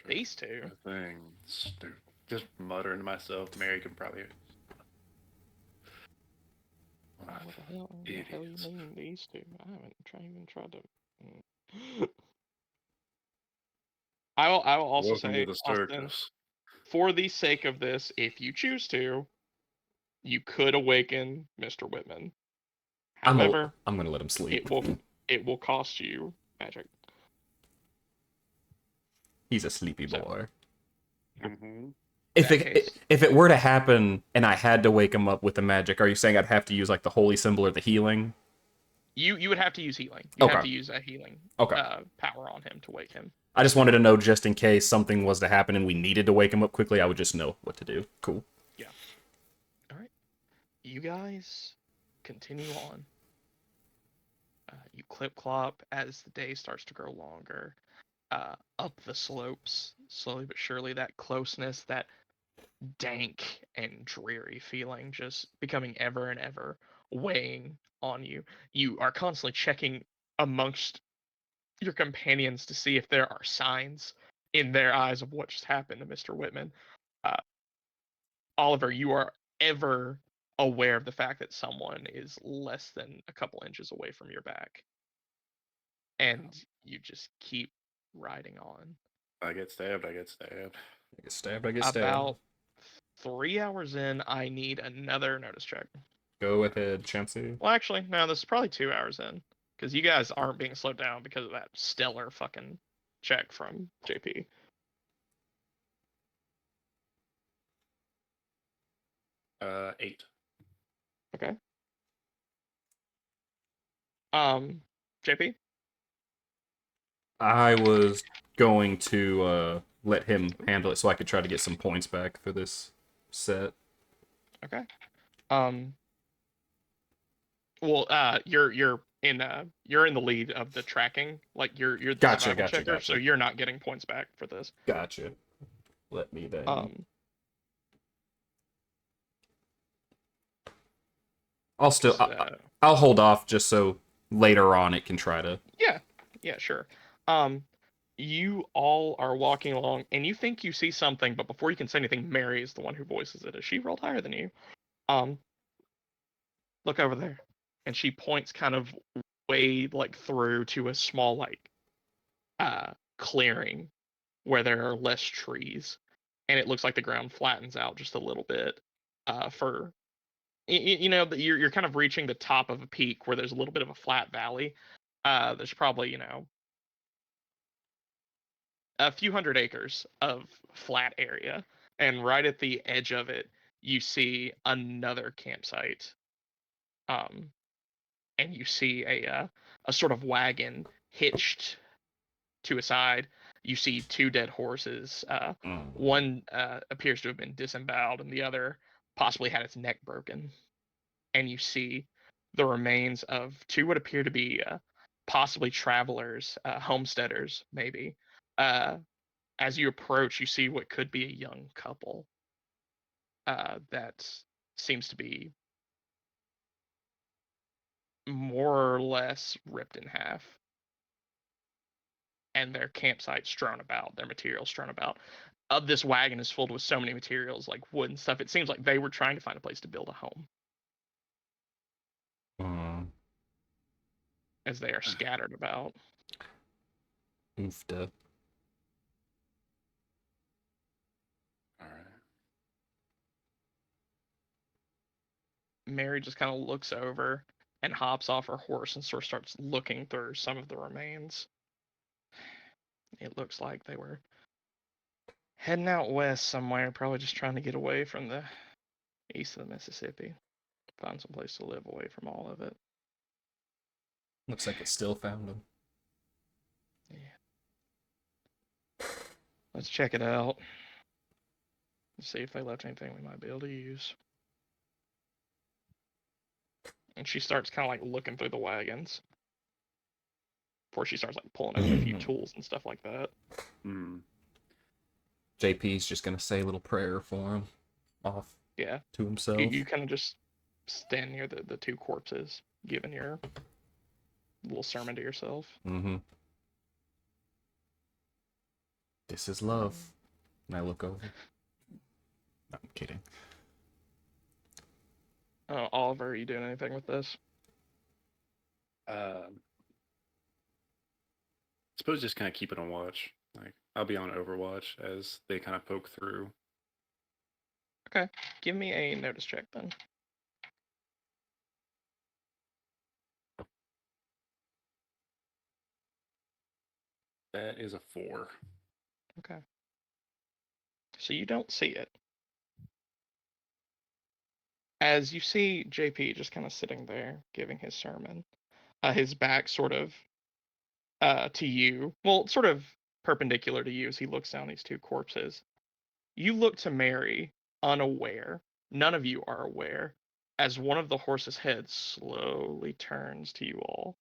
These two. The thing. Just muttering to myself. Mary can probably. What the hell? What the hell you Idiots. mean these two? I haven't even tried to. I will also Welcome say, to the Austin, circus. for the sake of this, if you choose to, you could awaken Mr. Whitman. However, I'm gonna let him sleep. it will cost you magic. He's a sleepy So, boy. Mm-hmm. If it were to happen and I had to wake him up with the magic, are you saying I'd have to use like the holy symbol or the healing? you would have to use healing. You'd have Okay. to use a healing Okay. power on him to wake him. I just wanted to know just in case something was to happen and we needed to wake him up quickly, I would just know what to do. Cool. Yeah. All right. You guys continue on. You clip clop as the day starts to grow longer. Up the slopes, slowly but surely, that closeness, that dank and dreary feeling just becoming ever and ever weighing on you. You are constantly checking amongst your companions to see if there are signs in their eyes of what just happened to Mr. Whitman. Uh, Oliver, you are ever aware of the fact that someone is less than a couple inches away from your back, and you just keep riding on. I get stabbed. I get stabbed. I get stabbed, I get stabbed. About 3 hours in, I need another notice check. Go ahead, Chansey. Well, actually, no, this is probably 2 hours in, because you guys aren't being slowed down because of that stellar fucking check from JP. 8. Okay. JP? I was going to let him handle it so I could try to get some points back for this set. Okay. Um. Well, you're in the lead of the tracking. Like you're the survival checker, so you're not getting points back for this. Gotcha. Let me then. I'll still I'll hold off just so later on it can try to. Yeah, sure. You all are walking along, and you think you see something, but before you can say anything, Mary is the one who voices it. As she rolled higher than you. Look over there, and she points kind of way like through to a small clearing where there are less trees, and it looks like the ground flattens out just a little bit. For that you're kind of reaching the top of a peak where there's a little bit of a flat valley. There's probably a few hundred acres of flat area, and right at the edge of it, you see another campsite. And you see a sort of wagon hitched to a side. You see two dead horses. One appears to have been disemboweled, and the other possibly had its neck broken. And you see the remains of two what appear to be possibly travelers, homesteaders, maybe. As you approach, you see what could be a young couple that seems to be more or less ripped in half, and their campsite strewn about, their materials strewn about. This wagon is filled with so many materials like wood and stuff. It seems like they were trying to find a place to build a home as they are scattered about. Oofda. All right. Mary just kind of looks over and hops off her horse and sort of starts looking through some of the remains. It looks like they were heading out west somewhere, probably just trying to get away from the east of the Mississippi. Find some place to live away from all of it. Looks like it still found him. Yeah. Let's check it out. Let's see if they left anything we might be able to use. And she starts kind of like looking through the wagons before she starts like pulling out a few tools and stuff like that. JP's just gonna say a little prayer for him off to himself. You kind of just stand near the two corpses, giving your little sermon to yourself. This is love. And I look over. No, I'm kidding. Oliver, are you doing anything with this? Suppose just kind of keep it on watch. Like I'll be on Overwatch as they kind of poke through. Okay, give me a notice check then. That is a 4. Okay. So you don't see it. As you see JP just kind of sitting there giving his sermon, his back sort of to you, well, sort of perpendicular to you as he looks down these two corpses. You look to Mary, unaware. None of you are aware, as one of the horse's heads slowly turns to you all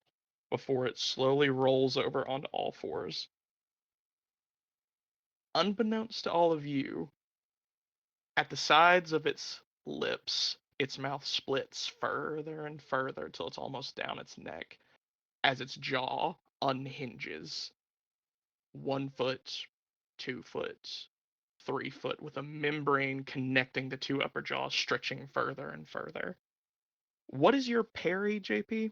before it slowly rolls over onto all fours. Unbeknownst to all of you, at the sides of its lips, its mouth splits further and further till it's almost down its neck as its jaw unhinges. 1 foot, 2 foot, 3 foot, with a membrane connecting the two upper jaws stretching further and further. What is your parry, JP?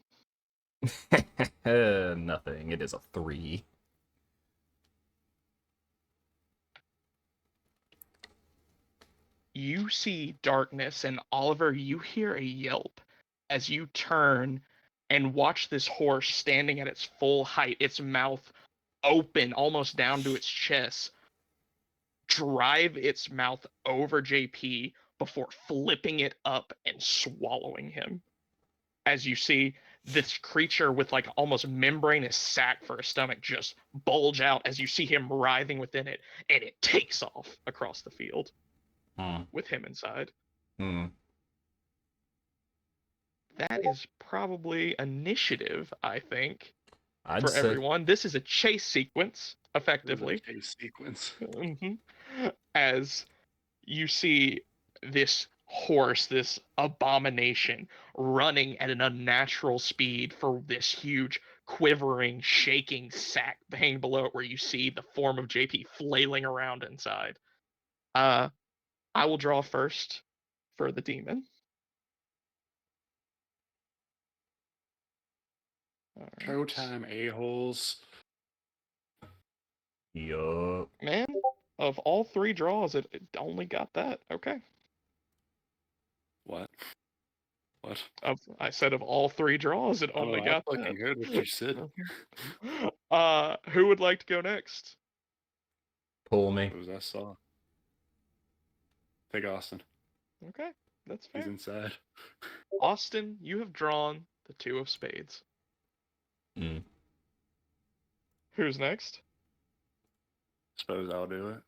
Nothing. It is a 3. You see darkness, and Oliver, you hear a yelp as you turn and watch this horse standing at its full height, its mouth open almost down to its chest, drive its mouth over JP before flipping it up and swallowing him. As you see this creature with like almost membranous sac for a stomach just bulge out as you see him writhing within it, and it takes off across the field with him inside. That is probably initiative, I think, I'd for say everyone. This is a chase sequence, effectively. Chase sequence. As you see this horse, this abomination, running at an unnatural speed for this huge, quivering, shaking sack hanging below it, where you see the form of JP flailing around inside. I will draw first for the demon. Showtime, a-holes. yup. Man, of all 3 draws, it only got that. Okay. What? What? I said of all 3 draws, it only I got fucking that. heard what you said. Who would like to go next? Pull me. What was I saw? Take Austin. Okay, that's fair. He's inside. Austin, you have drawn the 2 of spades. Who's next? Suppose I'll do it.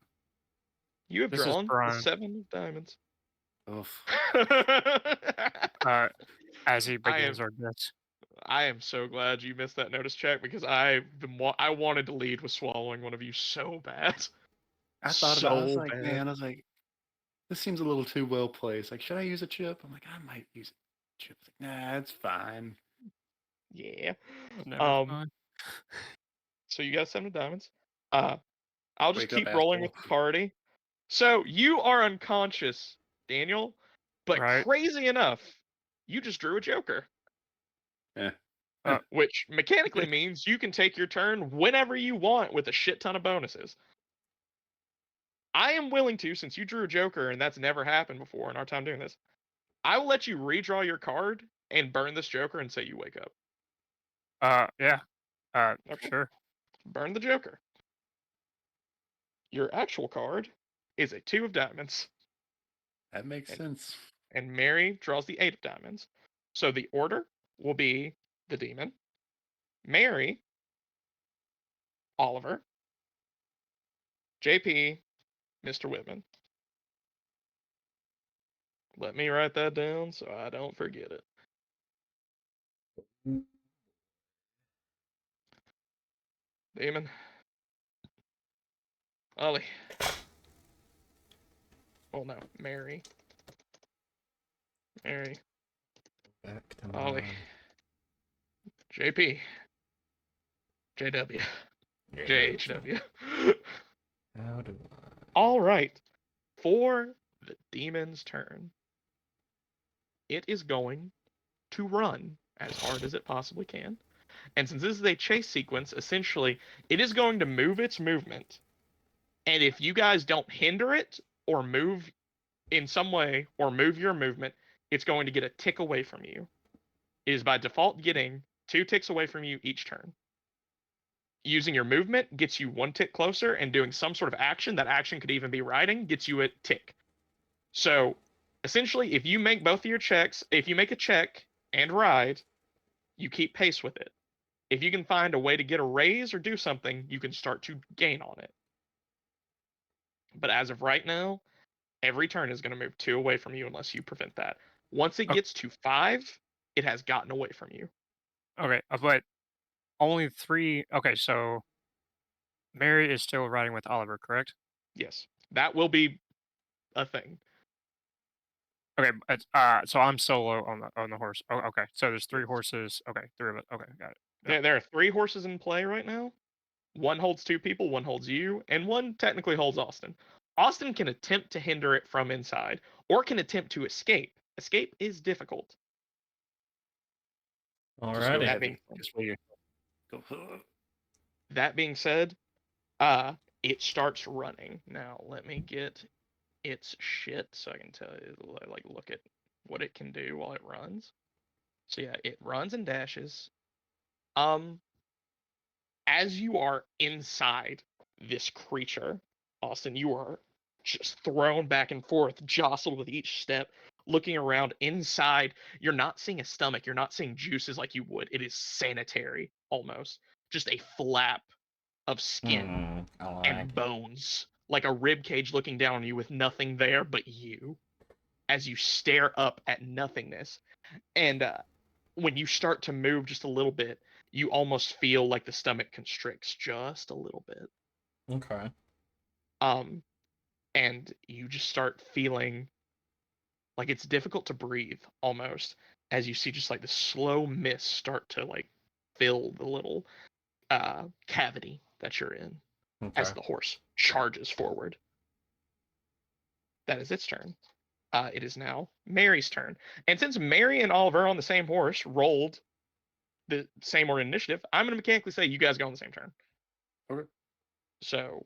You have This is drawn the Brian. 7 of diamonds. Oof. As he I begins am our bets. I am so glad you missed that notice check, because I wanted to lead with swallowing one of you so bad. I thought about it. I was So like, bad. man, this seems a little too well placed. Like, should I use a chip? I'm like, I might use a chip. Like, nah, it's fine. Yeah. Never fun. So you got 7 of diamonds. I'll just Wake up, keep rolling with asshole. the party. So you are unconscious, Daniel, but Right. crazy enough, you just drew a joker. Yeah. Which mechanically means you can take your turn whenever you want with a shit ton of bonuses. I am willing to, since you drew a joker and that's never happened before in our time doing this, I will let you redraw your card and burn this joker and say you wake up. Yeah. Okay. Sure. Burn the joker. Your actual card is a 2 of diamonds. That makes sense. And Mary draws the 8 of diamonds. So the order will be the demon, Mary, Oliver, JP, Mr. Whitman. Let me write that down so I don't forget it. Demon. Ollie. Oh no, Mary. Mary. Back to Ollie. my... JP. JW. Yeah, JHW. How do All right. For the demon's turn, it is going to run as hard as it possibly can. And since this is a chase sequence, essentially, it is going to move its movement. And if you guys don't hinder it or move in some way or move your movement, it's going to get a tick away from you. It is by default getting 2 ticks away from you each turn. Using your movement gets you 1 tick closer, and doing some sort of action, that action could even be riding, gets you a tick. So essentially, if you make both of your checks, if you make a check and ride, you keep pace with it. If you can find a way to get a raise or do something, you can start to gain on it. But as of right now, every turn is going to move 2 away from you unless you prevent that. Once it Oh. gets to 5, it has gotten away from you. Okay, but only 3. Okay, so Mary is still riding with Oliver, correct? Yes, that will be a thing. Okay, but, so I'm solo on the horse. Oh, okay. So there's 3 horses. Okay, 3 of it. Okay, got it. Yeah. There are 3 horses in play right now. One holds 2 people, one holds you, and one technically holds Austin. Austin can attempt to hinder it from inside, or can attempt to escape. Escape is difficult. Just go Alrighty. That ahead being and just wait. Go. that being said, it starts running. Now let me get its shit so I can tell you, like, look at what it can do while it runs. So yeah, it runs and dashes. As you are inside this creature, Austin, you are just thrown back and forth, jostled with each step, looking around inside. You're not seeing a stomach, you're not seeing juices like you would. It is sanitary almost. Just a flap of skin I like and it. bones, like a rib cage looking down on you with nothing there but you, as you stare up at nothingness. And when you start to move just a little bit, you almost feel like the stomach constricts just a little bit. Okay. And you just start feeling like it's difficult to breathe almost, as you see just like the slow mist start to like fill the little cavity that you're in Okay. as the horse charges forward. That is its turn. It is now Mary's turn. And since Mary and Oliver on the same horse rolled the same order initiative, I'm going to mechanically say you guys go on the same turn. Okay. So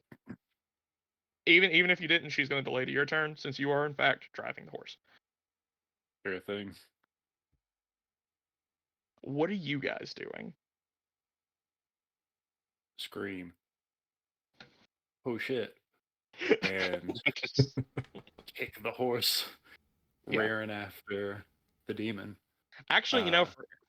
even if you didn't, she's going to delay to your turn since you are in fact driving the horse. Sure thing. What are you guys doing? Scream. Oh shit. And kick the horse, Yeah. rearing after the demon. Actually,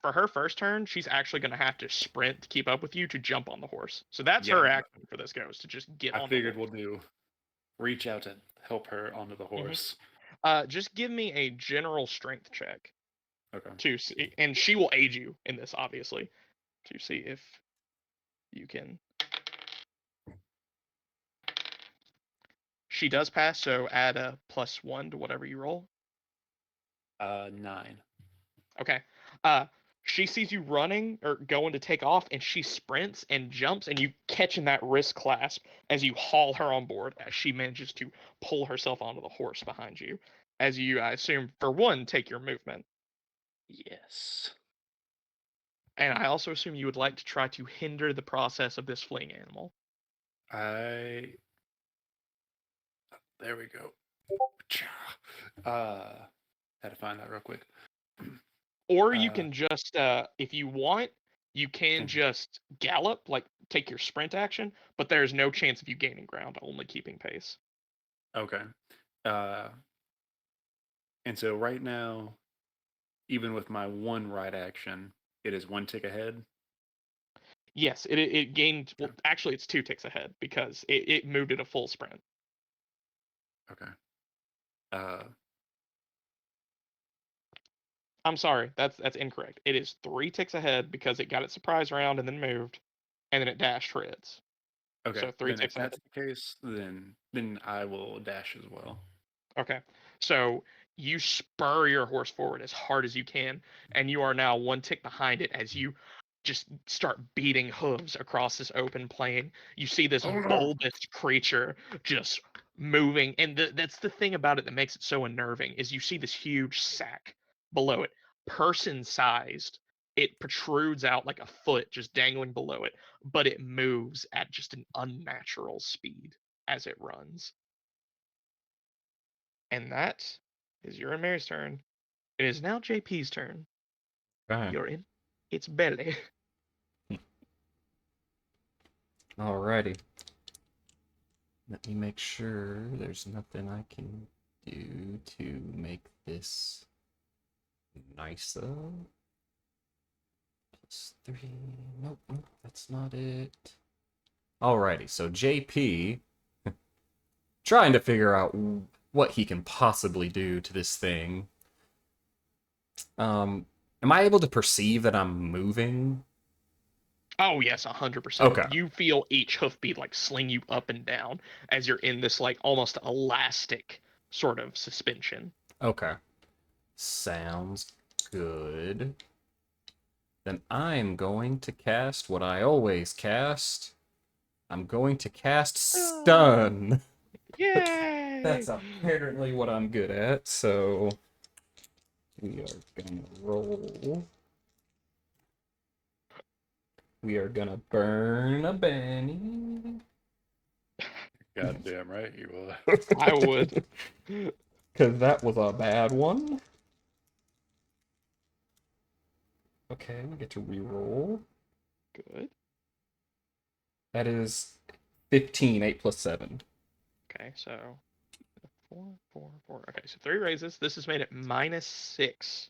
for her first turn, she's actually going to have to sprint to keep up with you to jump on the horse. So that's her Yeah. action for this goes to just get I on figured the we'll do reach out to help her onto the horse. horse. Just give me a general strength check Okay. to see, and she will aid you in this, obviously, to see if you can. She does pass, so add a +1 to whatever you roll. 9. Okay. She sees you running or going to take off, and she sprints and jumps, and you catch in that wrist clasp as you haul her on board as she manages to pull herself onto the horse behind you. As you, I assume, for one, take your movement. Yes. And I also assume you would like to try to hinder the process of this fleeing animal. There we go. Had to find that real quick. Or you can just, if you want, you can Mhm. just gallop, like take your sprint action, but there's no chance of you gaining ground, only keeping pace. Okay. And so right now, even with my 1 ride action, it is 1 tick ahead. Yes, it gained. Well, actually, it's 2 ticks ahead because it moved at a full sprint. Okay. I'm sorry, that's incorrect. It is 3 ticks ahead because it got its surprise round and then moved, and then it dashed for its. Okay. So 3 Then if ticks ahead. that's the case, then I will dash as well. Okay. So you spur your horse forward as hard as you can, and you are now 1 tick behind it as you just start beating hooves across this open plain. You see this bulbous creature just moving, and that's the thing about it that makes it so unnerving is you see this huge sack below it, person-sized. It protrudes out like a foot, just dangling below it, but it moves at just an unnatural speed as it runs. And that is your and Mary's turn. It is now JP's turn. Okay. You're in its belly. Alrighty. Let me make sure there's nothing I can do to make this nicer. +3. Nope, that's not it. Alrighty, so JP trying to figure out what he can possibly do to this thing. Am I able to perceive that I'm moving? Oh yes, 100%. Okay. You feel each hoofbeat like sling you up and down as you're in this like almost elastic sort of suspension. Okay. Sounds good. Then I'm going to cast what I always cast. I'm going to cast Stun. Yay! That's apparently what I'm good at, so we are gonna roll. We are gonna burn a Benny. Goddamn right you will. I would. Because that was a bad one. Okay, we get to reroll. Good. That is 15, 8 plus 7. Okay, so 4, 4, 4. Okay, so 3 raises. This is made at -6.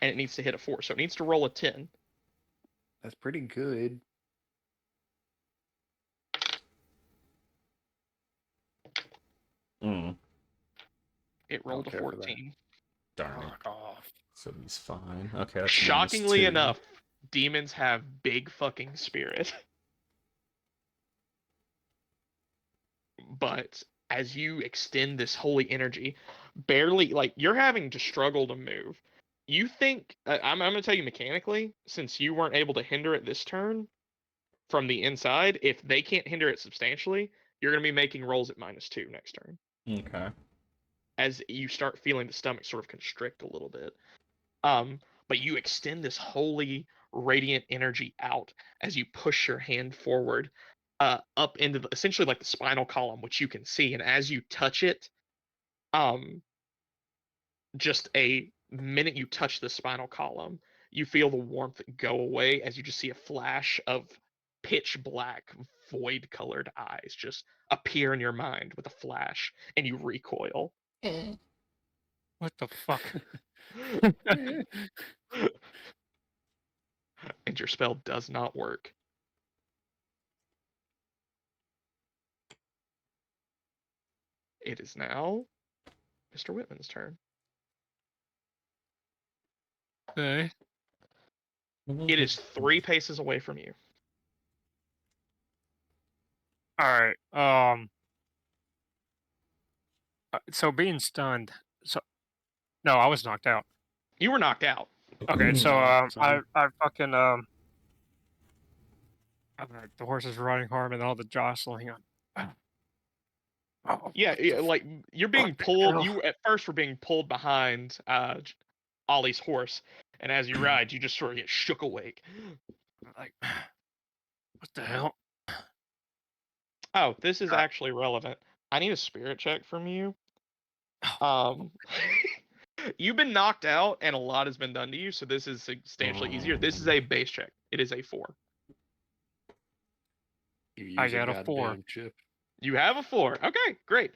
And it needs to hit a 4. So it needs to roll a 10. That's pretty good. It rolled a care for that. 14. Darn it. Fuck off. So he's fine. Okay, that's Shockingly -2. enough, demons have big fucking spirit. But as you extend this holy energy, barely, like, you're having to struggle to move. You think, I'm going to tell you mechanically, since you weren't able to hinder it this turn from the inside, if they can't hinder it substantially, you're going to be making rolls at -2 next turn. Okay. As you start feeling the stomach sort of constrict a little bit. But you extend this holy, radiant energy out as you push your hand forward, up into essentially like the spinal column, which you can see. And as you touch it, just a minute you touch the spinal column, you feel the warmth go away as you just see a flash of pitch black, void colored eyes just appear in your mind with a flash, and you recoil. What the fuck? And your spell does not work. It is now Mr. Whitman's turn. Okay. It is 3 paces away from you. All right. So being stunned. So no, I was knocked out. You were knocked out. Okay, so Son. I fucking the horses were riding hard and all the jostling. Oh, Yeah, what the like you're being fuck the pulled. hell? You at first were being pulled behind Ollie's horse, and as you ride, you just sort of get shook awake. Like, what the hell? Oh, this is Uh, actually relevant. I need a spirit check from you. Oh, You've been knocked out, and a lot has been done to you, so this is substantially easier. This is a base check. It is a 4. You I use a got a 4. goddamn chip. You have a 4. Okay, great.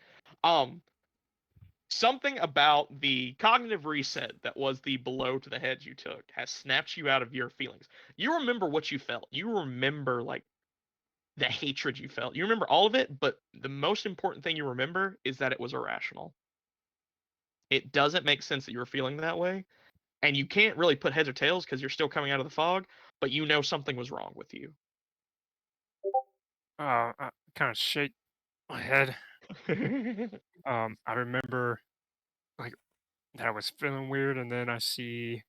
Something about the cognitive reset that was the blow to the head you took has snapped you out of your feelings. You remember what you felt. You remember like the hatred you felt. You remember all of it, but the most important thing you remember is that it was irrational. It doesn't make sense that you were feeling that way, and you can't really put heads or tails because you're still coming out of the fog, but you know something was wrong with you. I kind of shake my head. I remember like that I was feeling weird, and then I see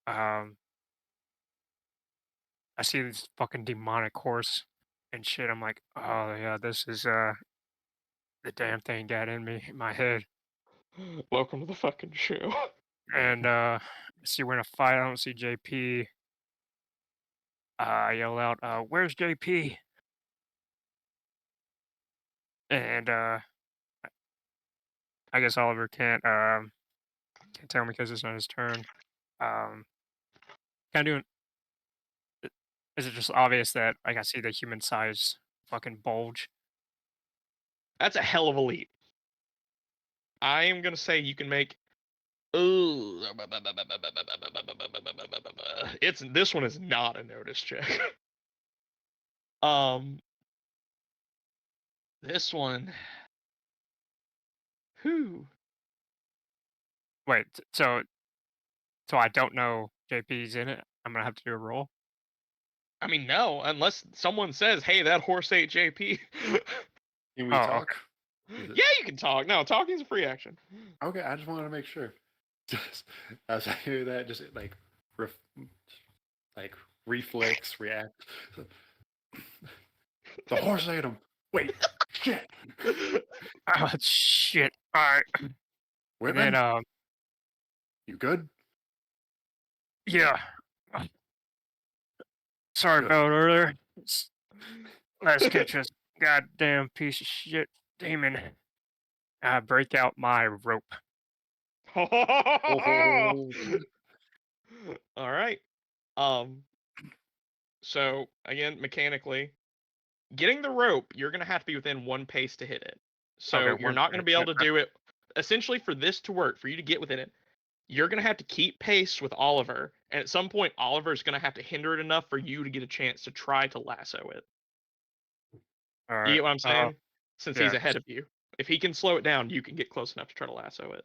um I see this fucking demonic horse and shit. I'm like, oh yeah, this is the damn thing got in me, in my head. Welcome to the fucking show. And see, we're in a fight. I don't see JP. I yell out, "Where's JP?" And I guess Oliver can't tell me because it's not his turn. Kind of doing. Is it just obvious that like I see the human size fucking bulge? That's a hell of a leap. I am gonna say you can make. Ooh, this one is not a notice check. This one. Who? Wait, so I don't know JP's in it. I'm gonna have to do a roll. I mean, no, unless someone says, "Hey, that horse ate JP." Can we Oh, talk? Is it- Yeah, you can talk. No, talking's a free action. Okay, I just wanted to make sure. Just as I hear that, just like reflex react. The horse ate him. Wait, shit. Oh shit! All right, and Whitman, then you good? yeah. Sorry Good. about earlier. Let's catch this goddamn piece of shit demon. I break out my rope. Oh, All right. Um. So again, mechanically, getting the rope, you're gonna have to be within one pace to hit it. So Okay, you're one not gonna be able to I- do it. Essentially, for this to work, for you to get within it, you're gonna have to keep pace with Oliver, and at some point, Oliver's gonna have to hinder it enough for you to get a chance to try to lasso it. all You right. get what I'm saying? Since he's Yeah. ahead of you, if he can slow it down, you can get close enough to try to lasso it.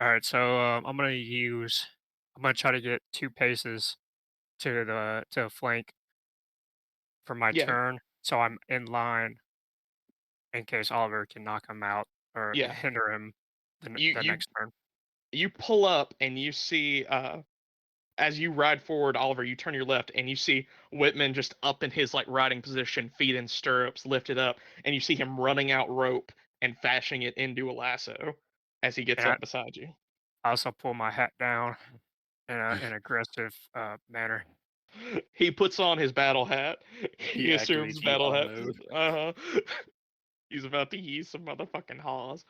All right. So I'm gonna try to get 2 paces to the flank for my Yeah, turn, so I'm in line in case Oliver can knock him out or yeah. hinder him You the you next turn. you pull up and you see as you ride forward, Oliver, you turn your left and you see Whitman just up in his like riding position, feet in stirrups, lifted up, and you see him running out rope and fashioning it into a lasso as he gets And up beside you. I also pull my hat down in an aggressive manner. He puts on his battle hat. He he assumes activates battle yeehaw hat. mode. He's about to use some motherfucking haws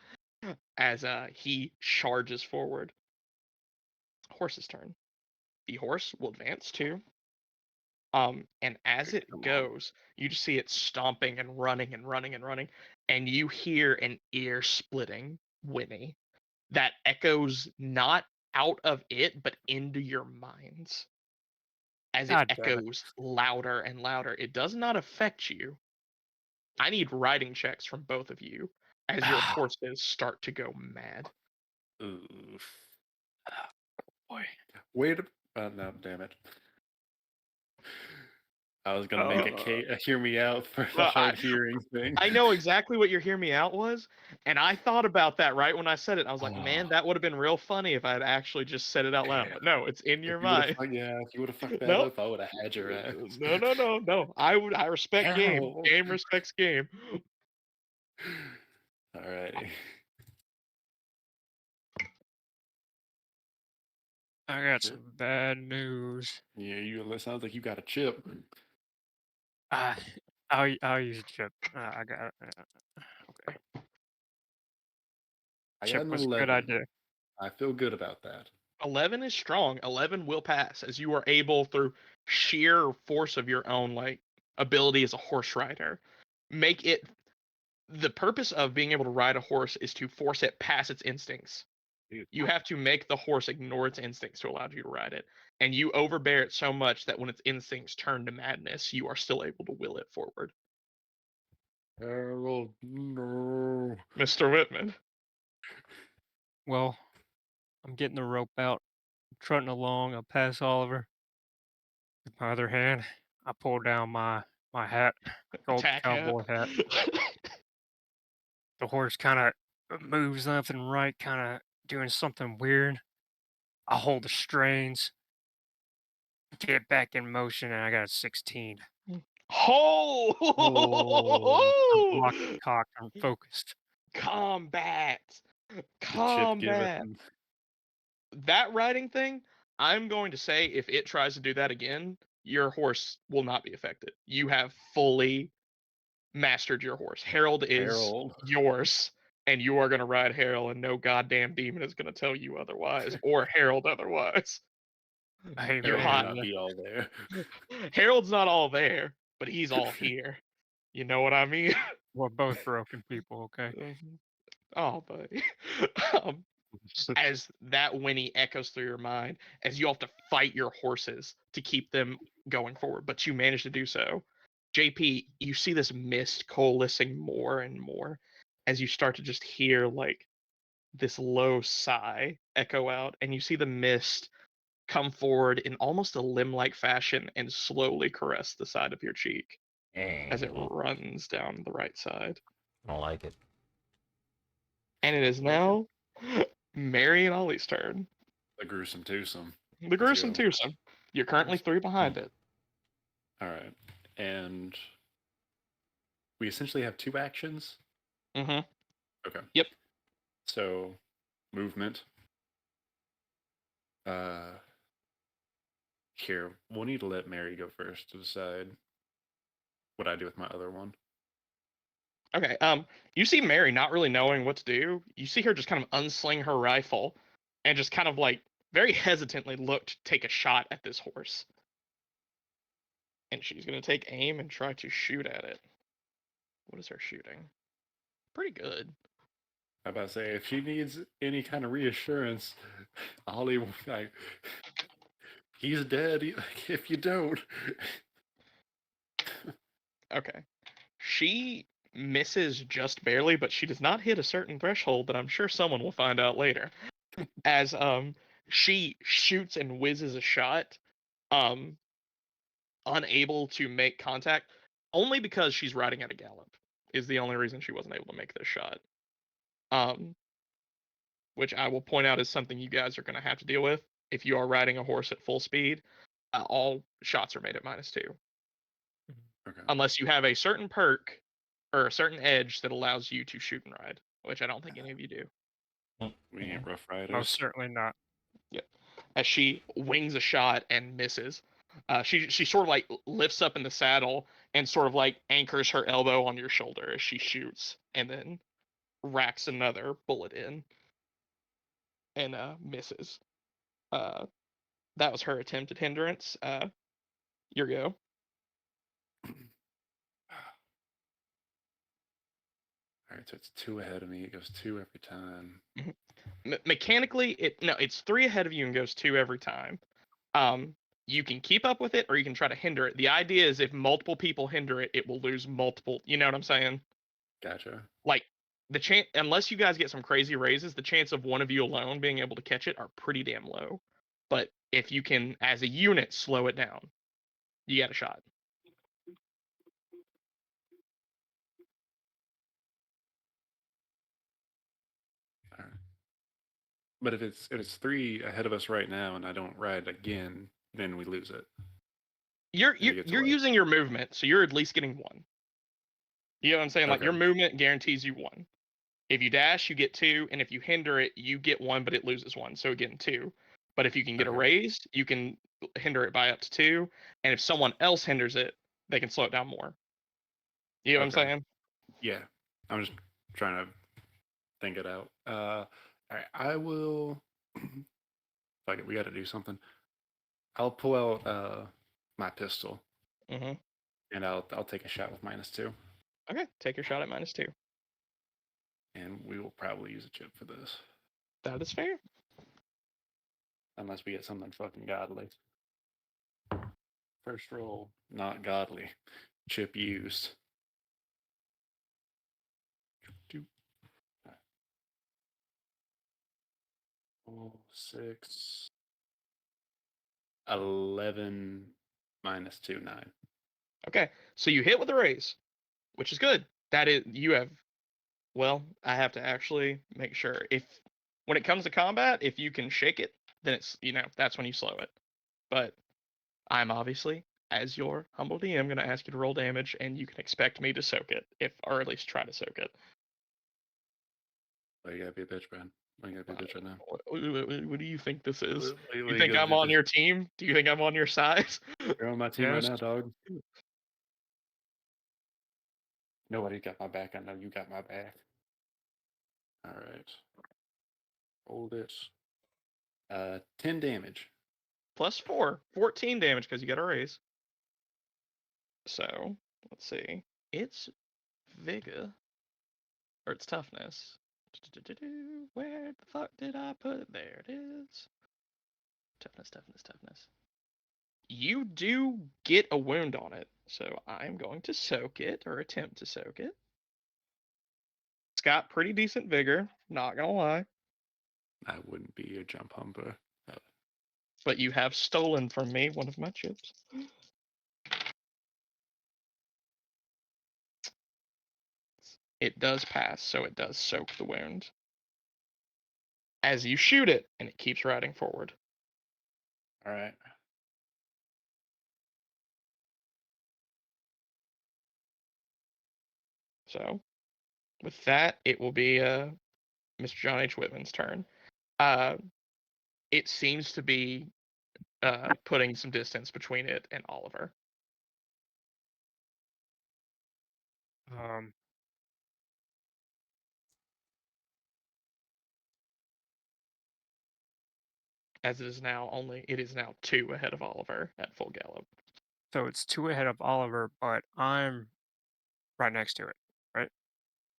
as he charges forward. Horse's turn. The horse will advance too. And as it Come on. goes, you just see it stomping and running and running and running, and you hear an ear-splitting whinny that echoes not out of it, but into your minds as it God damn it! echoes louder and louder. It does not affect you. I need riding checks from both of you as your horses start to go mad. Ooh. Boy. Wait. No, damn it. I was gonna make a hear me out for the Well, hard hearing thing. I know exactly what your hear me out was, and I thought about that right when I said it. I was like, man, Oh, that would have been real funny if I had actually just said it out loud. damn. But no, it's in If your you would have, mind. yeah, if you would have fucked that No, up, I would have had your ass. no. I respect game. Ow. Game respects game. Alrighty. I got some bad news. Yeah, it sounds like you got a chip. Uh, I'll use a chip. I got okay. I got Chip an was a good 11. idea. I feel good about that. 11 is strong. 11 will pass as you are able through sheer force of your own like ability as a horse rider. Make it the purpose of being able to ride a horse is to force it past its instincts. Dude. You have to make the horse ignore its instincts to allow you to ride it. And you overbear it so much that when its instincts turn to madness, you are still able to will it forward. Harold, no. Mr. Whitman. Well, I'm getting the rope out, trotting along. I'll pass Oliver. With my other hand, I pull down my hat, gold Attack hat. cowboy hat. The horse kind of moves left and right, kind of doing something weird. I hold the strains, get back in motion, and I got a 16. Oh! Oh, I'm locked and cocked. I'm focused. Combat. The chip giveth. Combat. That riding thing, I'm going to say if it tries to do that again, your horse will not be affected. You have fully mastered your horse. Harold is Harold. yours, and you are going to ride Harold, and no goddamn demon is going to tell you otherwise, or Harold otherwise. Hey, You're Harold may hot. not be all there. Harold's not all there, but he's all here. You know what I mean? we're both broken people, okay? Oh, buddy. um, as that whinny echoes through your mind, as you have to fight your horses to keep them going forward, but you manage to do so. JP, you see this mist coalescing more and more as you start to just hear like this low sigh echo out, and you see the mist come forward in almost a limb-like fashion and slowly caress the side of your cheek as it I runs down the right side. don't like it. And it is now Mary and Ollie's turn. The gruesome twosome. The Let's gruesome go. twosome. You're currently 3 behind it. All right, and we essentially have 2 actions. Mm-hmm. Okay. Yep. So, movement. Here, we'll need to let Mary go first to decide what I do with my other one. Okay. You see Mary not really knowing what to do. You see her just kind of unsling her rifle and just kind of like very hesitantly look to take a shot at this horse. And she's gonna take aim and try to shoot at it. What is her shooting? Pretty good. I about to say, if she needs any kind of reassurance, Ollie, like, he's dead. If you don't, Okay. She misses just barely, but she does not hit a certain threshold that I'm sure someone will find out later. As she shoots and whizzes a shot, um unable to make contact only because she's riding at a gallop is the only reason she wasn't able to make this shot. Um which I will point out is something you guys are going to have to deal with if you are riding a horse at full speed. All shots are made at -2. okay. Unless you have a certain perk or a certain edge that allows you to shoot and ride, which I don't think any of you do. We ain't Rough Most Riders. certainly not. Yep. As she wings a shot and misses, she sort of like lifts up in the saddle and sort of like anchors her elbow on your shoulder as she shoots, and then racks another bullet in and misses. Uh, that was her attempted hindrance. Your go. All right, so it's 2 ahead of me. It goes 2 every time. Mechanically, it's 3 ahead of you and goes 2 every time. You can keep up with it or you can try to hinder it. The idea is if multiple people hinder it, it will lose multiple. You know what I'm saying? Gotcha. Like the chance, unless you guys get some crazy raises, the chance of one of you alone being able to catch it are pretty damn low. But if you can, as a unit, slow it down, you got a shot. All right. But if it's 3 ahead of us right now, and I don't ride again, then we lose it. You're And you get to you're wait. using your movement, so you're at least getting 1. You know what I'm saying? Like Okay. your movement guarantees you 1. If you dash, you get 2, and if you hinder it, you get 1, but it loses 1, so again 2. But if you can get a Okay. raise, you can hinder it by up to 2, and if someone else hinders it, they can slow it down more. You know what I'm Okay. saying? Yeah, I'm just trying to think it out. All right, I will. Fuck it, we got to do something. I'll pull out my pistol Mm-hmm. and I'll take a shot with -2, Okay, take your shot at -2. and we will probably use a chip for this, That is fair. unless we get something fucking godly. First roll, not godly. Chip used. 4, 6, 11 -2, 9. Okay, so you hit with a raise, which is good. That is, you have. Well, I have to actually make sure if when it comes to combat, if you can shake it, then it's that's when you slow it. But I'm obviously, as your humble DM, going to ask you to roll damage, and you can expect me to soak it, or at least try to soak it. Why you gotta be a bitch, man? Why you gotta be a bitch right now? What do you think this is? What You you think gotta I'm do on this? your team? Do you think I'm on your side? You're on my team right Yes. now, dog. Nobody got my back. I know you got my back. All right. Roll this. 10 damage. Plus 4, 14 damage because you got a raise. So let's see. It's vigor or it's toughness. Where the fuck did I put it? There it is. Toughness, toughness, toughness. You do get a wound on it, so I'm going to soak it or attempt to soak it. It's got pretty decent vigor, not gonna lie. I wouldn't be a jump humper. But you have stolen from me one of my chips. It does pass, so it does soak the wound. As you shoot it, and it keeps riding forward. All right. So, with that, it will be Mr. John H. Whitman's turn. It seems to be putting some distance between it and Oliver. Um, As it is now 2 ahead of Oliver at full gallop. so it's 2 ahead of Oliver, but I'm right next to it, right?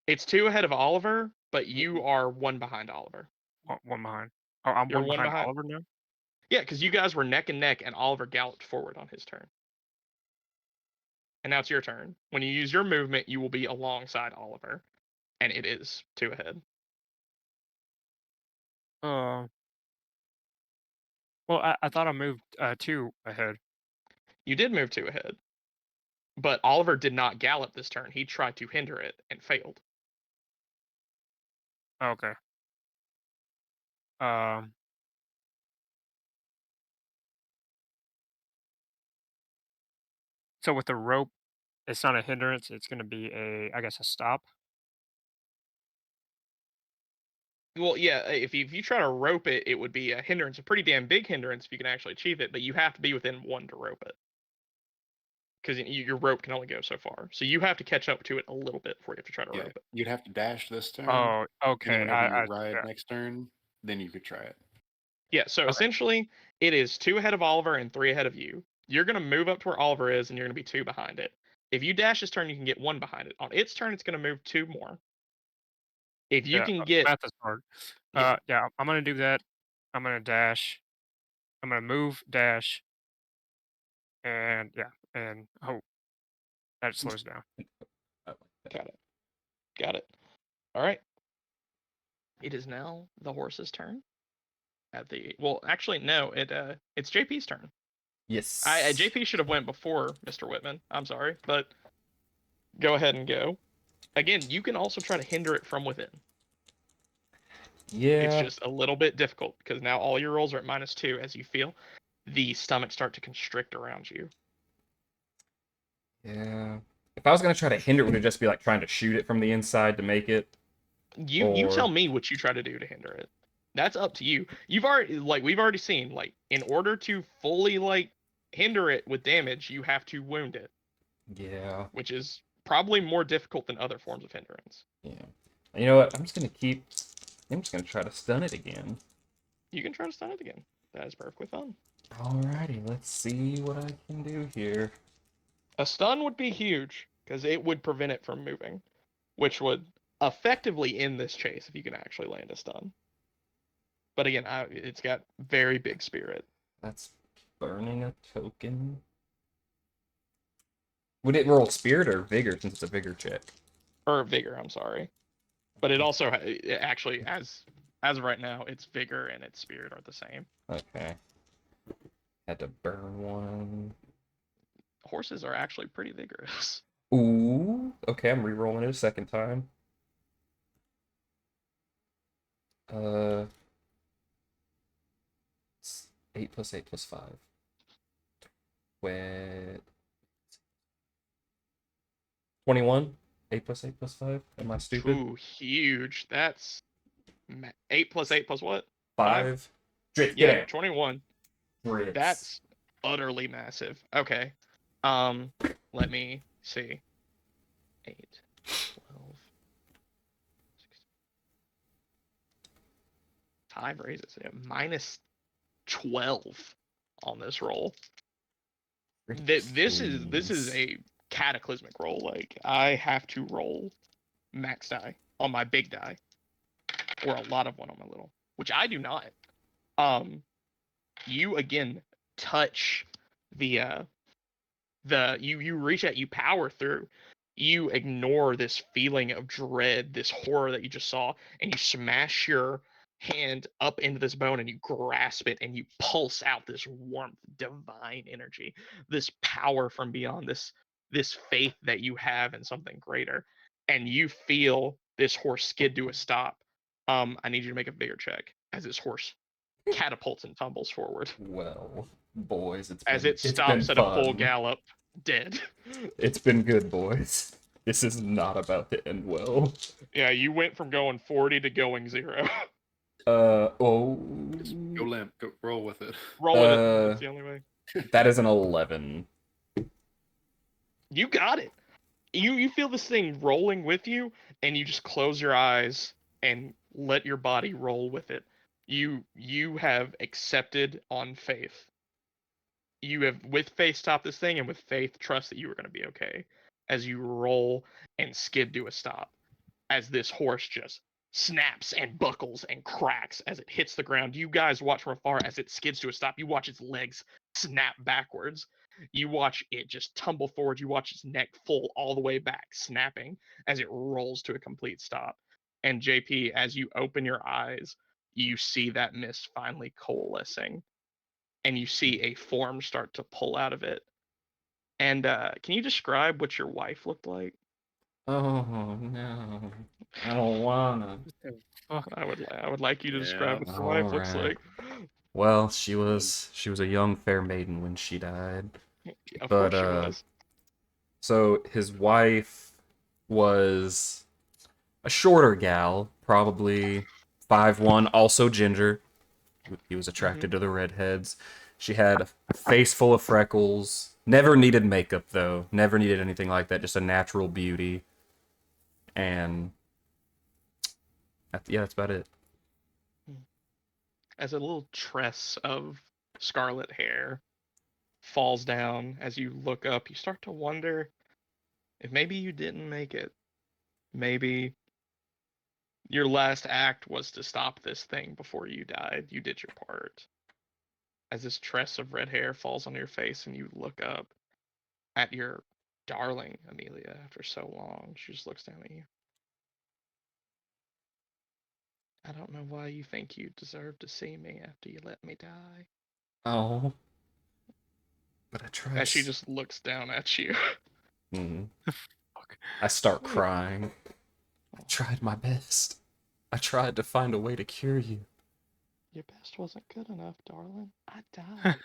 It's 2 ahead of Oliver, but you are 1 behind Oliver. One behind. Oh, I'm You're one 1 behind behind. Oliver now. Yeah, because you guys were neck and neck, and Oliver galloped forward on his turn. And now it's your turn. When you use your movement, you will be alongside Oliver, and it is 2 ahead. Uh, well, I thought I moved 2 ahead. You did move 2 ahead, but Oliver did not gallop this turn. He tried to hinder it and failed. Okay. Um, so with the rope, it's not a hindrance. It's going to be I guess, a stop. Well, yeah, if you try to rope it, it would be a hindrance, a pretty damn big hindrance if you can actually achieve it, but you have to be within 1 to rope it. Because your rope can only go so far. So you have to catch up to it a little bit before you have to try to Yeah, rope it. you'd have to dash this turn. Oh, And okay. then whenever you ride Yeah. next turn, then you could try it. Yeah, so Okay. essentially, it is 2 ahead of Oliver and 3 ahead of you. You're going to move up to where Oliver is, and you're going to be 2 behind it. If you dash this turn, you can get 1 behind it. On its turn, it's going to move 2 more. If you Yeah, can get... math is hard. Yeah. Yeah, I'm gonna do that. I'm gonna dash. I'm gonna move, dash, and yeah, and hope that slows down. Got it. Got it. All right. It is now the horse's turn. Well, actually, no. It's JP's turn. Yes. JP should have went before Mr. Whitman. I'm sorry, but go ahead and go. Again, you can also try to hinder it from within. Yeah. It's just a little bit difficult because now all your rolls are at -2 as you feel the stomach start to constrict around you. Yeah. If I was gonna try to hinder it, would it just be like trying to shoot it from the inside to make it? You tell me what you try to do to hinder it. That's up to you. We've already seen, like, in order to fully hinder it with damage, you have to wound it, Yeah. which is probably more difficult than other forms of hindrance. Yeah. You know what? I'm just gonna try to stun it again. You can try to stun it again. That is perfectly fun. Alrighty, let's see what I can do here. A stun would be huge because it would prevent it from moving, which would effectively end this chase if you can actually land a stun. But again, it's got very big spirit. That's burning a token. Would it roll spirit or vigor since it's a vigor check? Or vigor, I'm sorry. But it also actually, as of right now, its vigor and its spirit are the same. Okay. Had to burn one. Horses are actually pretty vigorous. Ooh. Okay, I'm re-rolling it a second time. It's 8 plus 8 plus 5. With 21. 8 plus 8 plus 5. Am I stupid? Ooh, huge. That's 8 plus 8 plus what? 5. Dritz, Yeah, get 21. out. Dritz. That's utterly massive. Okay. Let me see. 8, 12. 16. Time raises it. Minus 12 on this roll. This is a cataclysmic roll. Like, I have to roll max die on my big die, or a lot of one on my little, which I do not. You again touch the you reach out, you power through, you ignore this feeling of dread, this horror that you just saw, and you smash your hand up into this bone and you grasp it and you pulse out this warmth, divine energy, this power from beyond, this faith that you have in something greater, and you feel this horse skid to a stop. I need you to make a bigger check as this horse catapults and tumbles forward Well, boys, as it it's been stops at a full fun. gallop, dead. It's been good, boys. This is not about to end well. Yeah, you went from going 40 to going 0. Oh. Go limp. Go roll with it. Roll with it. That's the only way. That is an 11. You got it. You feel this thing rolling with you, and you just close your eyes and let your body roll with it. You have accepted on faith. You have, with faith, stopped this thing, and with faith, trust that you are going to be okay as you roll and skid to a stop, as this horse just snaps and buckles and cracks as it hits the ground. You guys watch from afar as it skids to a stop. You watch its legs snap backwards. You watch it just tumble forward. You watch its neck full all the way back, snapping as it rolls to a complete stop. And JP, as you open your eyes, you see that mist finally coalescing, and you see a form start to pull out of it. And can you describe what your wife looked like? Oh no, I don't wanna. What the fuck? I would like you to describe Yeah. what your wife looks Alright. like. Well, she was a young fair maiden when she died. Of But course she was. so his wife was a shorter gal, probably 5'1", also ginger. He was attracted to the redheads. She had a face full of freckles. Never needed makeup though. Never needed anything like that. Just a natural beauty. And yeah, that's about it. As a little tress of scarlet hair falls down as you look up, you start to wonder if maybe you didn't make it. Maybe your last act was to stop this thing before you died. You did your part. As this tress of red hair falls on your face and you look up at your darling Amelia after so long, she just looks down at you. I don't know why you think you deserve to see me after you let me die. Oh. But I tried. As she just looks down at you. I start crying. I tried my best. I tried to find a way to cure you. Your best wasn't good enough, darling. I died.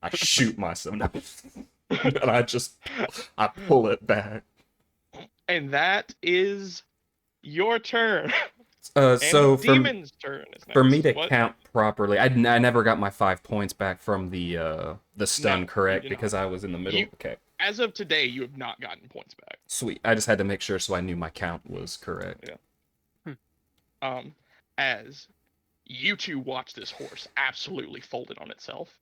I shoot myself. And I pull it back. And that is your turn. So and Demon's turn is next. For me to What? count properly, I never got my 5 points back from the stun, No, correct? you did Because I was in the middle. Okay, As of today, you have not gotten points back. sweet. I just had to make sure so I knew my count was correct. Yeah. As you two watch this horse absolutely folded on itself.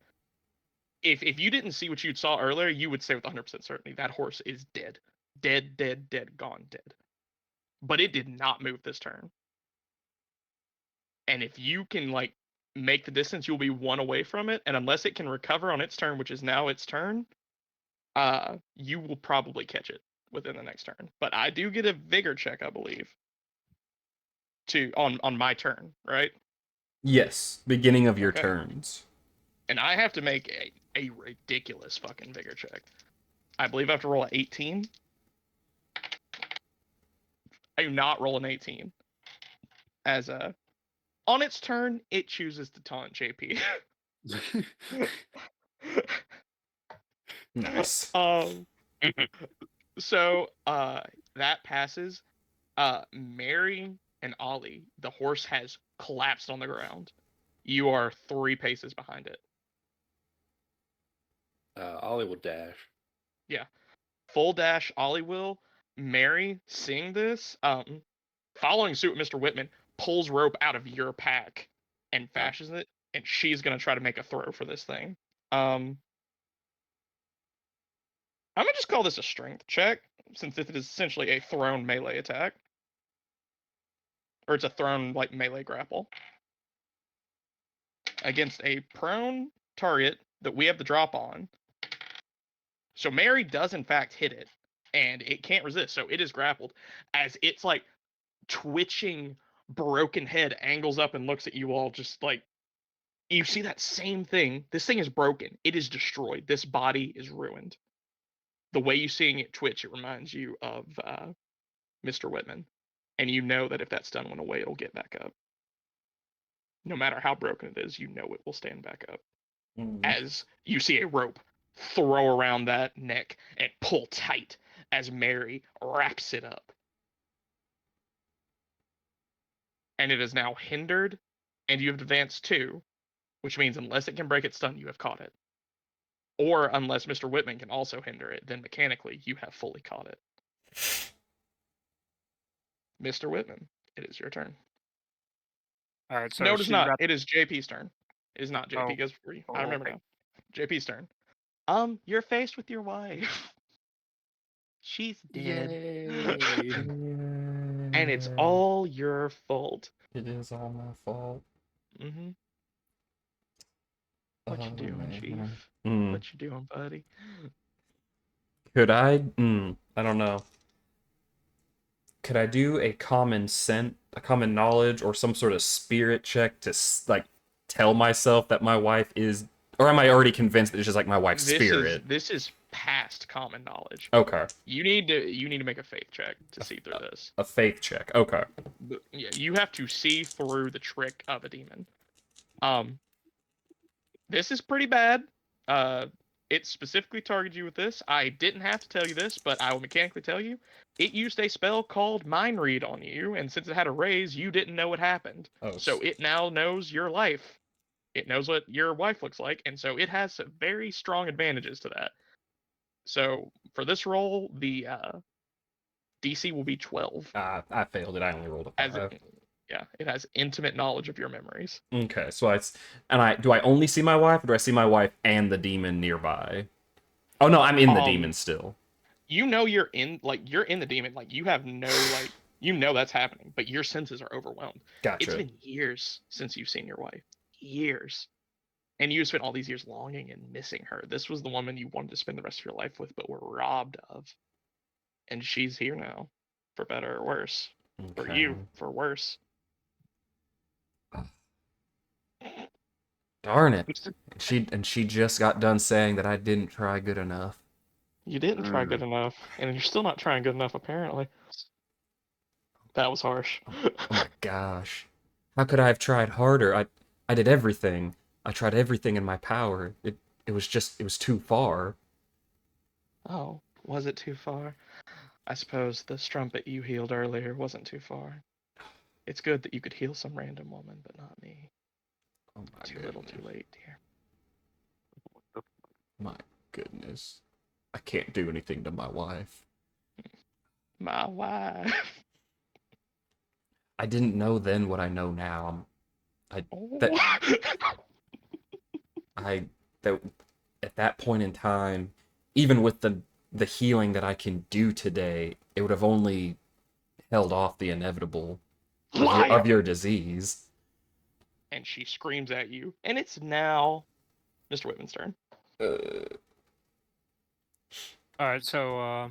If you didn't see what you saw earlier, you would say with 100% certainty that horse is dead. Dead, dead, dead, gone, dead. But it did not move this turn. And if you can, like, make the distance, you'll be 1 away from it. And unless it can recover on its turn, which is now its turn, you will probably catch it within the next turn. But I do get a vigor check, I believe, on my turn, right? Yes, beginning of your Okay. turns. And I have to make a ridiculous fucking vigor check. I believe I have to roll an 18. I do not roll an 18. As on its turn, it chooses to taunt JP. Nice. So that passes. Mary and Ollie, the horse has collapsed on the ground. You are 3 paces behind it. Ollie will dash. Yeah. Full dash, Ollie will. Mary, seeing this, following suit with Mr. Whitman, pulls rope out of your pack and fashions it, and she's gonna try to make a throw for this thing. I'm gonna just call this a strength check, since it is essentially a thrown melee attack. Or it's a thrown like melee grapple. Against a prone target that we have the drop on. So Mary does in fact hit it, and it can't resist, so it is grappled as it's like twitching broken head angles up and looks at you all just like you see that same thing. This thing is broken. It is destroyed. This body is ruined. The way you seeing it twitch, it reminds you of Mr. Whitman. And you know that if that stun went away, it'll get back up. No matter how broken it is, you know it will stand back up. As you see a rope throw around that neck and pull tight as Mary wraps it up. And it is now hindered, and you have advanced 2, which means unless it can break its stun, you have caught it. Or unless Mr. Whitman can also hinder it, then mechanically you have fully caught it. Mr. Whitman, it is your turn. All right, so No, it is she not. wrapped. It is JP's turn. It is not. JP Oh, goes for you. I oh, remember okay. now. JP's turn. You're faced with your wife. She's dead. And it's all your fault. It is all my fault. Mm-hmm. What you doing, man. Chief? Mm. What you doing, buddy? Could I? I don't know. Could I do a common knowledge, or some sort of spirit check to like tell myself that my wife is, or am I already convinced that it's just like my wife's spirit? This is past common knowledge. Okay. You need to make a faith check to see through this. A faith check. Okay. Yeah, you have to see through the trick of a demon. This is pretty bad. It specifically targeted you with this. I didn't have to tell you this, but I will mechanically tell you. It used a spell called Mind Read on you, and since it had a raise, you didn't know what happened. Oh, So it now knows your life. It knows what your wife looks like, and so it has very strong advantages to that. So for this roll, the DC will be 12. I failed it. I only rolled a 5. Yeah, it has intimate knowledge of your memories. Okay, so do I only see my wife, or do I see my wife and the demon nearby? Oh no, I'm in the demon still. You know you're in the demon, like you have no like you know that's happening, but your senses are overwhelmed. Gotcha. It's been years since you've seen your wife. Years. And you spent all these years longing and missing her. This was the woman you wanted to spend the rest of your life with, but were robbed of. And she's here now, for better or worse. Okay. For you, for worse. Darn it. She just got done saying that I didn't try good enough. You didn't try good enough, and you're still not trying good enough, apparently. That was harsh. Oh my gosh. How could I have tried harder? I did everything. I tried everything in my power. It was too far. Oh, was it too far? I suppose the strumpet you healed earlier wasn't too far. It's good that you could heal some random woman, but not me. Oh my Too goodness. little, too late, dear. My goodness. I can't do anything to my wife. My wife. I didn't know then what I know now. At that point in time, even with the healing that I can do today, it would have only held off the inevitable of your disease. And she screams at you, and it's now Mr. Whitman's turn. All right, so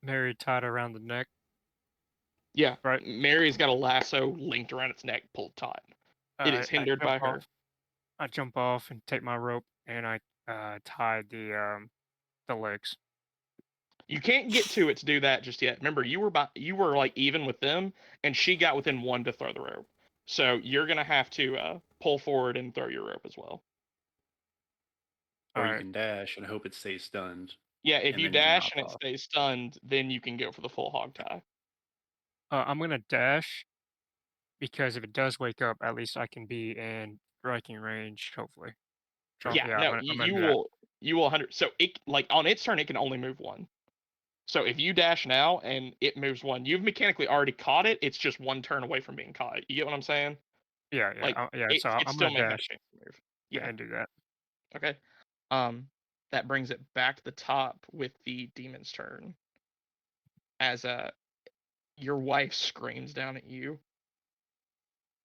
Mary tied around the neck. Yeah, right. Mary's got a lasso linked around its neck, pulled taut. It is hindered by her. I jump off and take my rope, and I tie the legs. You can't get to it to do that just yet. Remember, you were like even with them, and she got within 1 to throw the rope. So you're gonna have to pull forward and throw your rope as well. Or you can dash and hope it stays stunned. Yeah, if and you then you can dash hop and it off. stays stunned, then you can go for the full hog tie. I'm gonna dash, because if it does wake up, at least I can be in striking range, hopefully. So Yeah, yeah, no, I'm gonna you do that. will 100. So it like on its turn, it can only move one. So if you dash now and it moves one, you've mechanically already caught it. It's just one turn away from being caught. You get what I'm saying? Yeah, Like yeah. it, So it I'm still gonna may have a dash chance to move. Yeah. and do that. Okay. That brings it back to the top with the demon's turn. As your wife screams down at you.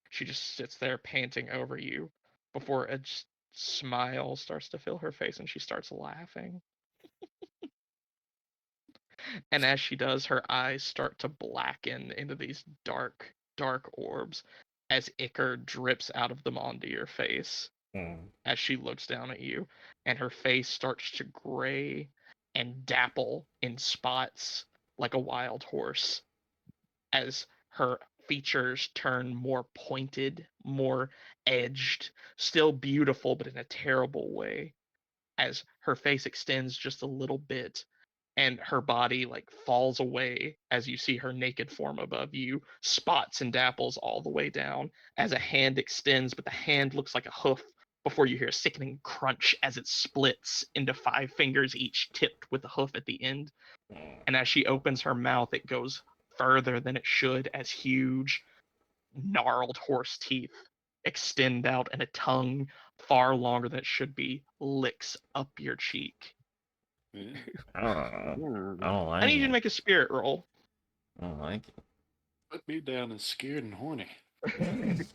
She just sits there panting over you before a smile starts to fill her face and she starts laughing. And as she does, her eyes start to blacken into these dark, dark orbs as ichor drips out of them onto your face as she looks down at you. And her face starts to gray and dapple in spots like a wild horse as her features turn more pointed, more edged, still beautiful, but in a terrible way. As her face extends just a little bit and her body like falls away as you see her naked form above you, spots and dapples all the way down as a hand extends, but the hand looks like a hoof before you hear a sickening crunch as it splits into 5 fingers, each tipped with a hoof at the end. And as she opens her mouth, it goes further than it should as huge, gnarled horse teeth extend out and a tongue far longer than it should be licks up your cheek. Yeah. I don't know. I don't I like need you to it. make a spirit roll. I don't like Put me down as scared and horny. it.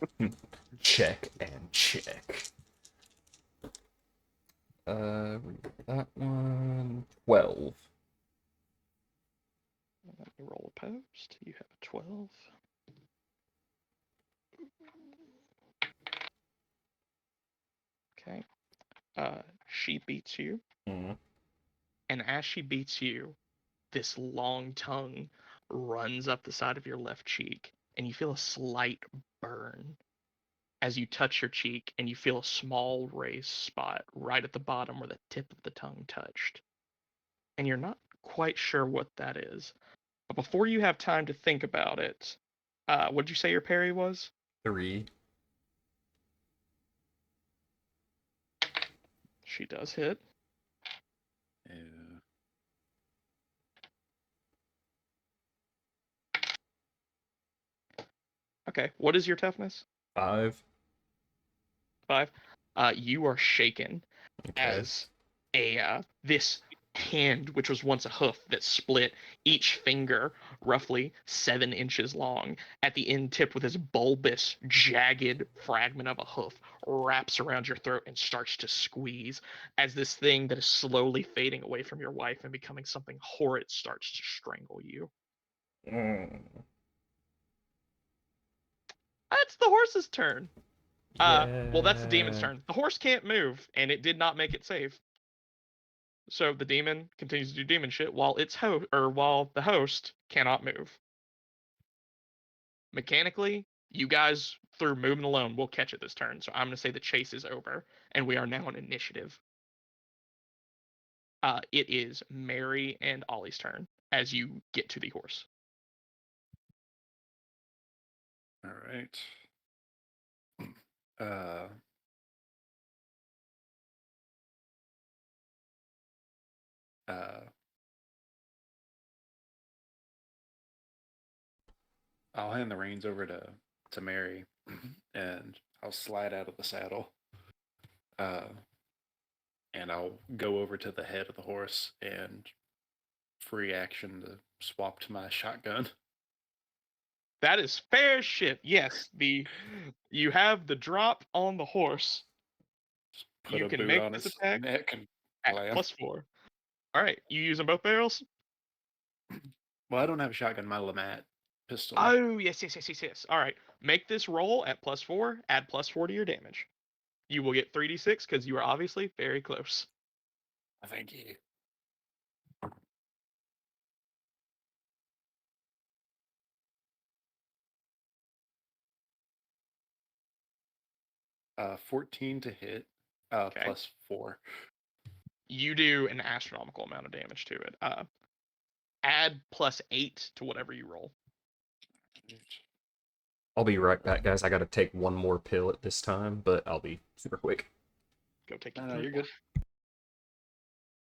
Check and check. That one. 12. Let me roll a post. You have a 12. Okay. She beats you, Mm. and as she beats you, this long tongue runs up the side of your left cheek, and you feel a slight burn as you touch your cheek, and you feel a small raised spot right at the bottom where the tip of the tongue touched. And you're not quite sure what that is. But before you have time to think about it, what did you say your parry was? 3. She does hit. Yeah. Okay, what is your toughness? 5. 5. You are shaken Okay. as this hand, which was once a hoof that split, each finger roughly 7 inches long, at the end tipped with this bulbous, jagged fragment of a hoof, wraps around your throat and starts to squeeze as this thing that is slowly fading away from your wife and becoming something horrid starts to strangle you. That's the horse's turn. Well, that's the demon's Yeah. turn. The horse can't move, and it did not make it save. So the demon continues to do demon shit while while the host cannot move. Mechanically, you guys through movement alone will catch it this turn. So I'm gonna say the chase is over, and we are now on initiative. It is Mary and Ollie's turn as you get to the horse. All right. Uh, I'll hand the reins over to Mary, and I'll slide out of the saddle. And I'll go over to the head of the horse and free action to swap to my shotgun. That is fair shit. Yes, you have the drop on the horse. Just put You a can boot make on this its attack neck and at blam. +4. All right, you using both barrels? Well, I don't have a shotgun. My Lamat pistol. Oh, yes. All right. Make this roll at +4, add +4 to your damage. You will get 3d6 because you are obviously very close. Thank you. 14 to hit, Okay. +4. You do an astronomical amount of damage to it. Add +8 to whatever you roll. I'll be right back, guys. I gotta take one more pill at this time, but I'll be super quick. Go take No, your no, pill. you're good.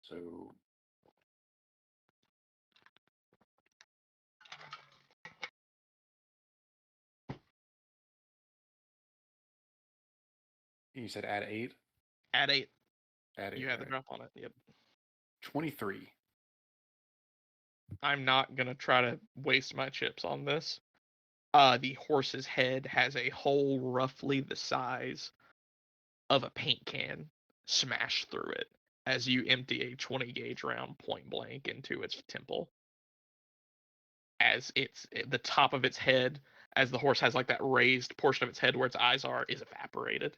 So you said add 8? At 8, Add 8, you had the right. drop on it. Yep. 23. I'm not gonna try to waste my chips on this. The horse's head has a hole roughly the size of a paint can smashed through it as you empty a 20 gauge round point blank into its temple. As the top of its head, as the horse has like that raised portion of its head where its eyes are, is evaporated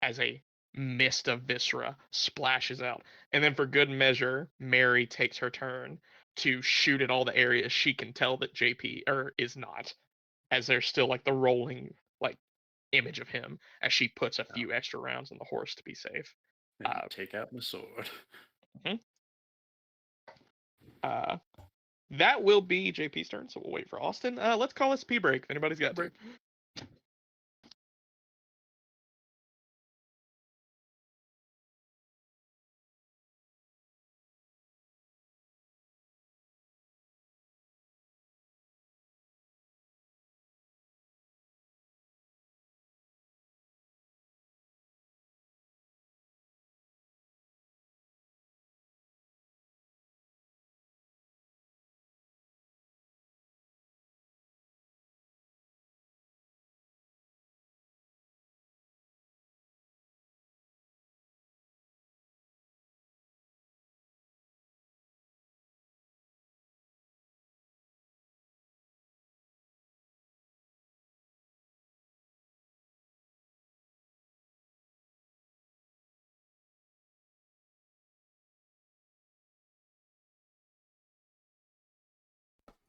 as a mist of viscera splashes out. And then for good measure, Mary takes her turn to shoot at all the areas she can tell that JP is not, as there's still like the rolling like image of him as she puts a few extra rounds on the horse to be safe. And take out my sword. Uh, that will be JP's turn, so we'll wait for Austin. Let's call this P break if anybody's got Break. to.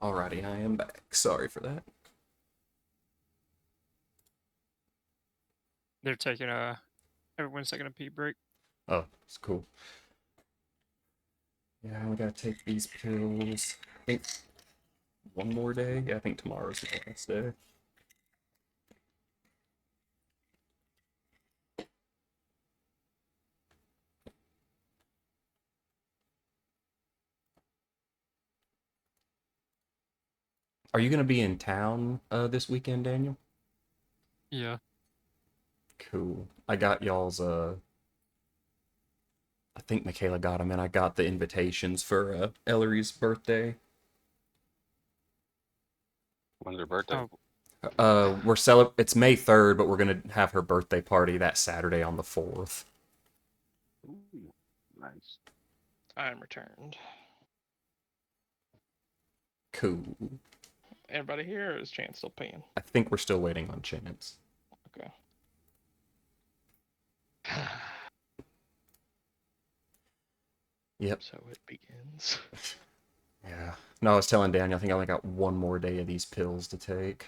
Alrighty, I am back. Sorry for that. They're taking everyone's taking a pee break. Oh, it's cool. Yeah, we gotta take these pills. I think one more day. Yeah, I think tomorrow's the last day. Are you gonna be in town this weekend, Daniel? Yeah. Cool. I got y'all's I think Michaela got them, and I got the invitations for Ellery's birthday. When's her birthday? It's May 3rd, but we're gonna have her birthday party that Saturday on the 4th. Ooh, nice. I am returned. Cool. Everybody here, or is Chance still paying? I think we're still waiting on Chance. Okay. Yep. So it begins. Yeah. No, I was telling Daniel, I think I only got one more day of these pills to take.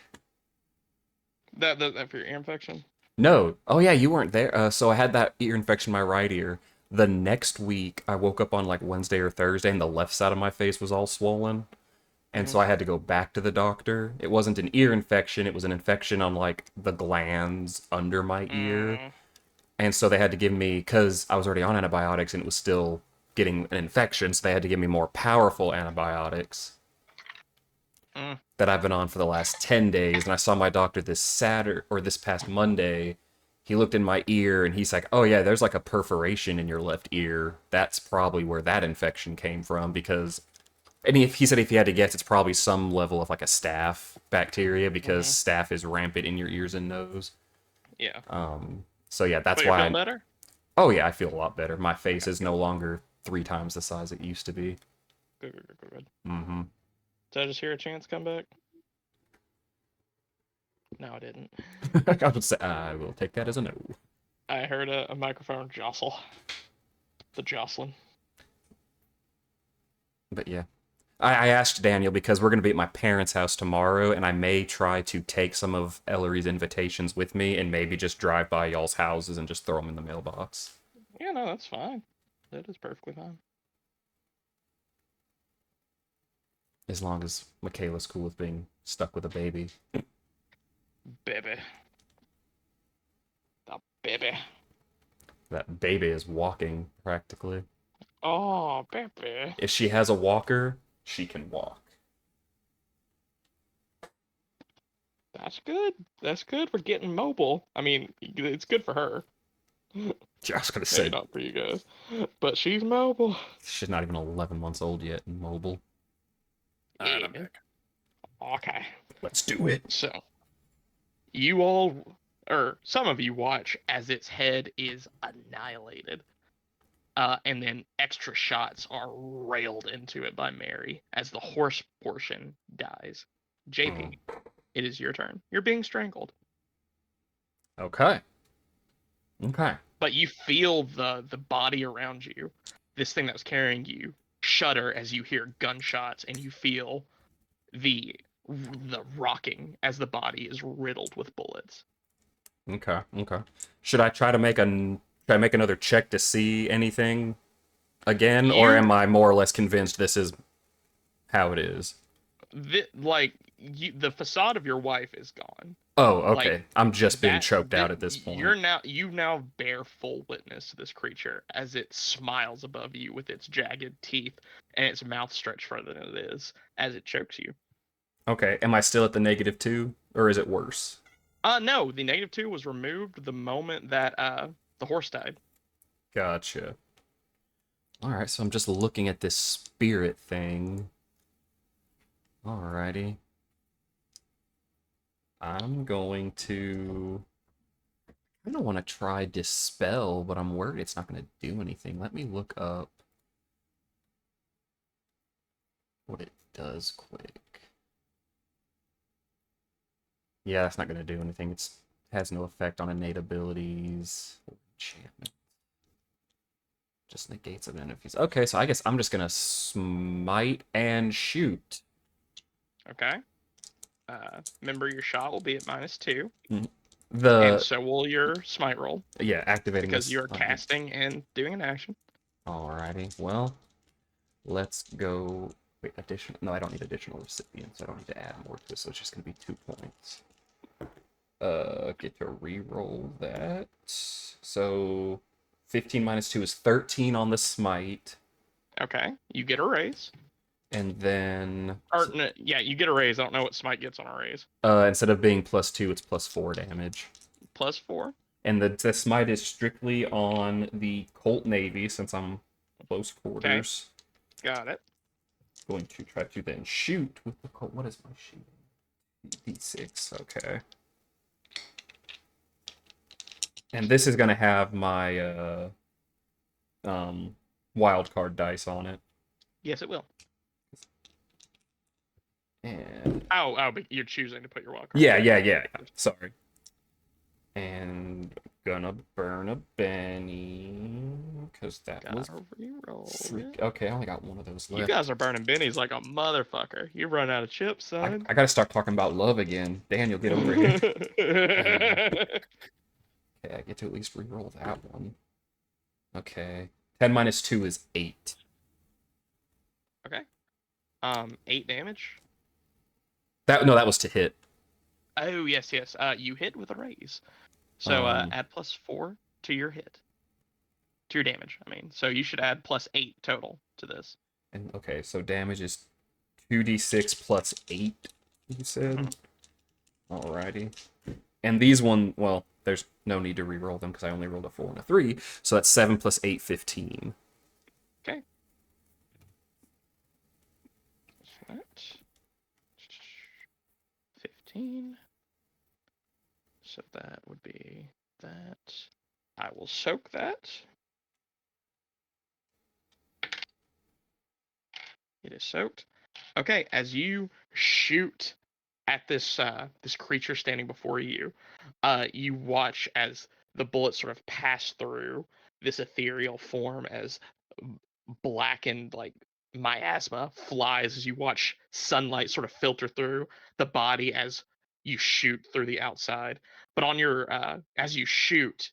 That for your ear infection? No. Oh yeah, you weren't there. So I had that ear infection in my right ear. The next week, I woke up on like Wednesday or Thursday, and the left side of my face was all swollen. And so I had to go back to the doctor. It wasn't an ear infection, it was an infection on like the glands under my ear. And so they had to give me, because I was already on antibiotics and it was still getting an infection, so they had to give me more powerful antibiotics that I've been on for the last 10 days. And I saw my doctor this Saturday, or this past Monday. He looked in my ear and he's like, oh yeah, there's like a perforation in your left ear. That's probably where that infection came from, because and he said if he had to guess, it's probably some level of like a staph bacteria, because staph is rampant in your ears and nose. Yeah. So yeah, that's But you're why feeling better? Oh yeah, I feel a lot better. My face is no longer 3 times the size it used to be. Good. Mm-hmm. Did I just hear a Chance come back? No, I didn't. I would say I will take that as a no. I heard a microphone jostle. The jostling. But yeah. I asked Daniel because we're going to be at my parents' house tomorrow, and I may try to take some of Ellery's invitations with me and maybe just drive by y'all's houses and just throw them in the mailbox. Yeah, no, that's fine. That is perfectly fine. As long as Michaela's cool with being stuck with a baby. Baby. The baby. That baby is walking practically. Oh, baby. If she has a walker, she can walk. That's good. That's good for getting mobile. I mean, it's good for her. I was gonna Maybe say not for you guys. But she's mobile. she's not even 11 months old yet and mobile. Alright, I'm back. Okay. Let's do it. So, you all, or some of you watch as its head is annihilated. And then extra shots are railed into it by Mary as the horse portion dies. JP, it is your turn. You're being strangled. Okay. Okay. But you feel the body around you, this thing that was carrying you, shudder as you hear gunshots, and you feel the rocking as the body is riddled with bullets. Okay. Okay. Should I try to make another check to see anything again, or am I more or less convinced this is how it is? The facade of your wife is gone. Oh, okay. Like, I'm just being choked out at this point. You now bear full witness to this creature as it smiles above you with its jagged teeth and its mouth stretched further than it is as it chokes you. Okay. Am I still at the -2, or is it worse? No, the -2 was removed the moment that the horse died. Gotcha. All right. So I'm just looking at this spirit thing. Alrighty. I'm going to... I don't want to try Dispel, but I'm worried it's not going to do anything. Let me look up what it does quick. Yeah, that's not going to do anything. It has no effect on innate abilities or enchantment. Just negates event if he's... Okay, so I guess I'm just going to smite and shoot. Okay. Remember, your shot will be at -2. The... And so will your smite roll. Yeah, activating because this... you're casting and doing an action. Alrighty, well, let's go... Wait, additional... No, I don't need additional recipients. I don't need to add more to it, so it's just going to be 2 points. Get to re-roll that. So, 15 minus 2 is 13 on the smite. Okay, you get a raise. And then... Yeah, you get a raise. I don't know what smite gets on a raise. Instead of being +2, it's +4 damage. +4? And the smite is strictly on the Colt Navy, since I'm close quarters. Okay. Got it. Going to try to then shoot with the Colt. What is my shooting? D6, okay. And this is going to have my wild card dice on it. Yes, it will. And but you're choosing to put your wild card. Yeah. Sorry. And gonna burn a Benny because that was freak. Okay, I only got one of those left. You guys are burning bennies like a motherfucker. You run out of chips, son. I gotta start talking about love again. Daniel, get over here. Okay, I get to at least re-roll that one. Okay. 10 minus 2 is 8. Okay. 8 damage. That was to hit. Oh, yes. You hit with a raise. So add +4 to your hit. To your damage, I mean. So you should add +8 total to this. And okay, so damage is 2d6 plus 8, you said? Alrighty. And these well, there's no need to re-roll them because I only rolled a 4 and a 3. So that's 7 plus 8, 15. Okay. So that 15. So that would be that. I will soak that. It is soaked. Okay, as you shoot at this this creature standing before you, you watch as the bullets sort of pass through this ethereal form as blackened like miasma flies as you watch sunlight sort of filter through the body as you shoot through the outside. But on your as you shoot,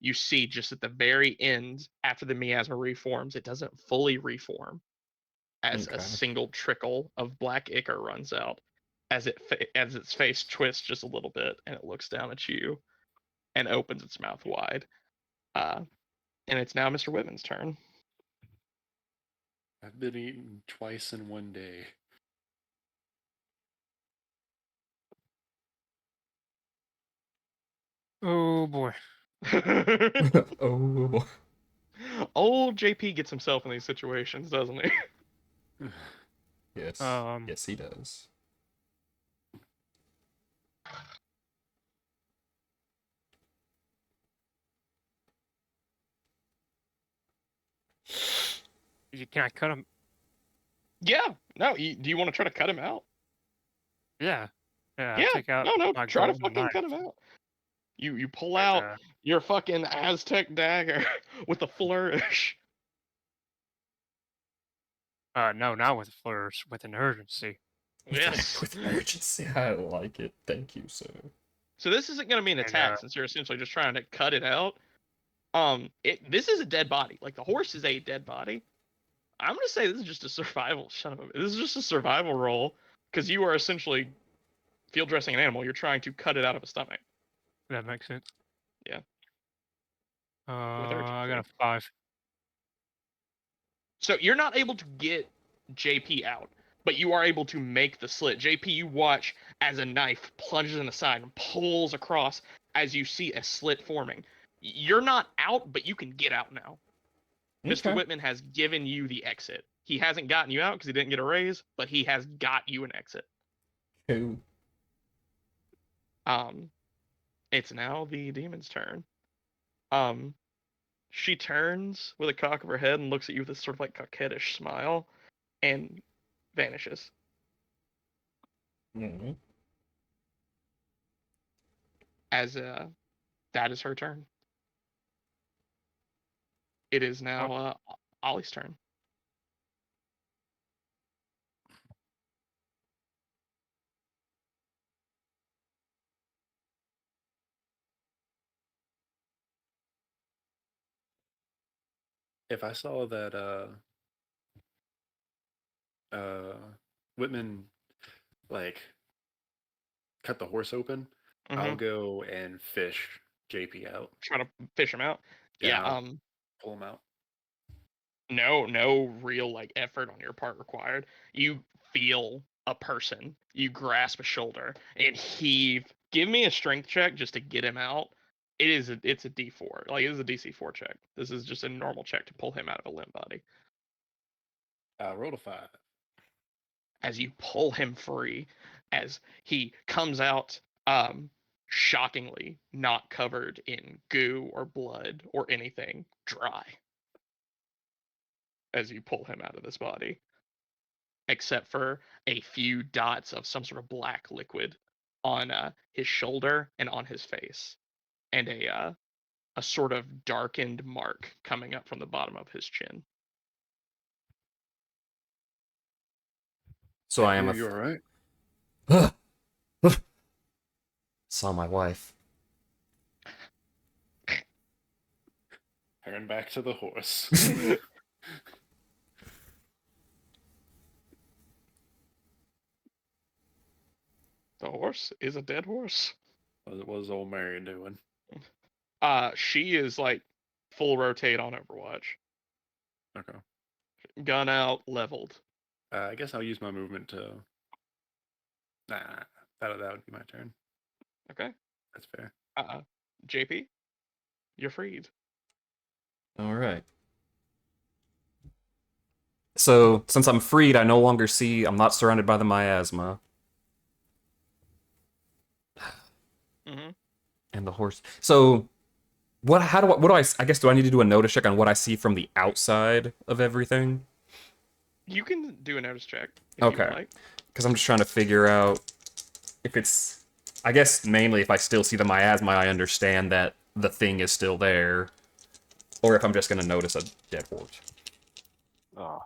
you see just at the very end, after the miasma reforms, it doesn't fully reform as a single trickle of black ichor runs out. as its face twists just a little bit, and it looks down at you and opens its mouth wide. And it's now Mr. Whitman's turn. I've been eaten twice in one day. Oh boy. Oh boy. Old JP gets himself in these situations, doesn't he? Yes. Yes, he does. Can I cut him? Yeah. No. Do you want to try to cut him out? Yeah. Yeah. Yeah. Take out No. my Try to golden fucking knife. cut him out. You pull And, out your fucking Aztec dagger with a flourish. no, not with a flourish, with an urgency. Yes. With urgency. I like it. Thank you, sir. So this isn't going to be an attack since you're essentially just trying to cut it out. This is a dead body. Like the horse is a dead body. I'm gonna say this is just a survival. This is just a survival roll because you are essentially field dressing an animal. You're trying to cut it out of a stomach. That makes sense. Yeah. I got a 5. So you're not able to get JP out, but you are able to make the slit. JP, you watch as a knife plunges in the side and pulls across as you see a slit forming. You're not out, but you can get out now. Mr. Whitman has given you the exit. He hasn't gotten you out because he didn't get a raise, but he has got you an exit. Cool. It's now the demon's turn. She turns with a cock of her head and looks at you with a sort of like coquettish smile and vanishes. Mm-hmm. As that is her turn. It is now Ollie's turn. If I saw that Whitman like cut the horse open, I'll go and fish JP out. Try to fish him out. Yeah, Yeah. pull him out. No real like effort on your part required. You feel a person. You grasp a shoulder and heave. Give me a strength check just to get him out. It's a D4. Like it is a DC4 check. This is just a normal check to pull him out of a limp body. Roll a 5. As you pull him free, as he comes out shockingly not covered in goo or blood or anything, dry. As you pull him out of this body, except for a few dots of some sort of black liquid on his shoulder and on his face, and a sort of darkened mark coming up from the bottom of his chin. So I am you all right? Saw my wife. Turn back to the horse. The horse is a dead horse. What is old Mary doing? She is like full rotate on Overwatch. Okay. Gun out, leveled. I guess I'll use my movement to. Nah, that would be my turn. Okay. That's fair. JP, you're freed. All right. So, since I'm freed, I no longer see. I'm not surrounded by the miasma. And the horse. So, what do I guess, do I need to do a notice check on what I see from the outside of everything? You can do a notice check if Okay. you would like. Because I'm just trying to figure out if it's... I guess mainly if I still see the miasma, I understand that the thing is still there. Or if I'm just going to notice a dead horse. Oh.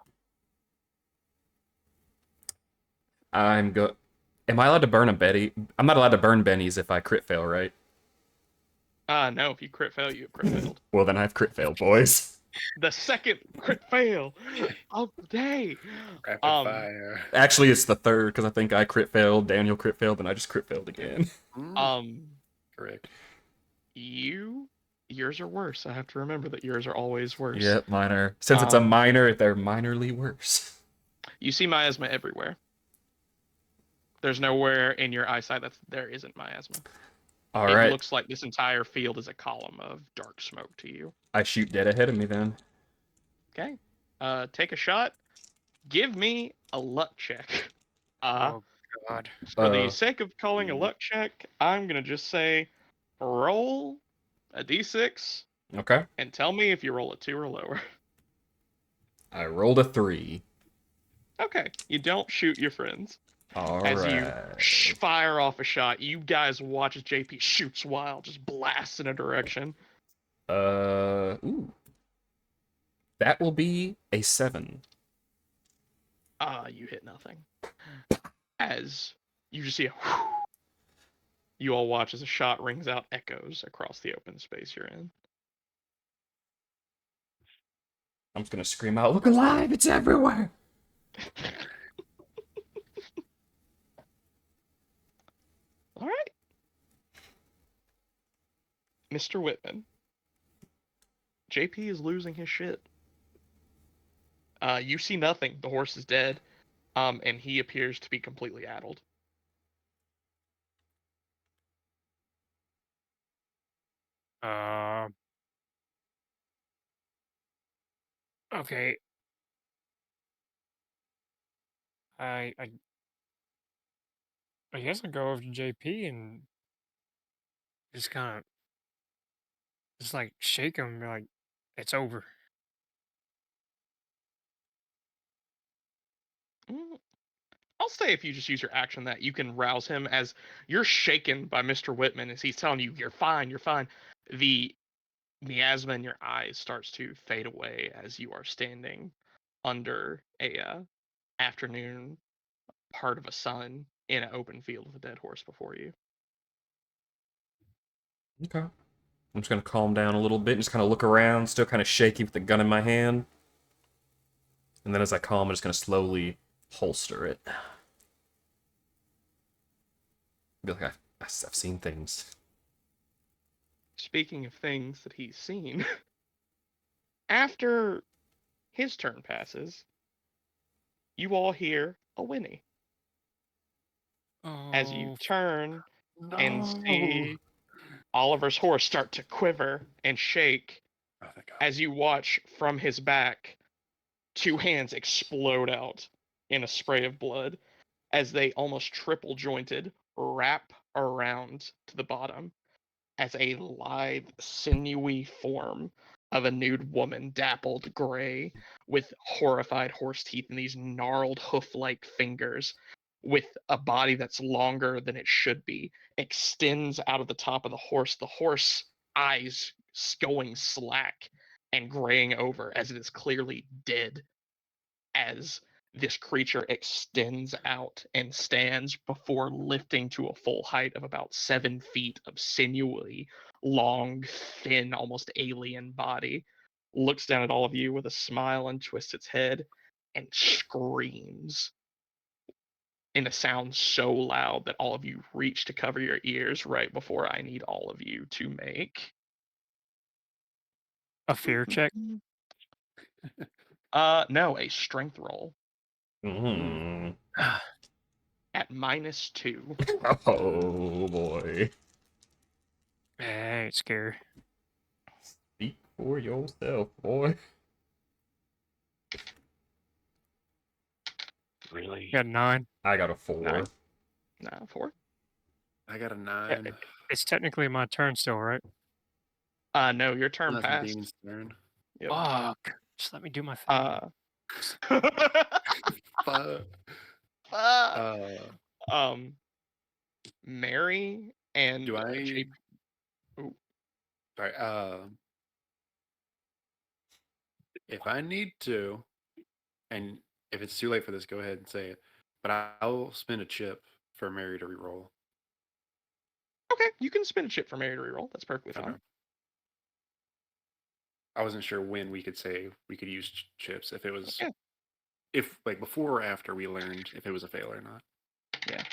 Am I allowed to burn a Betty? I'm not allowed to burn bennies if I crit fail, right? No, if you crit fail, you have crit failed. Well, then I have crit fail, boys. The second crit fail of the day. Rapid fire. Actually, it's the third because I think I crit failed, Daniel crit failed, and I just crit failed again. Correct. Yours are worse. I have to remember that yours are always worse. Yep, minor. Since it's a minor, they're minorly worse. You see miasma everywhere. There's nowhere in your eyesight that there isn't miasma. All It right. looks like this entire field is a column of dark smoke to you. I shoot dead ahead of me then. Okay. Take a shot. Give me a luck check. Oh God. For the sake of calling a luck check, I'm gonna just say roll a d6 Okay. and tell me if you roll a 2 or lower. I rolled a 3. Okay. You don't shoot your friends. All As right. you fire off a shot, you guys watch as JP shoots wild, just blasts in a direction. Ooh. That will be a 7. You hit nothing. As you just see a whew, you all watch as a shot rings out echoes across the open space you're in. I'm just gonna scream out, "Look alive! It's everywhere!" All right. Mr. Whitman. JP is losing his shit. You see nothing. The horse is dead. And he appears to be completely addled. Okay. I guess I'll go over to JP and just kind of just like shake him and be like, it's over. I'll say if you just use your action that you can rouse him as you're shaken by Mr. Whitman as he's telling you, you're fine, you're fine. The miasma in your eyes starts to fade away as you are standing under a afternoon part of a sun in an open field with a dead horse before you. Okay. I'm just gonna calm down a little bit and just kind of look around, still kind of shaky with the gun in my hand. And then as I calm, I'm just gonna slowly holster it. Be like, I've seen things. Speaking of things that he's seen, after his turn passes, you all hear a whinny. As you Oh, turn and No. see Oliver's horse start to quiver and shake Oh, thank God. as you watch from his back 2 hands explode out in a spray of blood as they almost triple jointed wrap around to the bottom as a lithe, sinewy form of a nude woman, dappled gray, with horrified horse teeth and these gnarled hoof-like fingers, with a body that's longer than it should be, extends out of the top of the horse. The horse eyes going slack and graying over as it is clearly dead as this creature extends out and stands before lifting to a full height of about 7 feet of sinewy, long, thin, almost alien body, looks down at all of you with a smile and twists its head and screams in a sound so loud that all of you reach to cover your ears right before I need all of you to make a fear check. no, a strength roll Mm. at -2. Oh boy. I ain't scared. Speak for yourself, boy. Really? Got 9. I got a 4. 9. No, 4. I got a Yeah, 9. it's technically my turn still, right? No, your turn That's the passed. demon's turn. Yep. Fuck. Just let me do my thing. Fuck. Mary and Do I? JP. Ooh, Sorry. If I need to, and if it's too late for this, go ahead and say it. But I'll spend a chip for Mary to reroll. okay, you can spin a chip for Mary to reroll. That's perfectly fine. Okay. I wasn't sure when we could say we could use chips. If it was, Yeah. if like before or after we learned if it was a fail or not. Yeah.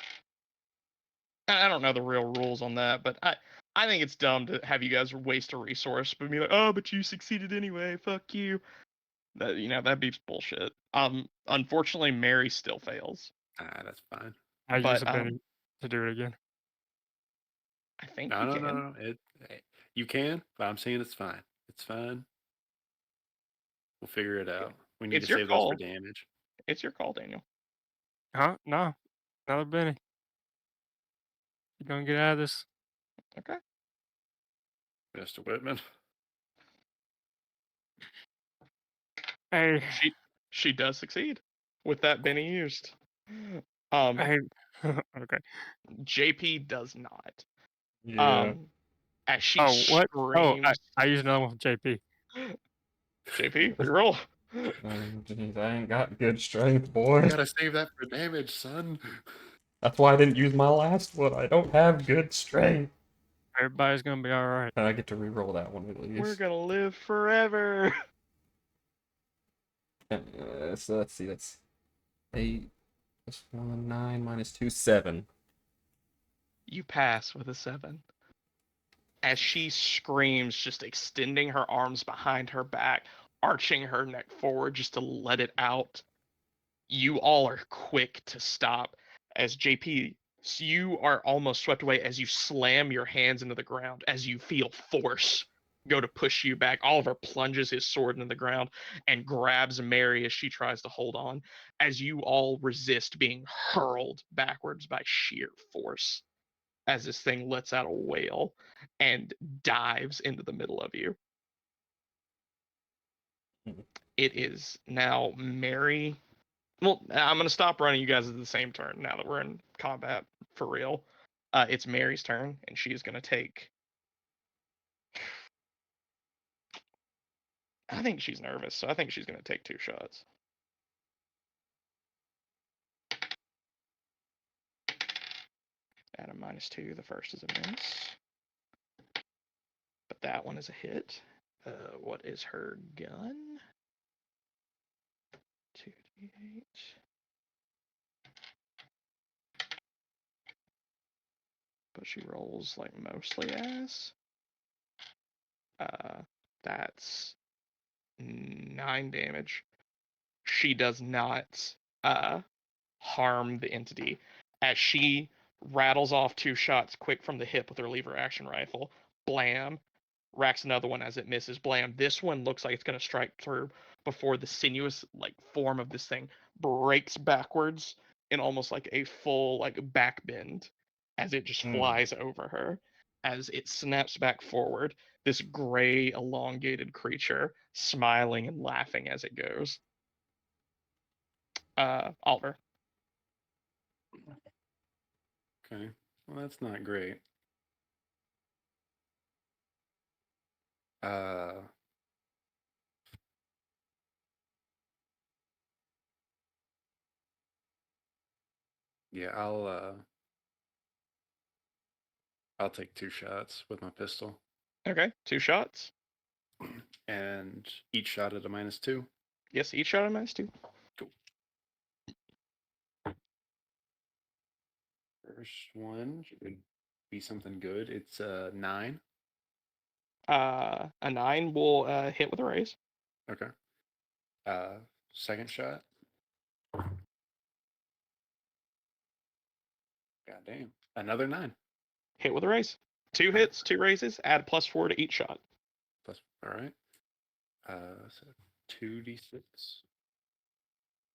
I don't know the real rules on that, but I think it's dumb to have you guys waste a resource, but be like, oh, but you succeeded anyway. Fuck you. That that'd be bullshit. Unfortunately, Mary still fails, That's fine. I use but a Benny to do it again. I think No, you no, can. no, no. You can, but I'm saying it's fine. It's fine. We'll figure it out. We need to It's your save those for call. damage. It's your call, Daniel. Huh? No. Another Benny. You gonna get out of this? Okay. Mr. Whitman. Hey. She does succeed with that Benny used. Hey. Okay. JP does not. Yeah. As she Oh, what? Oh, screams, I used another one from JP. JP, reroll. Jeez, I ain't got good strength, boy. You gotta save that for damage, son. That's why I didn't use my last one. I don't have good strength. Everybody's gonna be all right. And I get to re-roll that one at We're least. gonna live forever. So let's see, that's 8 plus 1, 9 minus 2, 7. You pass with a 7. As she screams, just extending her arms behind her back, arching her neck forward just to let it out. You all are quick to stop as JP, you are almost swept away as you slam your hands into the ground as you feel force go to push you back. Oliver plunges his sword into the ground and grabs Mary as she tries to hold on, as you all resist being hurled backwards by sheer force as this thing lets out a wail and dives into the middle of you. It is now Mary. Well, I'm going to stop running you guys at the same turn now that we're in combat for real. It's Mary's turn, and she's going to take. I think she's nervous, so I think she's going to take 2 shots. At a -2, the first is a miss. But that one is a hit. What is her gun? 2d8. But she rolls like mostly ass. That's 9 damage. She does not harm the entity as she rattles off 2 shots quick from the hip with her lever action rifle. Blam. Racks another one as it misses. Blam. This one looks like it's going to strike through before the sinuous form of this thing breaks backwards in almost like a full back bend as it just flies over her. As it snaps back forward, this gray elongated creature smiling and laughing as it goes. Oliver. Okay. Well, that's not great. Yeah, I'll take 2 shots with my pistol. Okay, 2 shots. And each shot at a -2. Yes, each shot at -2. Cool. First one should be something good. It's 9. A 9 will hit with a raise. Okay. Second shot. God damn. Another 9. Hit with a raise. 2 hits, 2 raises. Add +4 to each shot. Plus, all right. So 2d6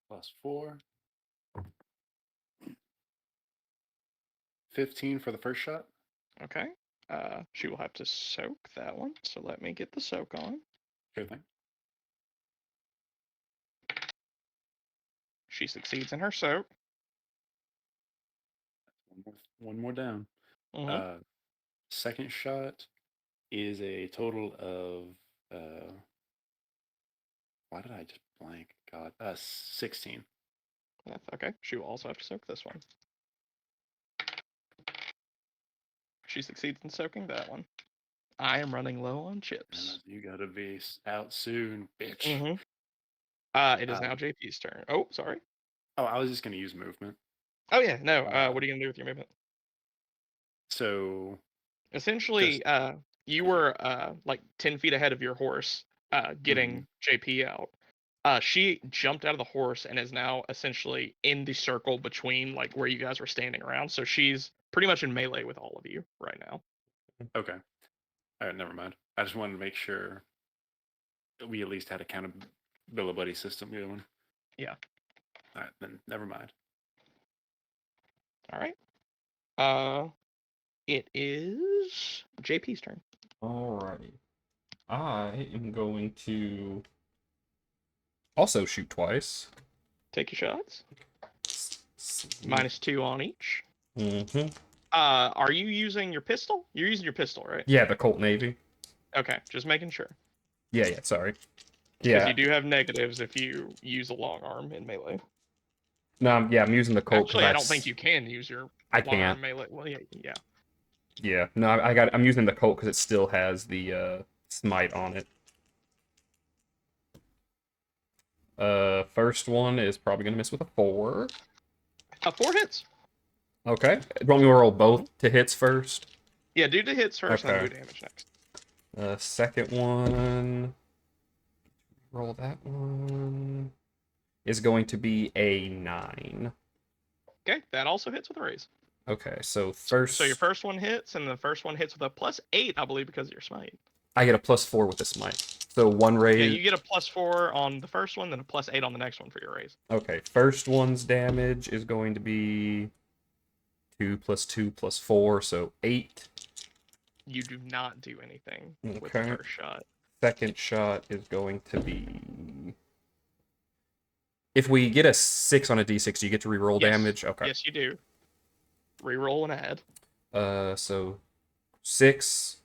plus 4. 15 for the first shot. Okay. She will have to soak that one. So let me get the soak on. Good thing. She succeeds in her soak. One more down. Mm-hmm. Second shot is a total of why did I just blank? God, 16. That's okay. She will also have to soak this one. She succeeds in soaking that one. I am running low on chips. You gotta be out soon, bitch. Mm-hmm. It is now JP's turn. Oh, sorry. Oh, I was just gonna use movement. Oh yeah, no. What are you gonna do with your movement? So Essentially, you were like 10 feet ahead of your horse, getting JP out. She jumped out of the horse and is now essentially in the circle between like where you guys were standing around. So she's pretty much in melee with all of you right now. okay, all right, never mind. I just wanted to make sure that we at least had a accountability system going. Yeah. All right, then never mind. All right. It is JP's turn. Alrighty. I am going to also shoot twice. Take your shots. Sweet. -2 on each. Mm-hmm. Are you using your pistol? You're using your pistol, right? Yeah, the Colt Navy. Okay, just making sure. Yeah, sorry. Because Yeah. you do have negatives if you use a long arm in melee. No, I'm using the Colt. Actually, I don't think you can use your I long arm can't. melee. Well, yeah. Yeah. No, I'm using the Colt because it still has the smite on it. First one is probably gonna miss with a 4. 4 hits. Okay. Do you want me to roll both to hits first? Yeah, do the hits first, and then Okay. do damage next. Second one. Roll that one. Is going to be a 9. Okay, that also hits with a raise. Okay, so first. So your first one hits, and the first one hits with a +8, I believe, because of your smite. I get a +4 with the smite. So one raise. Yeah, you get a +4 on the first one, then a +8 on the next one for your raise. Okay, first one's damage is going to be 2 + 2 + 4, so 8. You do not do anything with Okay. the first shot. Second shot is going to be. If we get a 6 on a d6, do you get to reroll damage? Okay. Yes, you do. Reroll and add. So 6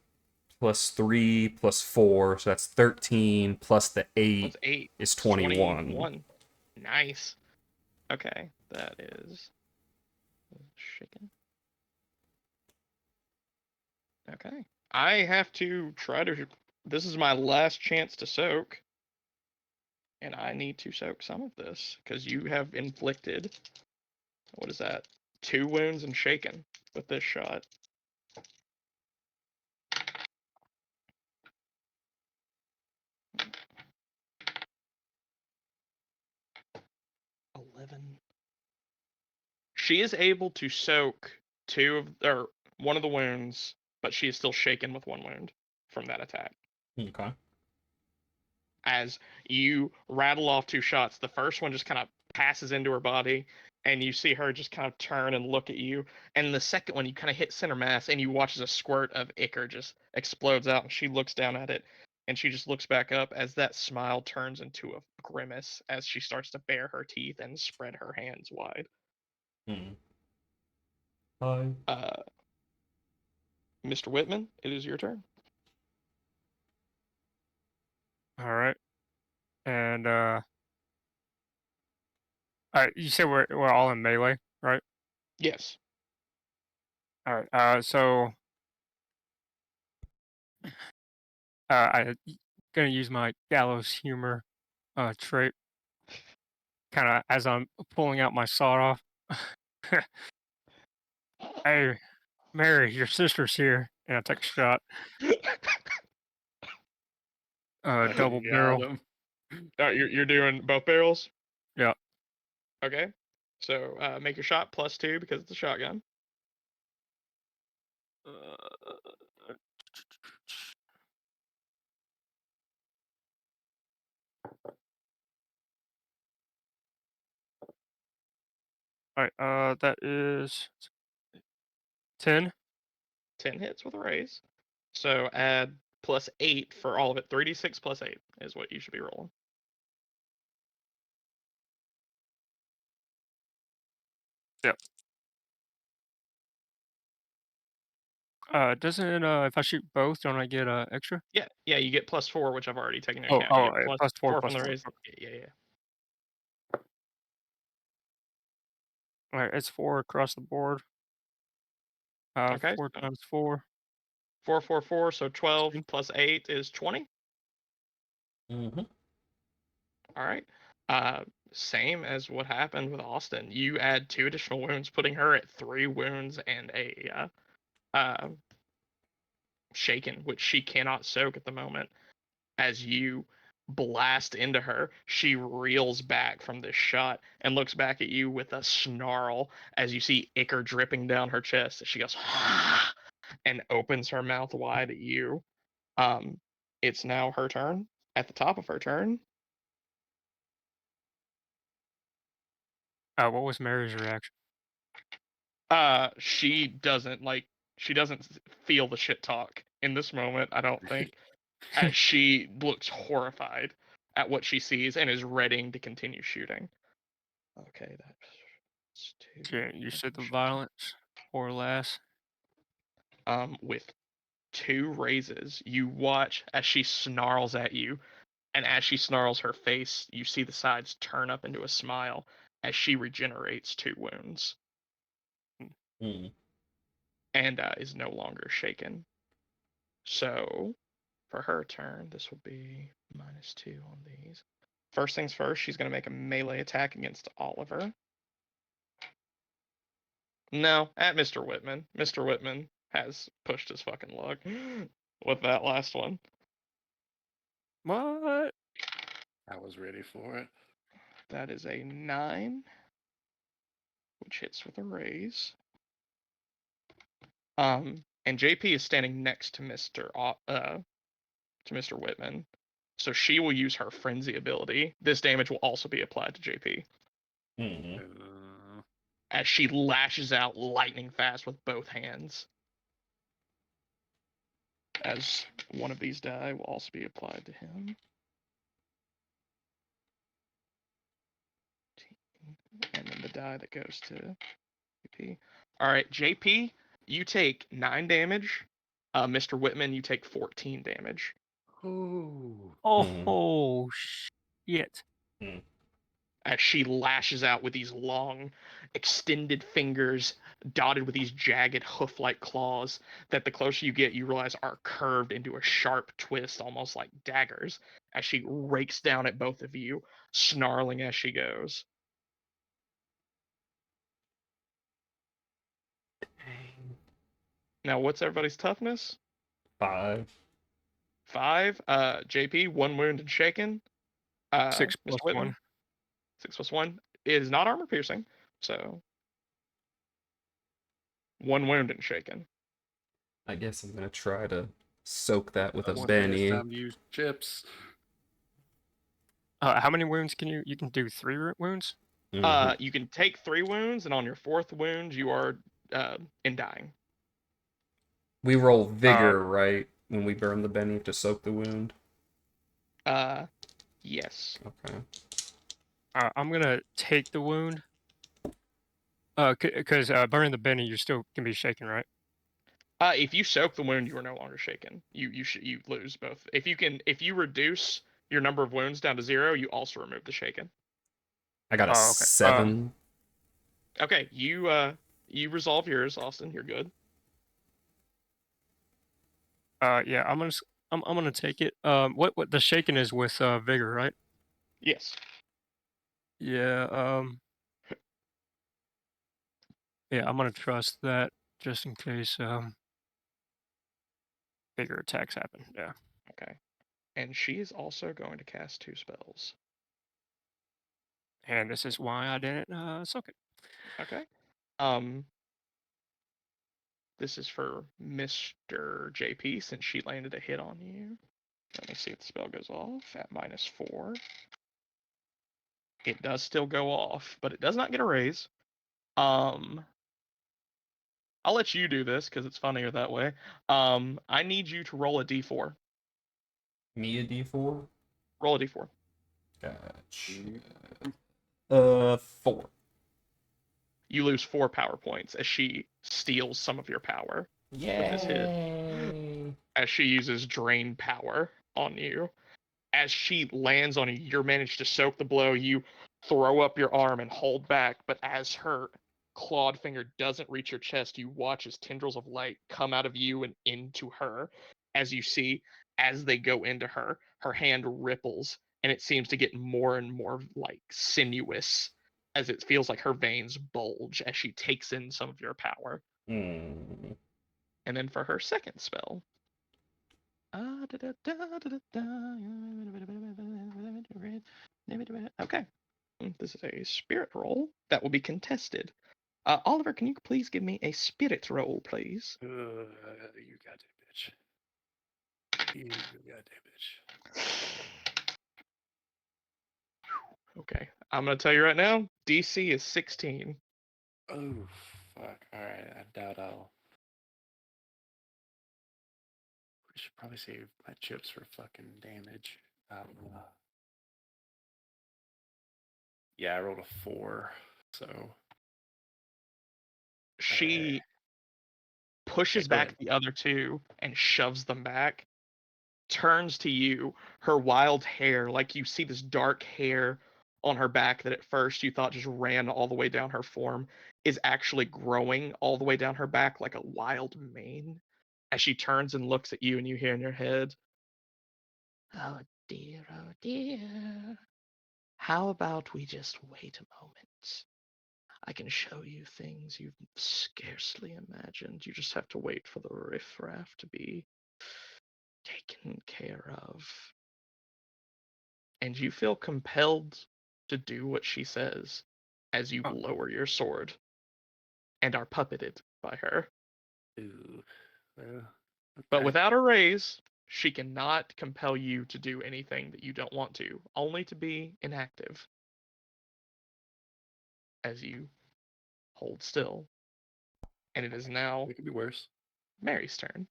+ 3 + 4, so that's 13 plus the 8 What's 8? is 21. Nice. Okay, that is shaken. Okay. I have to try to. This is my last chance to soak. And I need to soak some of this because you have inflicted. What is that? 2 wounds and shaken with this shot. She is able to soak one of the wounds, but she is still shaken with 1 wound from that attack. Okay. As you rattle off 2 shots, the first one just kind of passes into her body, and you see her just kind of turn and look at you. And the second one, you kind of hit center mass, and you watch as a squirt of ichor just explodes out, and she looks down at it, and she just looks back up as that smile turns into a grimace as she starts to bare her teeth and spread her hands wide. Hi. Mr. Whitman, it is your turn. All right. And all right, you said we're all in melee, right? Yes. All right. So I'm gonna use my gallows humor trait, kind of as I'm pulling out my sawed off. Hey, Mary, your sister's here, and I take a shot. Double barrel. Him. You're doing both barrels? Yeah. Okay. So make your shot +2 because it's a shotgun. All right. That is 10. 10 hits with a raise. So add +8 for all of it. 3d6 +8 is what you should be rolling. Yep. Doesn't if I shoot both, don't I get extra? Yeah, you get +4, which I've already taken into Oh, account. You get +4, +4 from the +4. raise. Yeah. All right, it's 4 across the board. Okay. 4 times 4. 4, 4, 4. So 12 16. plus 8 is 20. Mm-hmm. All right. Same as what happened with Austin. You add 2 additional wounds, putting her at 3 wounds and a shaken, which she cannot soak at the moment. As you blast into her, she reels back from this shot and looks back at you with a snarl as you see ichor dripping down her chest. She goes and opens her mouth wide at you. It's now her turn. At the top of her turn, What was Mary's reaction? she doesn't feel the shit talk in this moment, I don't think. As she looks horrified at what she sees and is readying to continue shooting. Okay, that's 2. Yeah, you said the Shooting. violence or less. With 2 raises, you watch as she snarls at you, and as she snarls, her face, you see the sides turn up into a smile as she regenerates 2 wounds Mm. and is no longer shaken. So, for her turn, this will be -2 on these. First things first, she's going to make a melee attack against Oliver. No, at Mr. Whitman. Mr. Whitman has pushed his fucking luck with that last one. What? I was ready for it. That is a 9, which hits with a raise. And JP is standing next to Mr. Whitman, so she will use her frenzy ability. This damage will also be applied to JP Mm-hmm. as she lashes out lightning fast with both hands. As one of these die will also be applied to him. And then the die that goes to JP. All right, JP, you take 9 damage. Mr. Whitman, you take 14 damage. Ooh. Oh, shit. Mm. As she lashes out with these long, extended fingers dotted with these jagged hoof-like claws that the closer you get, you realize are curved into a sharp twist, almost like daggers, as she rakes down at both of you, snarling as she goes. Now, what's everybody's toughness? 5. 5. JP, 1 wound and shaken. 6 Mr. plus Whitman, 1. 6 plus 1 is not armor piercing, so 1 wound and shaken. I guess I'm gonna try to soak that with I a was saying it's Benny. time to use chips. How many wounds can you can do 3 wounds? Mm-hmm. You can take 3 wounds, and on your 4th wound, you are in dying. We roll vigor, right? When we burn the Benny to soak the wound. Yes. Okay. I'm gonna take the wound. Because burning the Benny, you still can be shaken, right? If you soak the wound, you are no longer shaken. You lose both. If you reduce your number of wounds down to 0, you also remove the shaken. I got a Oh, okay. 7. Okay, you resolve yours, Austin. You're good. Yeah, I'm gonna take it. What the shaken is with vigor, right? Yes. Yeah. Yeah, I'm gonna trust that just in case bigger attacks happen. Yeah. Okay. And she is also going to cast 2 spells. And this is why I didn't soak it. Okay. This is for Mr. JP since she landed a hit on you. Let me see if the spell goes off at -4. It does still go off, but it does not get a raise. I'll let you do this because it's funnier that way. I need you to roll a d4. Me a D4? Roll a d4. Gotcha. 4. You lose 4 power points as she steals some of your power with this hit. Yay! As she uses drain power on you. As she lands on you, you're managed to soak the blow. You throw up your arm and hold back, but as her clawed finger doesn't reach your chest, you watch as tendrils of light come out of you and into her. As you see, as they go into her, her hand ripples and it seems to get more and more like sinuous as it feels like her veins bulge as she takes in some of your power. Hmm. And then for her second spell. Okay. This is a spirit roll that will be contested. Oliver, can you please give me a spirit roll, please? You goddamn bitch. You goddamn bitch. Okay. I'm going to tell you right now, DC is 16. Oh, fuck. Alright, I doubt I'll. I should probably save my chips for fucking damage. Yeah, I rolled a 4, so. She Okay, pushes go back ahead. the other two and shoves them back, turns to you, her wild hair, like you see this dark hair on her back that at first you thought just ran all the way down her form, is actually growing all the way down her back like a wild mane. As she turns and looks at you, and you hear in your head, oh dear, oh dear. How about we just wait a moment? I can show you things you've scarcely imagined. You just have to wait for the riffraff to be taken care of. And you feel compelled to do what she says as you Oh. lower your sword and are puppeted by her. Ooh. Okay. But without a raise, she cannot compel you to do anything that you don't want to, only to be inactive as you hold still. And it is now It could be worse. Mary's turn.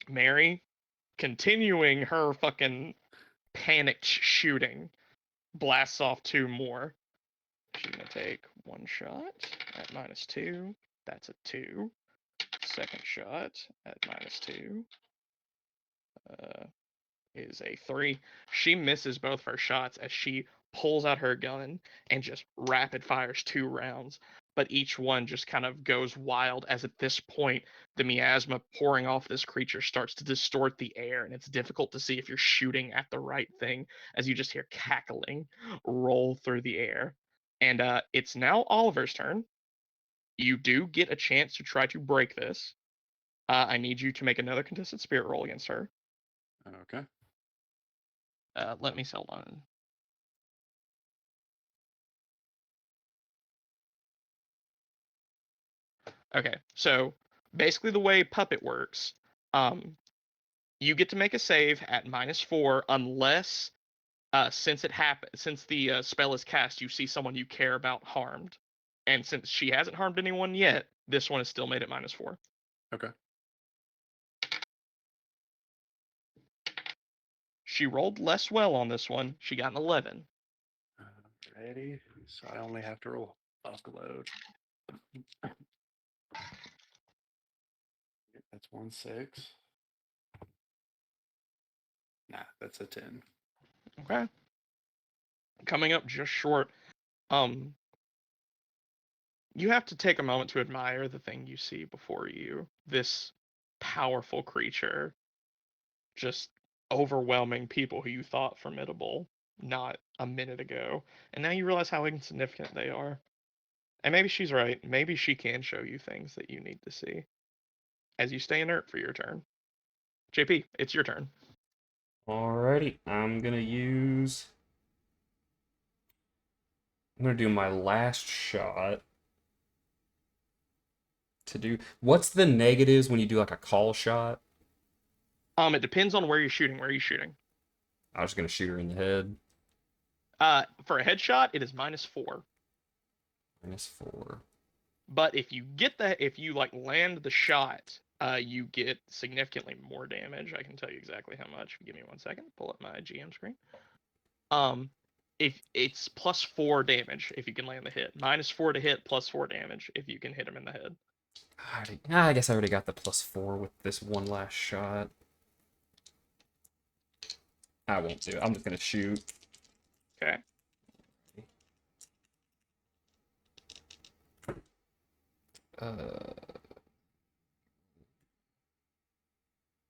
Mary, continuing her fucking panicked shooting, blasts off 2 more. She's gonna take 1 shot at -2. That's a 2. Second shot at -2 is a 3. She misses both her shots as she pulls out her gun and just rapid fires 2 rounds. But each one just kind of goes wild as at this point, the miasma pouring off this creature starts to distort the air, and it's difficult to see if you're shooting at the right thing as you just hear cackling roll through the air. And it's now Oliver's turn. You do get a chance to try to break this. I need you to make another contested spirit roll against her. Okay. Let me sell on. Okay, so basically the way Puppet works, you get to make a save at -4 unless, since the spell is cast, you see someone you care about harmed, and since she hasn't harmed anyone yet, this one is still made at -4. Okay. She rolled less well on this one. She got an 11. Ready? So I only have to roll load. That's 1-6. Nah, that's a 10. Okay. Coming up just short. You have to take a moment to admire the thing you see before you. This powerful creature just overwhelming people who you thought formidable not a minute ago. And now you realize how insignificant they are. And maybe she's right. Maybe she can show you things that you need to see. As you stay inert for your turn. JP, it's your turn. Alrighty, I'm gonna do my last shot to do. What's the negatives when you do like a call shot? It depends on where you're shooting. Where are you shooting? I was gonna shoot her in the head. For a headshot, it is -4. -4. But if you like land the shot, you get significantly more damage. I can tell you exactly how much. Give me 1 second. Pull up my GM screen. If it's +4 damage if you can land the hit, -4 to hit, +4 damage if you can hit him in the head. I guess I already got the +4 with this one last shot. I won't do it. I'm just gonna shoot. Okay. Uh,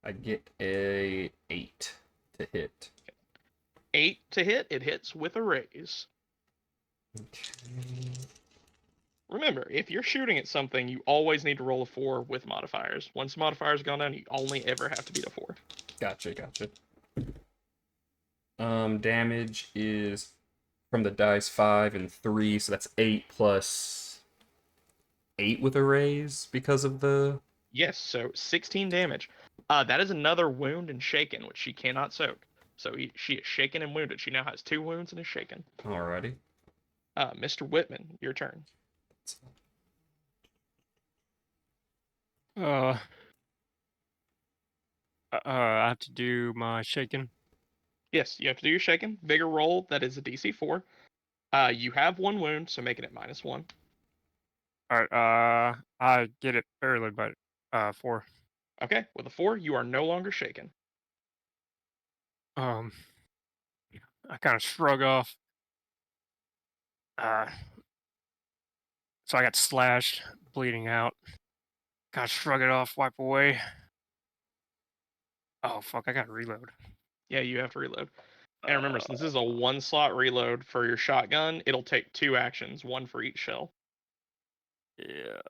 I get a 8 to hit. 8 to hit. It hits with a raise. Okay. Remember, if you're shooting at something, you always need to roll a 4 with modifiers. Once the modifiers gone down, you only ever have to beat a 4. Gotcha. Damage is from the dice 5 and 3, so that's 8 plus 8 with a raise because of the. Yes, so 16 damage. That is another wound and shaken, which she cannot soak. So she is shaken and wounded. She now has 2 wounds and is shaken. Alrighty. Mr. Whitman, your turn. I have to do my shaking. Yes, you have to do your shaken. Vigor roll, that is a DC 4. You have 1 wound, so making it -1. All right. I get it barely, but 4. Okay, with a 4, you are no longer shaken. I kind of shrug off. So I got slashed, bleeding out. Kind of shrug it off, wipe away. Oh fuck! I got to reload. Yeah, you have to reload. And remember, since this is a 1-slot reload for your shotgun, it'll take 2 actions, 1 for each shell. Yeah.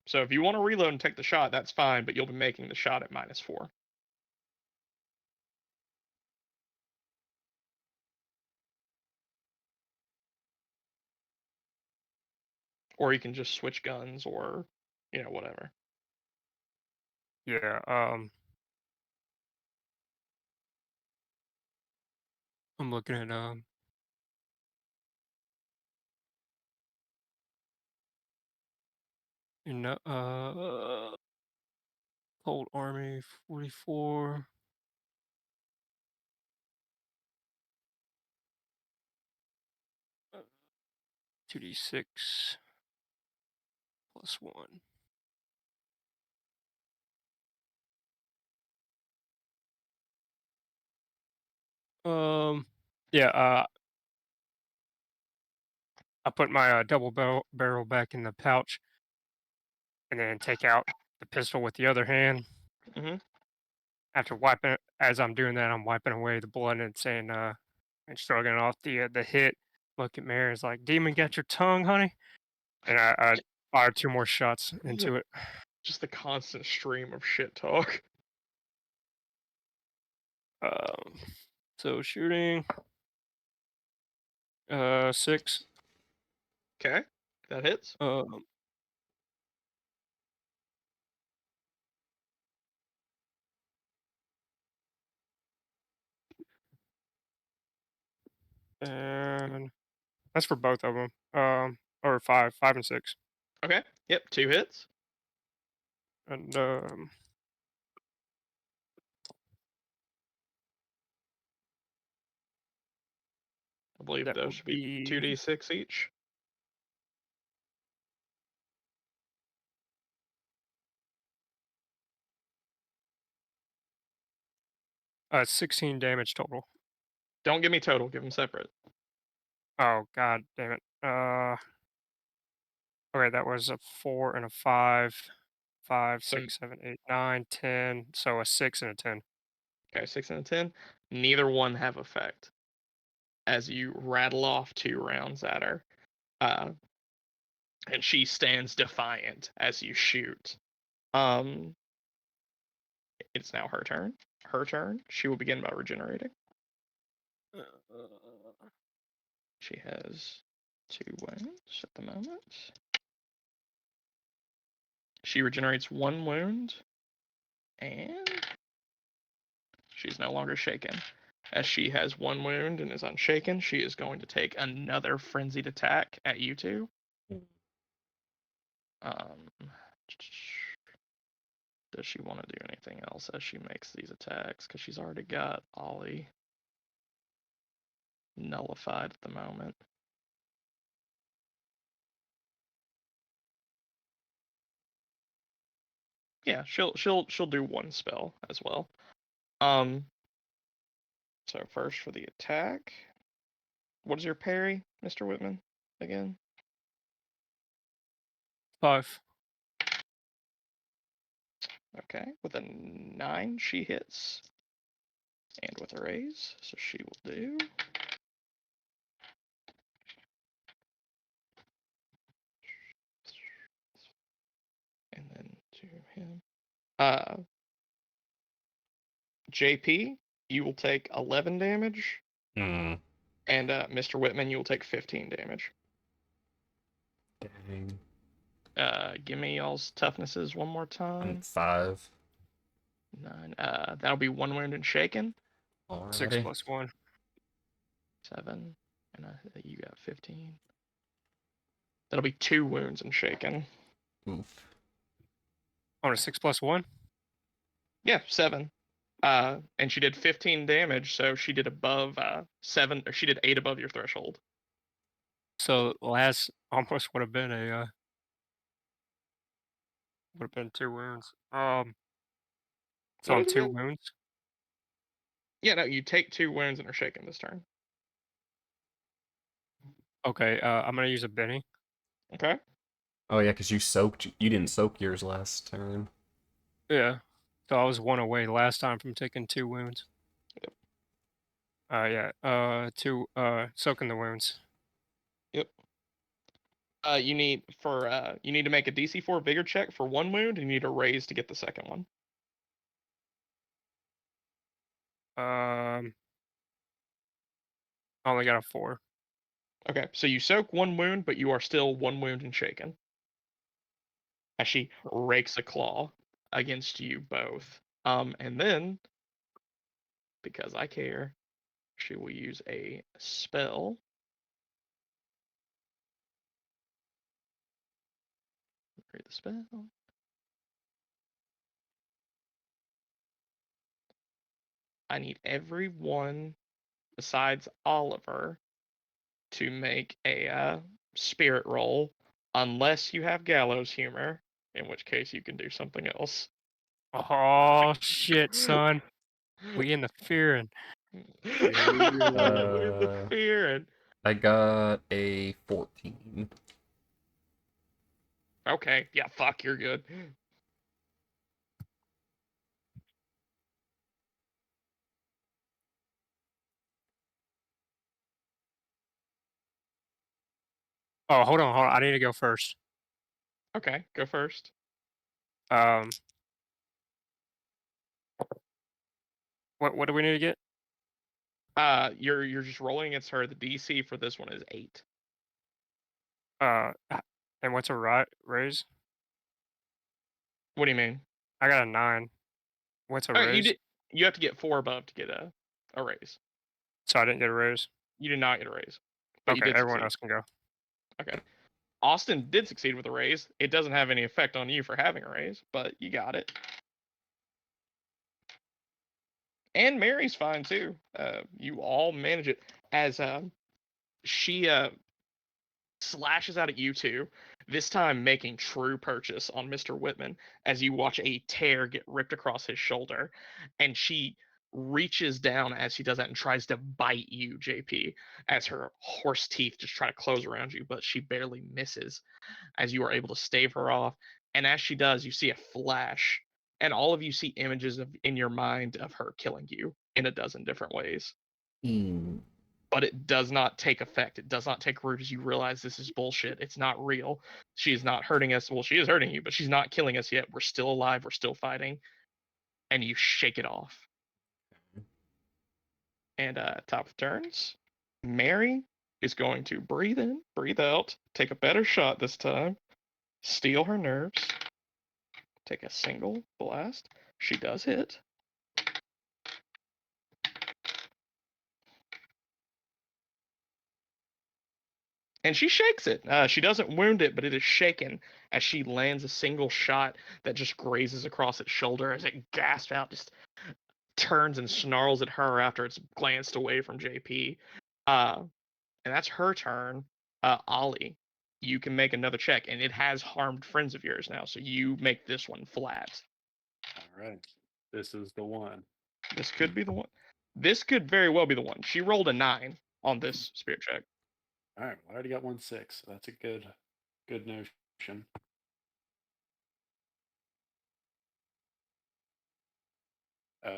So if you want to reload and take the shot, that's fine, but you'll be making the shot at -4. Or you can just switch guns or, whatever. Yeah. I'm looking at Cold Army 44. 2d6 +1. Yeah. I put my double barrel back in the pouch, and then take out the pistol with the other hand. Mm-hmm. After wiping it, as I'm doing that, I'm wiping away the blood and saying, and shrugging off the hit. Look at Mary, it's like, "Demon, get your tongue, honey." And I fire 2 more shots into it. Just the constant stream of shit talk. So shooting, 6. Okay, that hits. And that's for both of them. Or 5 and 6. Okay, yep, 2 hits. And I believe that those will should be be 2d6 each. 16 damage total. Don't give me total, give them separate. Oh god damn it. Okay, that was a 4 and a 5. 5, So, 6, 7, 8, 9, 10. So a 6 and a 10. okay, 6 and a 10. Neither one have effect. As you rattle off 2 rounds at her. And she stands defiant as you shoot. It's now her turn. Her turn. She will begin by regenerating. She has 2 wounds at the moment. She regenerates 1 wound, and she's no longer shaken. As she has 1 wound and is unshaken, she is going to take another frenzied attack at you two. Does she want to do anything else as she makes these attacks? Because she's already got Ollie nullified at the moment. Yeah, she'll do 1 spell as well. So first for the attack. What is your parry, Mr. Whitman, again? 5. Okay, with a 9, she hits. And with a raise, so she will do. And then to him. JP, you will take 11 damage. Mm. And Mr. Whitman, you will take 15 damage. Dang. Give me y'all's toughnesses one more time. 5. 9. That'll be 1 wound and shaken. 6 Alrighty. plus 1. 7. And you got 15. That'll be 2 wounds and shaken. Oof. On a 6 plus 1? Yeah, 7. And she did 15 damage, so she did above 7, or she did 8 above your threshold. So last almost would have been would have been 2 wounds. So What I'm is it 2 been? wounds. Yeah, no, you take 2 wounds and are shaken this turn. Okay, I'm gonna use a Benny. Okay. Oh yeah, because you didn't soak yours last turn. Yeah. So I was 1 away last time from taking 2 wounds. Yep. Yeah. 2 soaking the wounds. Yep. You need to make a DC4 vigor check for 1 wound, and you need a raise to get the second one. I only got a 4. Okay, so you soak 1 wound, but you are still 1 wound and shaken. As she rakes a claw against you both. And then, because I care, she will use a spell. Read the spell. I need everyone besides Oliver to make a spirit roll, unless you have gallows humor, in which case you can do something else. Oh shit, son. We interfering. We're the Uh, fearing. I got a 14. Okay, yeah, fuck, you're good. Oh, hold on. I need to go first. Okay, go first. Um, what do we need to get? You're just rolling against her. The DC for this one is 8. And what's a raise? What do you mean? I got a 9. What's a Okay, raise? you have to get 4 above to get a raise. So I didn't get a raise. You did not get a raise, but you Okay, did everyone succeed. else can go. Okay. Austin did succeed with a raise. It doesn't have any effect on you for having a raise, but you got it. And Mary's fine too. You all manage it as she slashes out at you two, this time making true purchase on Mr. Whitman as you watch a tear get ripped across his shoulder, and she reaches down as she does that and tries to bite you, JP, as her horse teeth just try to close around you, but she barely misses as you are able to stave her off. And as she does, you see a flash, and all of you see images of in your mind of her killing you in a dozen different ways. But it does not take effect. It does not take root as you realize this is bullshit. It's not real. She is not hurting us. Well, she is hurting you, but she's not killing us yet. We're still alive. We're still fighting. And you shake it off. And top of turns, Mary is going to breathe in, breathe out, take a better shot this time, steal her nerves, take a single blast. She does hit. And she shakes it. She doesn't wound it, but it is shaken as she lands a single shot that just grazes across its shoulder as it gasps out, just turns and snarls at her after it's glanced away from JP. And that's her turn. Ollie, you can make another check, and it has harmed friends of yours now, so you make this one flat. All right. This is the one. This could be the one. This could very well be the one. She rolled a 9 on this spirit check. All right. Well, I already got 1 6. So that's a good notion.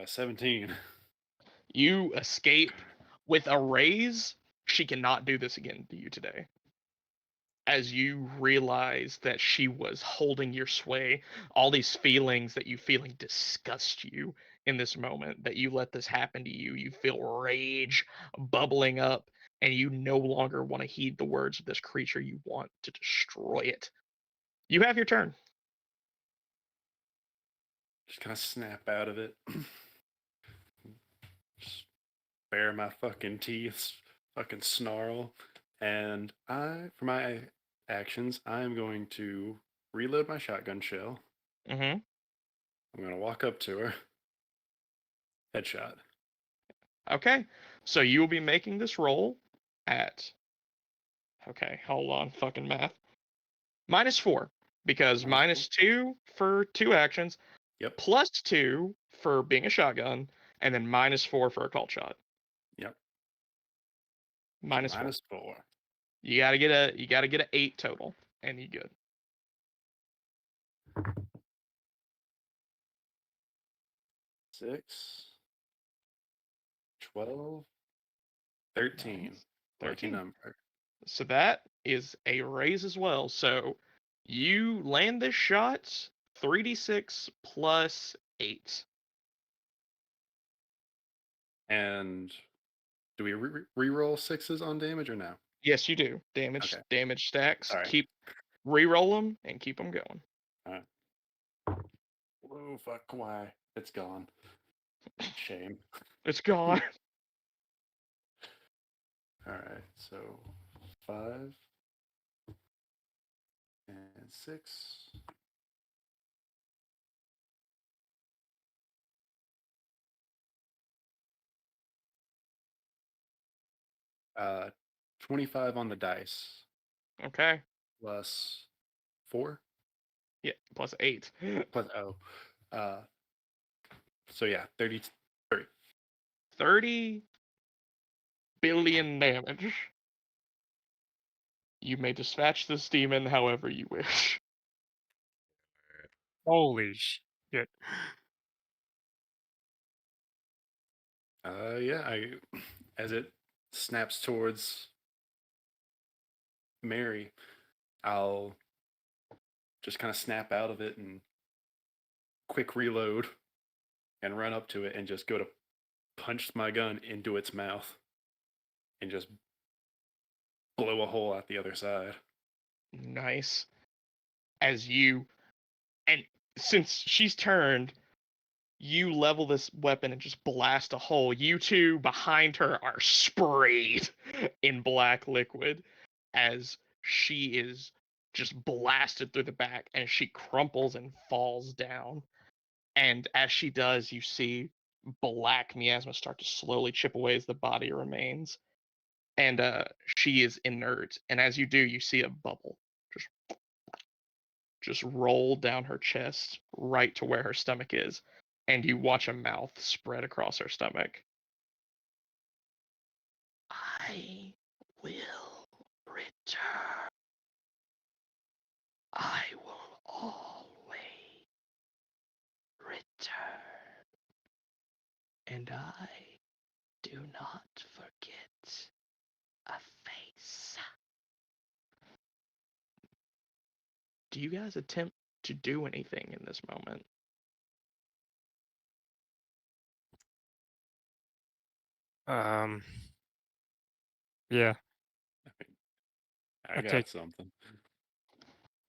17. You escape with a raise. She cannot do this again to you today. As you realize that she was holding your sway, all these feelings that you feeling disgust you in this moment, that you let this happen to you, you feel rage bubbling up, and you no longer want to heed the words of this creature. You want to destroy it. You have your turn. Just kind of snap out of it. Just bare my fucking teeth, fucking snarl. And for my actions, I am going to reload my shotgun shell. Mm-hmm. I'm going to walk up to her. Headshot. Okay, so you will be making this roll at. Okay, hold on, fucking math. -4, because -2 for 2 actions, Yep. +2 for being a shotgun, and then -4 for a call shot. Yep. -4. -4. You gotta get a 8 total, and you good. Six, 12, 13. Nice. Lucky 13. number. So that is a raise as well. So you land this shot 3d6 plus 8. And do we re-roll sixes on damage or no? Yes, you do. Damage Okay. stacks. Sorry. Keep re-roll them and keep them going. All right. Whoa, fuck, why? It's gone. Shame. It's gone. All right, so 5 and 6. 25 on the dice Okay. plus 4 Yeah, plus 8. plus so yeah, 33. 30 billion damage. You may dispatch this demon however you wish. Holy shit. Yeah, as it snaps towards Mary, I'll just kind of snap out of it and quick reload and run up to it and just go to punch my gun into its mouth and just blow a hole out the other side. Nice. As you, and since she's turned, you level this weapon and just blast a hole. You two behind her are sprayed in black liquid as she is just blasted through the back and she crumples and falls down. And as she does, you see black miasma start to slowly chip away as the body remains. And she is inert. And as you do, you see a bubble just roll down her chest right to where her stomach is. And you watch a mouth spread across her stomach. I will return. I will always return. And I do not forget a face. Do you guys attempt to do anything in this moment? Yeah, I I got take. something.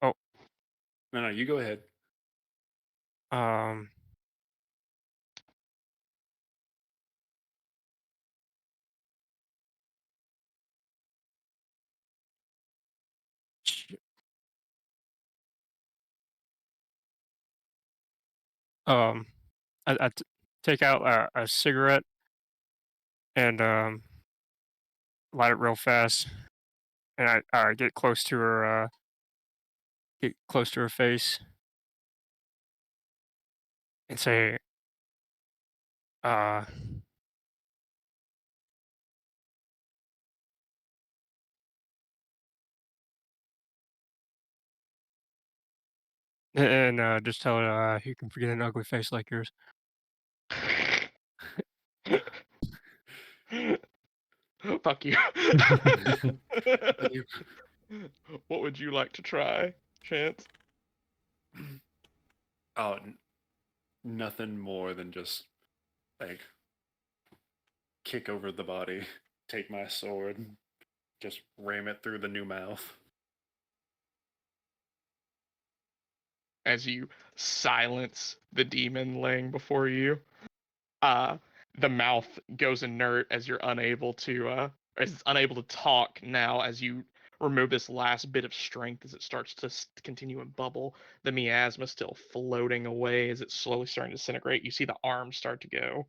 Oh, No, you go ahead. um, sh- um, I take out a cigarette and light it real fast, and I get close to her, face, and say, uh, and just tell her, you can forget an ugly face like yours. Fuck you. You- What would you like to try, Chance? Oh, nothing more than just like kick over the body, take my sword, just ram it through the new mouth. As you silence the demon laying before you, uh, the mouth goes inert as you're unable to, as it's unable to talk now as you remove this last bit of strength as it starts to continue and bubble. The miasma still floating away as it's slowly starting to disintegrate. You see the arms start to go,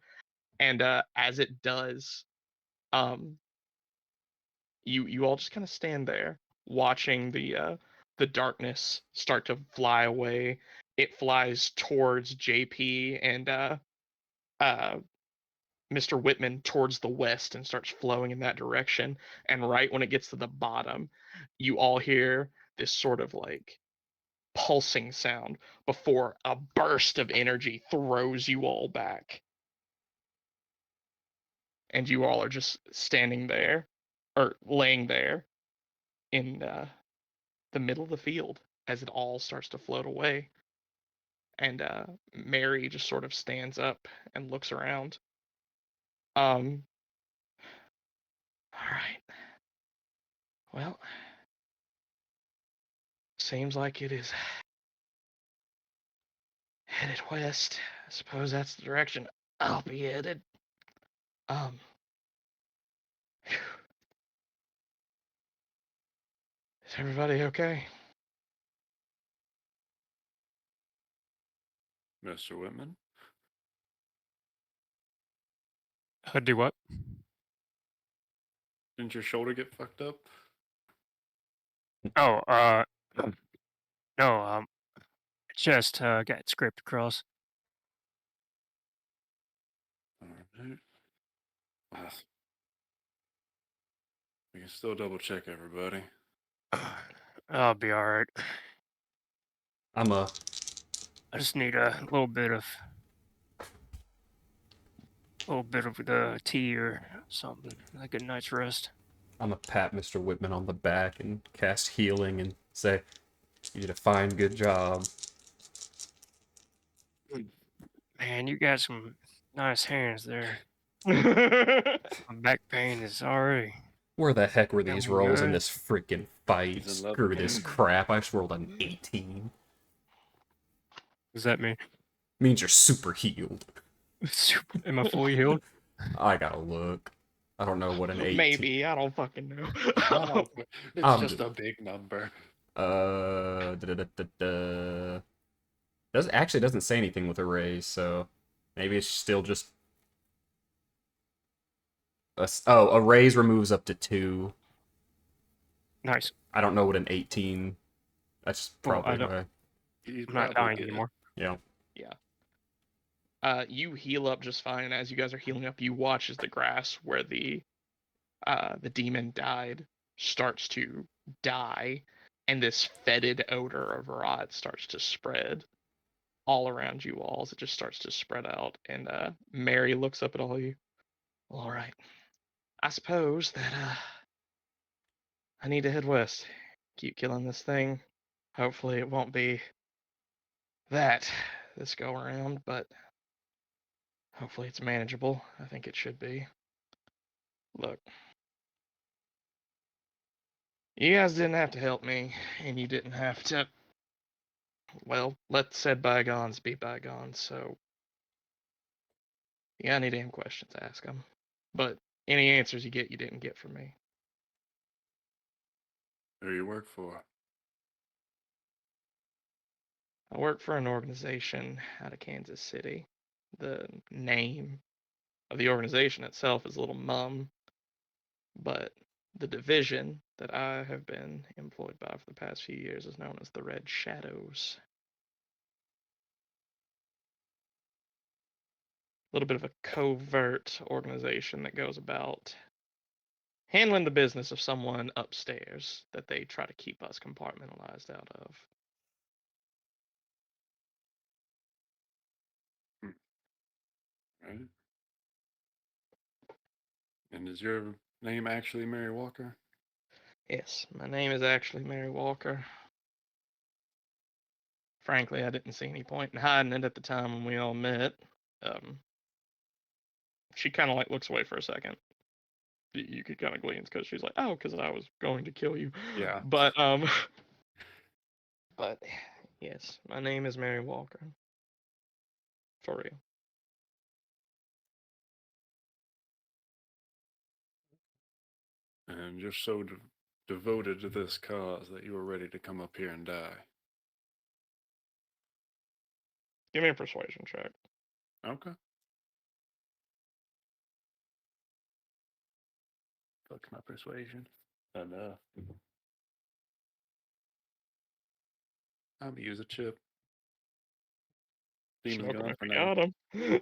and as it does, um, you all just kind of stand there watching the darkness start to fly away. It flies towards JP and uh Mr. Whitman towards the west and starts flowing in that direction. And right when it gets to the bottom, you all hear this sort of like pulsing sound before a burst of energy throws you all back. And you all are just standing there or laying there in the middle of the field as it all starts to float away. And Mary just sort of stands up and looks around. All right. Well, seems like it is headed west. I suppose that's the direction I'll be headed. Um, is everybody okay? Mr. Whitman? Do what? Didn't your shoulder get fucked up? Oh, no, just got scraped across. Alright. Well, we can still double check everybody. I'll be all right. I'm a I just need a little bit of the tea or something, like a night's rest. I'm a pat Mr. Whitman on the back and cast healing and say, "You did a fine, good job." Man, you got some nice hands there. Right. My back pain is already Where the heck were these getting rolls in good. this freaking fight? He's in love Screw this again. crap. I just rolled an 18. What does that mean? Means you're super healed. Am I fully healed? I gotta look. I don't know what an 18. Maybe I don't fucking know. Oh, it's I'm just just- a big number. Doesn't say anything with a raise, so maybe it's still just a raise removes up to 2. Nice. I don't know what an 18. That's Well, probably I don't- why. He's I'm not probably dying good. anymore. Yeah. Yeah. You heal up just fine, and as you guys are healing up, you watch as the grass where the demon died starts to die, and this fetid odor of rot starts to spread all around you all as it just starts to spread out. And Mary looks up at all of you. Well, all right. I suppose that I need to head west. Keep killing this thing. Hopefully it won't be that this go around, but hopefully it's manageable. I think it should be. Look, you guys didn't have to help me, and you didn't have to. Well, let said bygones be bygones. So, you got any damn questions, ask them. But any answers you get, you didn't get from me. Who you work for? I work for an organization out of Kansas City. The name of the organization itself is a little mum, but the division that I have been employed by for the past few years is known as the Red Shadows. A little bit of a covert organization that goes about handling the business of someone upstairs that they try to keep us compartmentalized out of. Right? And is your name actually Mary Walker? Yes, my name is actually Mary Walker. Frankly, I didn't see any point in hiding it at the time when we all met. She kind of like looks away for a second. You could kind of glean because she's like, "Oh, because I was going to kill you." Yeah. But but yes, my name is Mary Walker. For real. And you're so devoted to this cause that you were ready to come up here and die. Give me a persuasion check. Okay. Fuck my persuasion. Enough. I'm gonna use a chip. Demon's Smoke 'em gone if for you now. got 'em.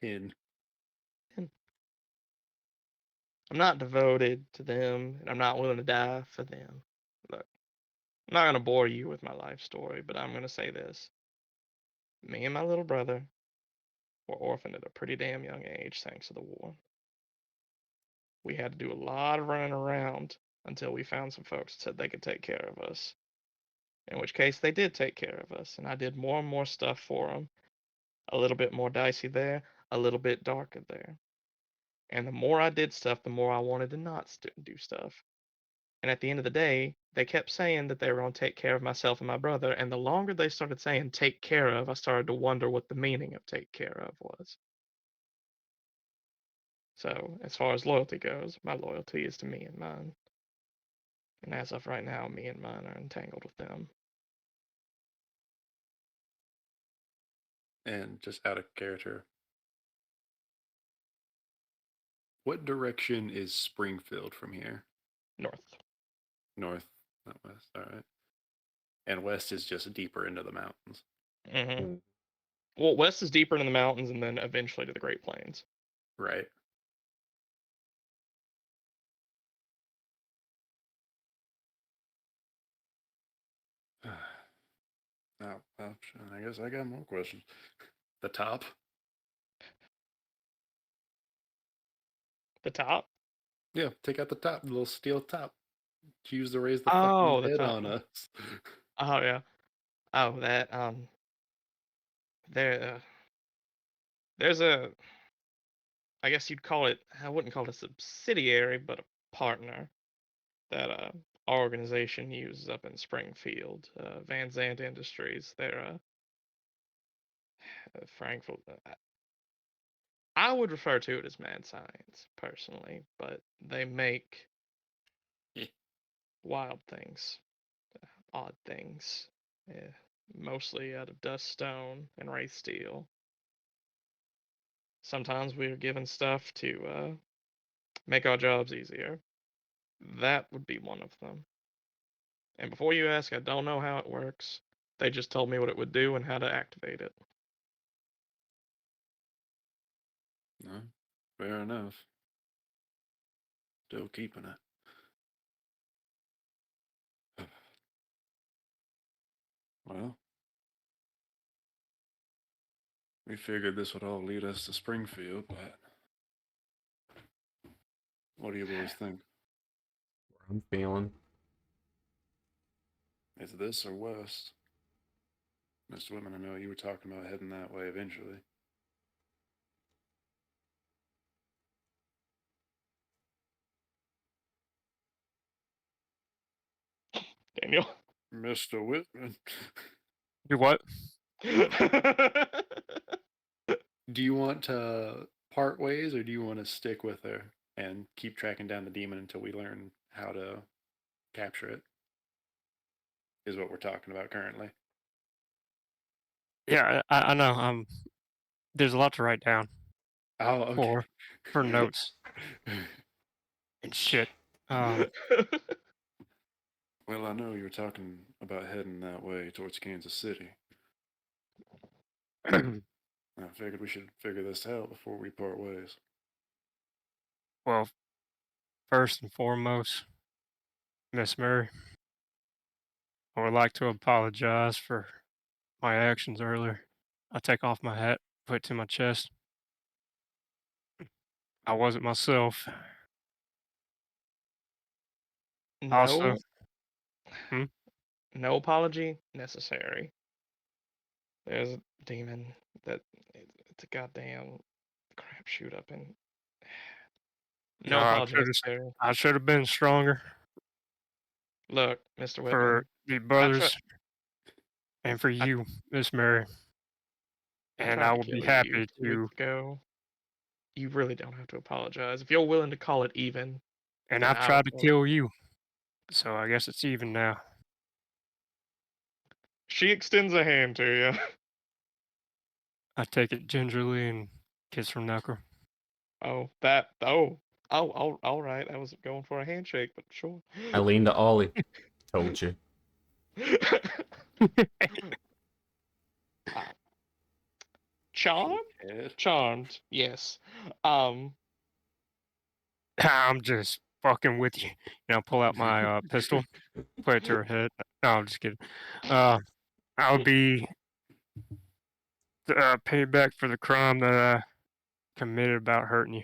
10. I'm not devoted to them, and I'm not willing to die for them. Look, I'm not gonna bore you with my life story, but I'm gonna say this: me and my little brother were orphaned at a pretty damn young age, thanks to the war. We had to do a lot of running around until we found some folks that said they could take care of us. In which case, they did take care of us, and I did more and more stuff for them. A little bit more dicey there, a little bit darker there. And the more I did stuff, the more I wanted to not do stuff. And at the end of the day, they kept saying that they were going to take care of myself and my brother. And the longer they started saying take care of, I started to wonder what the meaning of take care of was. So, as far as loyalty goes, my loyalty is to me and mine. And as of right now, me and mine are entangled with them. And just out of character, what direction is Springfield from here? North. North, not west. All right. And west is just deeper into the mountains. Mm-hmm. Well, west is deeper into the mountains and then eventually to the Great Plains. Right. Now, I guess I got more questions. The top? The top? Yeah, take out the top, the little steel top. Choose to raise the Oh, fucking the head top. on us. Oh, yeah. Oh, that, there, there's a, I guess you'd call it, I wouldn't call it a subsidiary, but a partner that our organization uses up in Springfield, Van Zandt Industries. They're Frankfurt. I would refer to it as mad science personally, but they make wild things, odd things, yeah, mostly out of dust stone and wraith steel. Sometimes we are given stuff to make our jobs easier. That would be one of them. And before you ask, I don't know how it works. They just told me what it would do and how to activate it. No, fair enough. Still keeping it. Well, we figured this would all lead us to Springfield, but what do you boys think? I'm feeling. Is this or west? Mr. Whitman, I know you were talking about heading that way eventually. Daniel. Mr. Whitman, Do what? do you want to part ways or do you want to stick with her and keep tracking down the demon until we learn how to capture it? Is what we're talking about currently. Yeah, I know. There's a lot to write down Oh, okay. for notes and shit. Well, I know you were talking about heading that way towards Kansas City. I figured we should figure this out before we part ways. Well, first and foremost, Miss Murray, I would like to apologize for my actions earlier. I take off my hat put to my chest. I wasn't myself. Also, No, hmm? no apology necessary. There's a demon that it's a goddamn crapshoot up in. No, No apology necessary. I should have been stronger Look, Mr. for Whitman, the I try, brothers and for I, you, Miss Mary. I And tried I to would be kill you happy 2 weeks to. ago. You really don't have to apologize. If you're willing to call it even, And then I've I will tried to call it. kill you, so I guess it's even now. She extends a hand to you. I take it gingerly and kiss her knuckle. Oh, that. Oh, all right. I was going for a handshake, but sure. I lean to Ollie. Told you. Uh, charmed? Head. Charmed, yes. Um, I'm just fucking with you. And I'll pull out my pistol, put it to her head. No, I'm just kidding. Uh, I'll be payback for the crime that I committed about hurting you.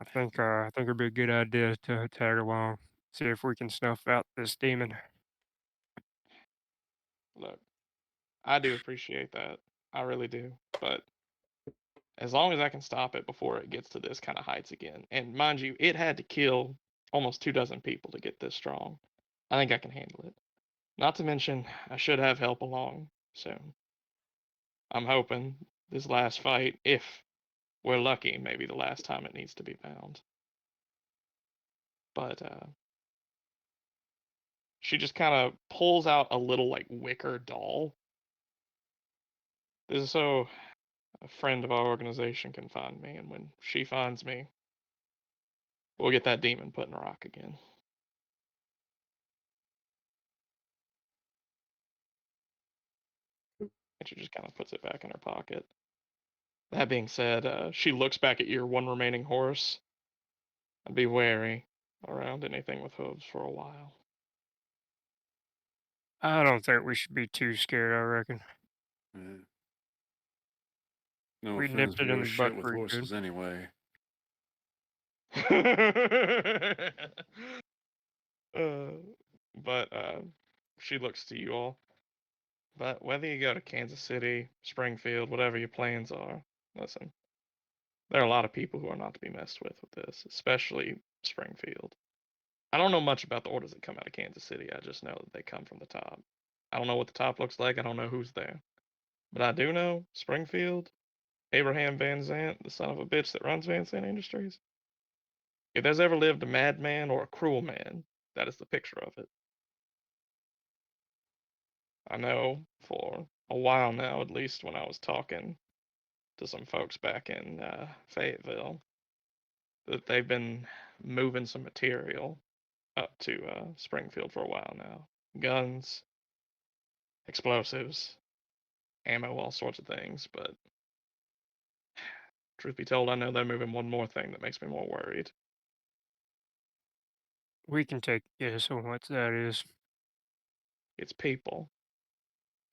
I think it'd be a good idea to tag along, see if we can snuff out this demon. look, I do appreciate that. I really do. But as long as I can stop it before it gets to this kind of heights again, and mind you, it had to kill almost 24 people to get this strong. I think I can handle it. Not to mention, I should have help along soon. I'm hoping this last fight, if we're lucky, maybe the last time it needs to be found. But she just kind of pulls out a little like wicker doll. This is so a friend of our organization can find me, and when she finds me, we'll get that demon put in a rock again. And she just kind of puts it back in her pocket. That being said, she looks back at your one remaining horse. And be wary around anything with hooves for a while. I don't think we should be too scared, I reckon. Yeah. No We offense, nipped but it in you're the butt shit with pretty good. horses anyway. uh, but she looks to you all. But whether you go to Kansas City, Springfield, whatever your plans are, listen, there are a lot of people who are not to be messed with this, especially Springfield. I don't know much about the orders that come out of Kansas City. I just know that they come from the top. I don't know what the top looks like. I don't know who's there. But I do know Springfield, Abraham Van Zant, the son of a bitch that runs Van Zant Industries. If there's ever lived a madman or a cruel man, that is the picture of it. I know for a while now, at least when I was talking to some folks back in Fayetteville, that they've been moving some material up to Springfield for a while now. Guns, explosives, ammo, all sorts of things. But truth be told, I know they're moving one more thing that makes me more worried. We can take a guess on what that is. It's people.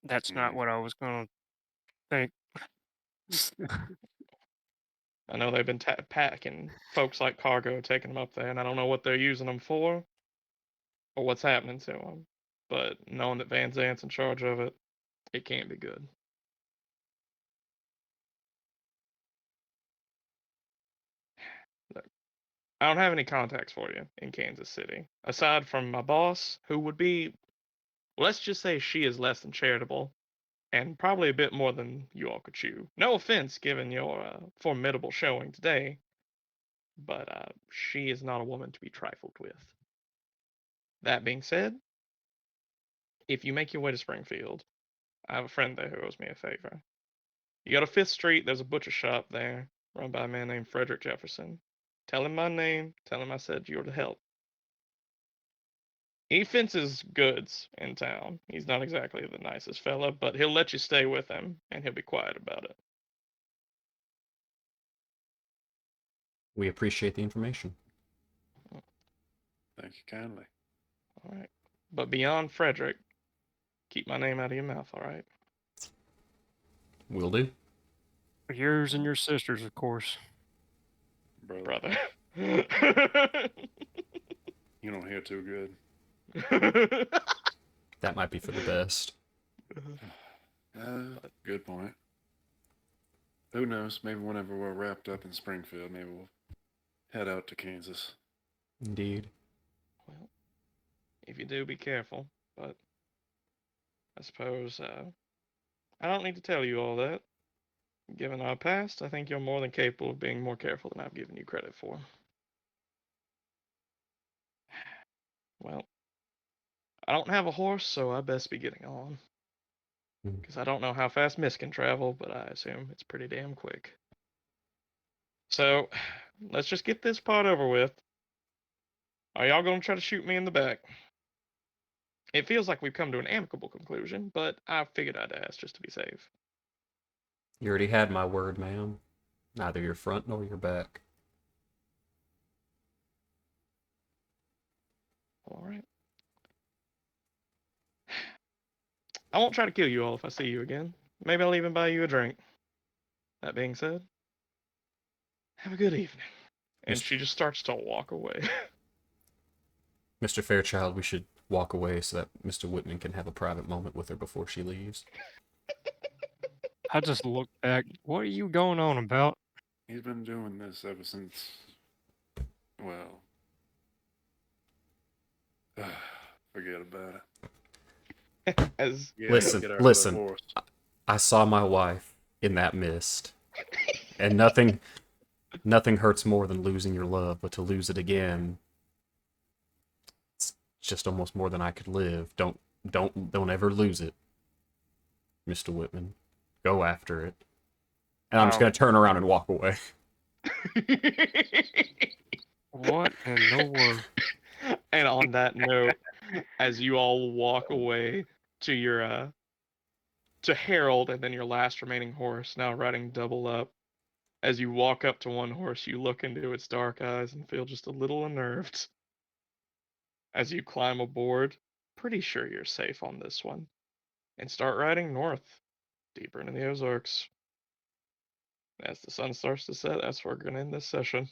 That's not Mhm. what I was gonna think. I know they've been packing folks like cargo, taking them up there, and I don't know what they're using them for or what's happening to them. But knowing that Van Zant's in charge of it, it can't be good. Look, I don't have any contacts for you in Kansas City. Aside from my boss, who would be, let's just say she is less than charitable and probably a bit more than you all could chew. No offense given your formidable showing today, but she is not a woman to be trifled with. That being said, if you make your way to Springfield, I have a friend there who owes me a favor. You go to 5th Street, there's a butcher shop there, run by a man named Frederick Jefferson. Tell him my name, tell him I said you're to help. He fences goods in town. He's not exactly the nicest fella, but he'll let you stay with him, and he'll be quiet about it. We appreciate the information. Thank you kindly. All right. But beyond Frederick, keep my name out of your mouth, all right? Will do. Yours and your sister's, of course. Brother. Brother. You don't hear too good. That might be for the best. Good point. Who knows? Maybe whenever we're wrapped up in Springfield, maybe we'll head out to Kansas. Indeed. Well, if you do, be careful. But I suppose I don't need to tell you all that. Given our past, I think you're more than capable of being more careful than I've given you credit for. Well, I don't have a horse, so I best be getting on. Because I don't know how fast Miss can travel, but I assume it's pretty damn quick. So, let's just get this part over with. Are y'all gonna try to shoot me in the back? It feels like we've come to an amicable conclusion, but I figured I'd ask just to be safe. You already had my word, ma'am. Neither your front nor your back. Alright. I won't try to kill you all if I see you again. Maybe I'll even buy you a drink. That being said, have a good evening. And Mr. she just starts to walk away. Mr. Fairchild, we should walk away so that Mr. Whitman can have a private moment with her before she leaves. I just look back. What are you going on about? He's been doing this ever since. Well. Forget about it. As Yeah, Listen, get our listen. horse. I saw my wife in that mist, and nothing hurts more than losing your love, but to lose it again, it's just almost more than I could live. Don't ever lose it, Mr. Whitman. Go after it. And I'm just gonna turn around and walk away. What in the world? And on that note, as you all walk away to your to Harold and then your last remaining horse, now riding double up, as you walk up to one horse, you look into its dark eyes and feel just a little unnerved. As you climb aboard, pretty sure you're safe on this one, and start riding north, deeper into the Ozarks. As the sun starts to set, that's where we're going to end this session.